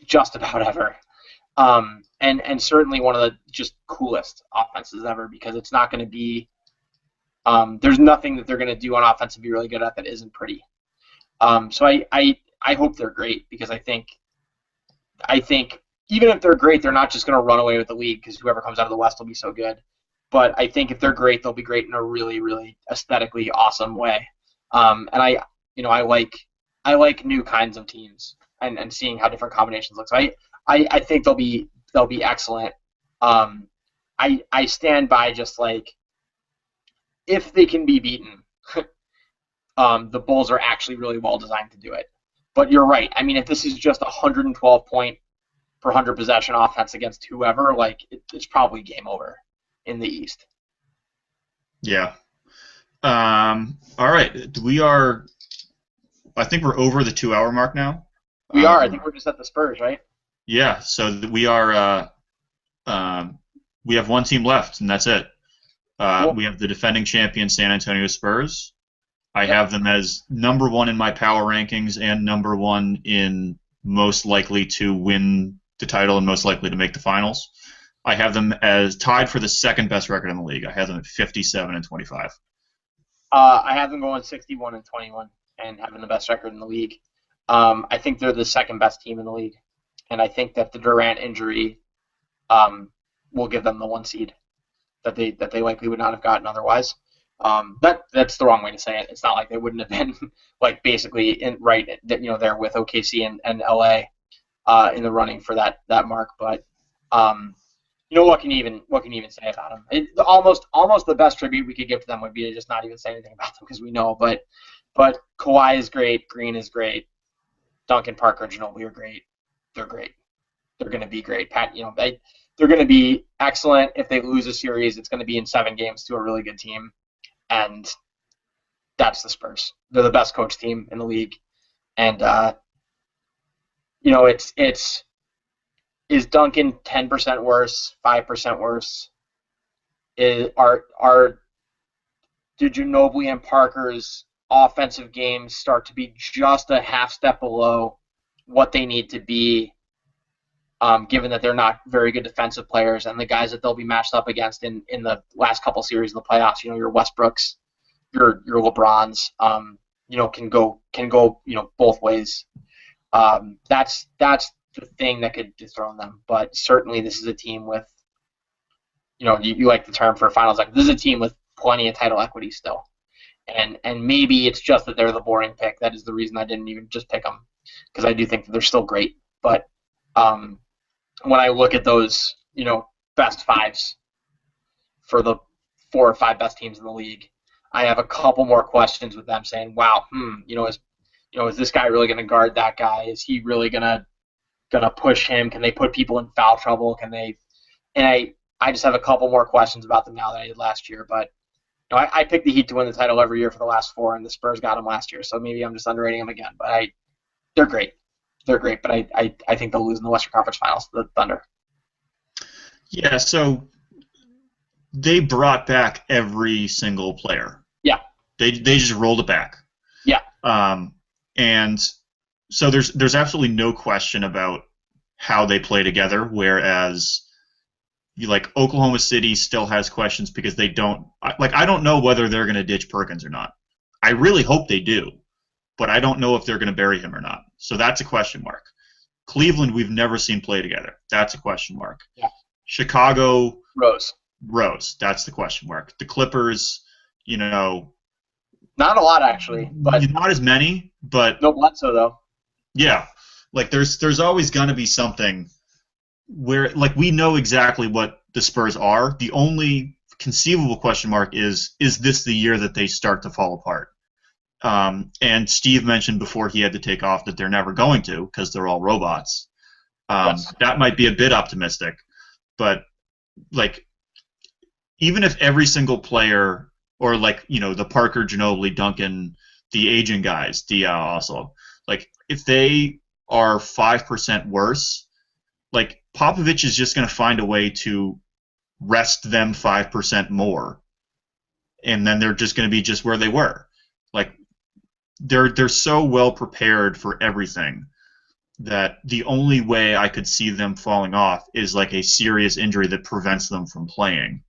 just about ever. And certainly one of the just coolest offenses ever, because it's not going to be there's nothing that they're going to do on offense to be really good at that isn't pretty. So I hope they're great, because I think even if they're great, they're not just going to run away with the league, because whoever comes out of the West will be so good. But I think if they're great, they'll be great in a really, really aesthetically awesome way. And I like new kinds of teams and seeing how different combinations look. So I think they'll be excellent. I stand by just like, if they can be beaten, the Bulls are actually really well designed to do it. But you're right. I mean, if this is just 112 point per 100 possession offense against whoever, like, it's probably game over in the East. Yeah. All right. I think we're over the 2-hour mark now. We are. I think we're just at the Spurs, right? Yeah. So we are. We have one team left, and that's it. Cool. We have the defending champion San Antonio Spurs. I have them as number 1 in my power rankings and number 1 in most likely to win the title and most likely to make the finals. I have them as tied for the second best record in the league. I have them at 57-25. I have them going 61-21 and having the best record in the league. I think they're the second best team in the league, and I think that the Durant injury will give them the 1 seed that they likely would not have gotten otherwise. That's the wrong way to say it. It's not like they wouldn't have been like basically there with OKC and LA in the running for that mark. But what can you even say about them? Almost the best tribute we could give to them would be to just not even say anything about them, because we know. But Kawhi is great, Green is great, Duncan, Parker, Ginobili are great. They're great. They're going to be great. They're going to be excellent. If they lose a series, it's going to be in 7 games to a really good team. And that's the Spurs. They're the best coach team in the league. And, is Duncan 10% worse, 5% worse? Do Ginobili and Parker's offensive games start to be just a half step below what they need to be, given that they're not very good defensive players, and the guys that they'll be matched up against in the last couple series of the playoffs, your Westbrooks, your LeBrons, can go both ways. That's the thing that could dethrone them. But certainly this is a team with, you like the term for finals, like, this is a team with plenty of title equity still. And maybe it's just that they're the boring pick. That is the reason I didn't even just pick them, because I do think that they're still great. But when I look at those, best fives for the 4 or 5 best teams in the league, I have a couple more questions with them saying, wow, is this guy really going to guard that guy? Is he really gonna push him? Can they put people in foul trouble? Can they? And I just have a couple more questions about them now than I did last year. But I picked the Heat to win the title every year for the last 4, and the Spurs got them last year, so maybe I'm just underrating them again. But they're great. They're great, but I think they'll lose in the Western Conference Finals to the Thunder. Yeah, so they brought back every single player. Yeah. They just rolled it back. Yeah. And so there's absolutely no question about how they play together, whereas Oklahoma City still has questions because they don't I don't know whether they're going to ditch Perkins or not. I really hope they do, but I don't know if they're going to bury him or not. So that's a question mark. Cleveland, we've never seen play together. That's a question mark. Yeah. Chicago, Rose. That's the question mark. The Clippers, not a lot actually, but not as many, but no Bledsoe though. Yeah, there's always going to be something where we know exactly what the Spurs are. The only conceivable question mark is this the year that they start to fall apart? And Steve mentioned before he had to take off that they're never going to because they're all robots. Yes. That might be a bit optimistic, but even if every single player, or the Parker, Ginobili, Duncan, the aging guys, also, if they are 5% worse, Popovich is just going to find a way to rest them 5% more, and then they're just going to be just where they were. They're so well prepared for everything that the only way I could see them falling off is a serious injury that prevents them from playing,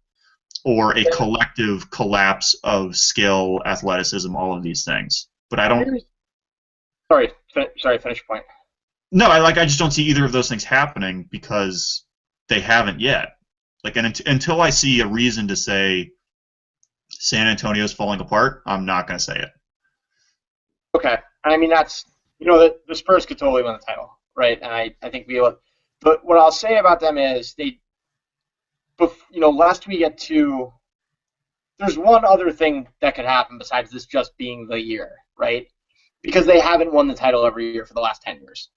or a collective collapse of skill, athleticism, all of these things. But I don't. Sorry, finish your point. No, I just don't see either of those things happening because they haven't yet. Until I see a reason to say San Antonio's falling apart, I'm not going to say it. Okay, I mean that's the Spurs could totally win the title, right? And I think we will. But what I'll say about them is lest we get to, there's one other thing that could happen besides this just being the year, right? Because they haven't won the title every year for the last 10 years.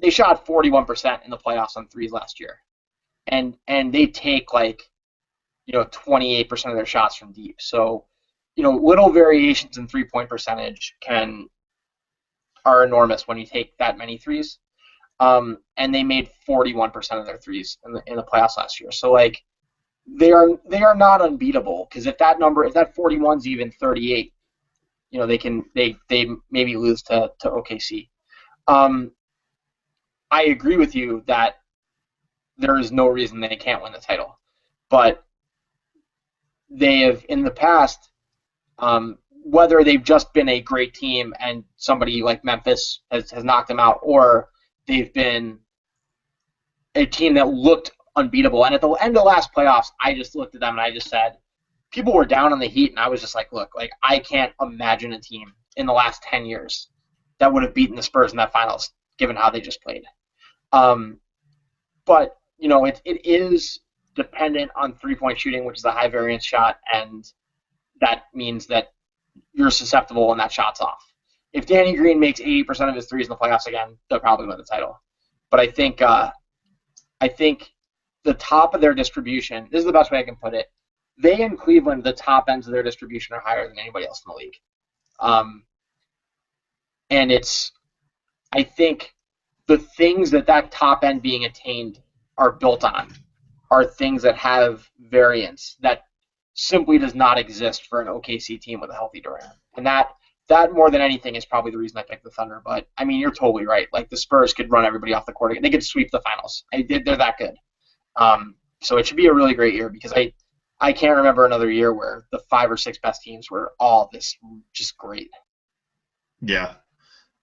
They shot 41% in the playoffs on threes last year, and they take 28% of their shots from deep. So, little variations in 3-point percentage are enormous when you take that many threes. And they made 41% of their threes in the playoffs last year. So they are not unbeatable, because if that 41's even 38, they maybe lose to OKC. I agree with you that there is no reason they can't win the title, but they have in the past, whether they've just been a great team and somebody like Memphis has knocked them out, or they've been a team that looked unbeatable. And at the end of the last playoffs, I just looked at them and I just said, people were down on the Heat, and I was just look, I can't imagine a team in the last 10 years that would have beaten the Spurs in that finals, given how they just played. But, it is dependent on 3-point shooting, which is a high variance shot, and that means that you're susceptible when that shot's off. If Danny Green makes 80% of his threes in the playoffs again, they'll probably win the title. But I think the top of their distribution, this is the best way I can put it, they and Cleveland, the top ends of their distribution are higher than anybody else in the league. And I think the things that top end being attained are built on are things that have variance that simply does not exist for an OKC team with a healthy Durant. And that more than anything is probably the reason I picked the Thunder. But, I mean, you're totally right. The Spurs could run everybody off the court again. They could sweep the finals. They're that good. So it should be a really great year, because I can't remember another year where the 5 or 6 best teams were all this just great. Yeah.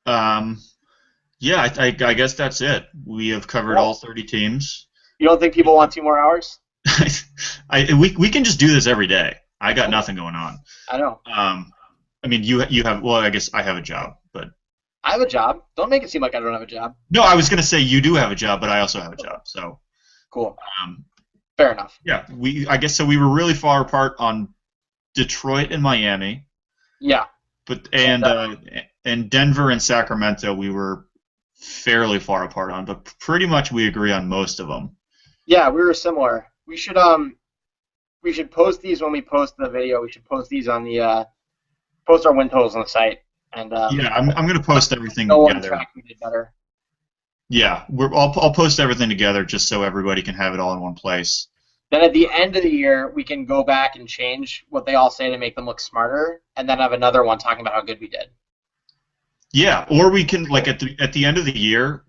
I guess that's it. We have covered all 30 teams. You don't think people want 2 more hours? We can just do this every day. I got nothing going on. I know. I mean, you have. Well, I guess I have a job, but I have a job. Don't make it seem like I don't have a job. No, I was gonna say you do have a job, but I also have a job. So cool. Fair enough. Yeah, I guess so. We were really far apart on Detroit and Miami. Yeah. But and Denver and Sacramento, we were fairly far apart on, but pretty much we agree on most of them. Yeah, we were similar. We should we should post these when we post the video. We should post these on the post our win totals on the site. And yeah, I'm going to post everything no one together. track we did better. Yeah, I'll post everything together just so everybody can have it all in one place. Then at the end of the year, we can go back and change what they all say to make them look smarter, and then have another one talking about how good we did. Yeah, or we can at the end of the year,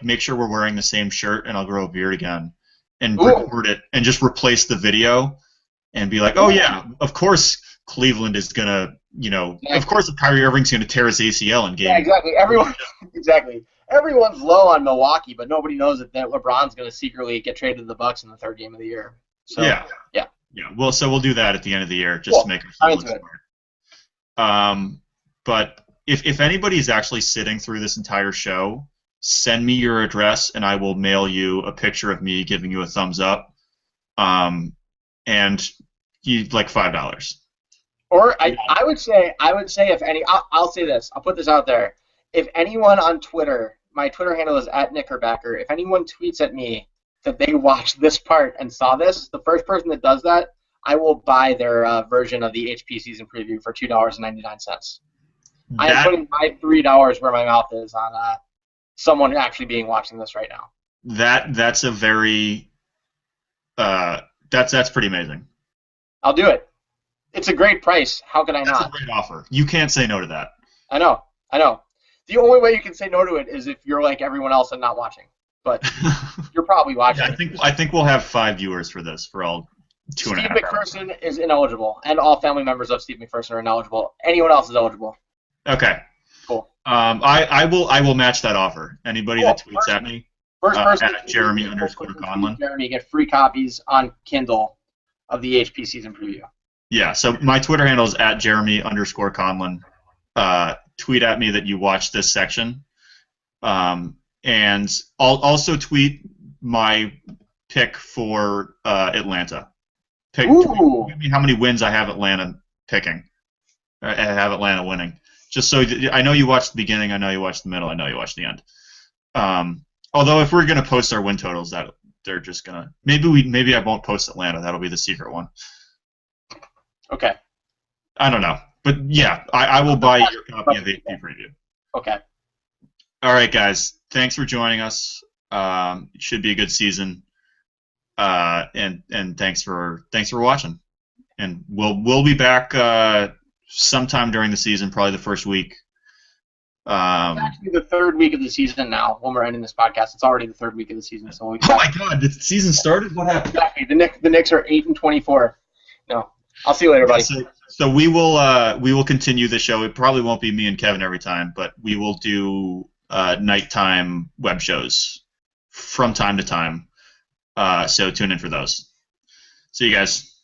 make sure we're wearing the same shirt, and I'll grow a beard again, and record it, and just replace the video, and be like, oh yeah, of course Cleveland is gonna, of course Kyrie Irving's gonna tear his ACL in game. Yeah, exactly. Everyone's low on Milwaukee, but nobody knows that LeBron's gonna secretly get traded to the Bucks in the third game of the year. So, yeah. Well, so we'll do that at the end of the year, just to make ourselves look smart. But if anybody's actually sitting through this entire show, send me your address, and I will mail you a picture of me giving you a thumbs up. And you $5. Or I would say if any, I'll say this. I'll put this out there. If anyone on Twitter, my Twitter handle is @Knickerbacker. If anyone tweets at me that they watched this part and saw this, the first person that does that, I will buy their version of the HP season preview for $2.99. I am putting my $3 where my mouth is on someone actually watching this right now. That's a very that's pretty amazing. I'll do it. It's a great price. How can I not? That's a great offer. You can't say no to that. I know. The only way you can say no to it is if you're like everyone else and not watching. But you're probably watching. Yeah, I think we'll have 5 viewers for this for all 2.5 Steve McPherson is ineligible, and all family members of Steve McPherson are ineligible. Anyone else is eligible. Okay. Cool. I will match that offer. Anybody that tweets at me. First person at Jeremy_Conlin. Jeremy, get free copies on Kindle of the HP season preview. Yeah, so my Twitter handle is @Jeremy_Conlin. Tweet at me that you watched this section. And I'll also tweet my pick for Atlanta. Tweet me how many wins I have Atlanta picking. I have Atlanta winning. Just so I know you watched the beginning, I know you watched the middle, I know you watched the end. Although if we're gonna post our win totals, that they're just gonna maybe I won't post Atlanta. That'll be the secret one. Okay. I don't know, but yeah, I will buy your copy of the AP preview. Okay. All right, guys. Thanks for joining us. It should be a good season. And thanks for watching. And we'll be back sometime during the season, probably the first week. It's actually the third week of the season now. When we're ending this podcast, it's already the third week of the season. So oh my God, the season started. What happened? Exactly. The Knicks are 8-24. No, I'll see you later, buddy. So we will continue the show. It probably won't be me and Kevin every time, but we will do nighttime web shows from time to time. So tune in for those. See you guys.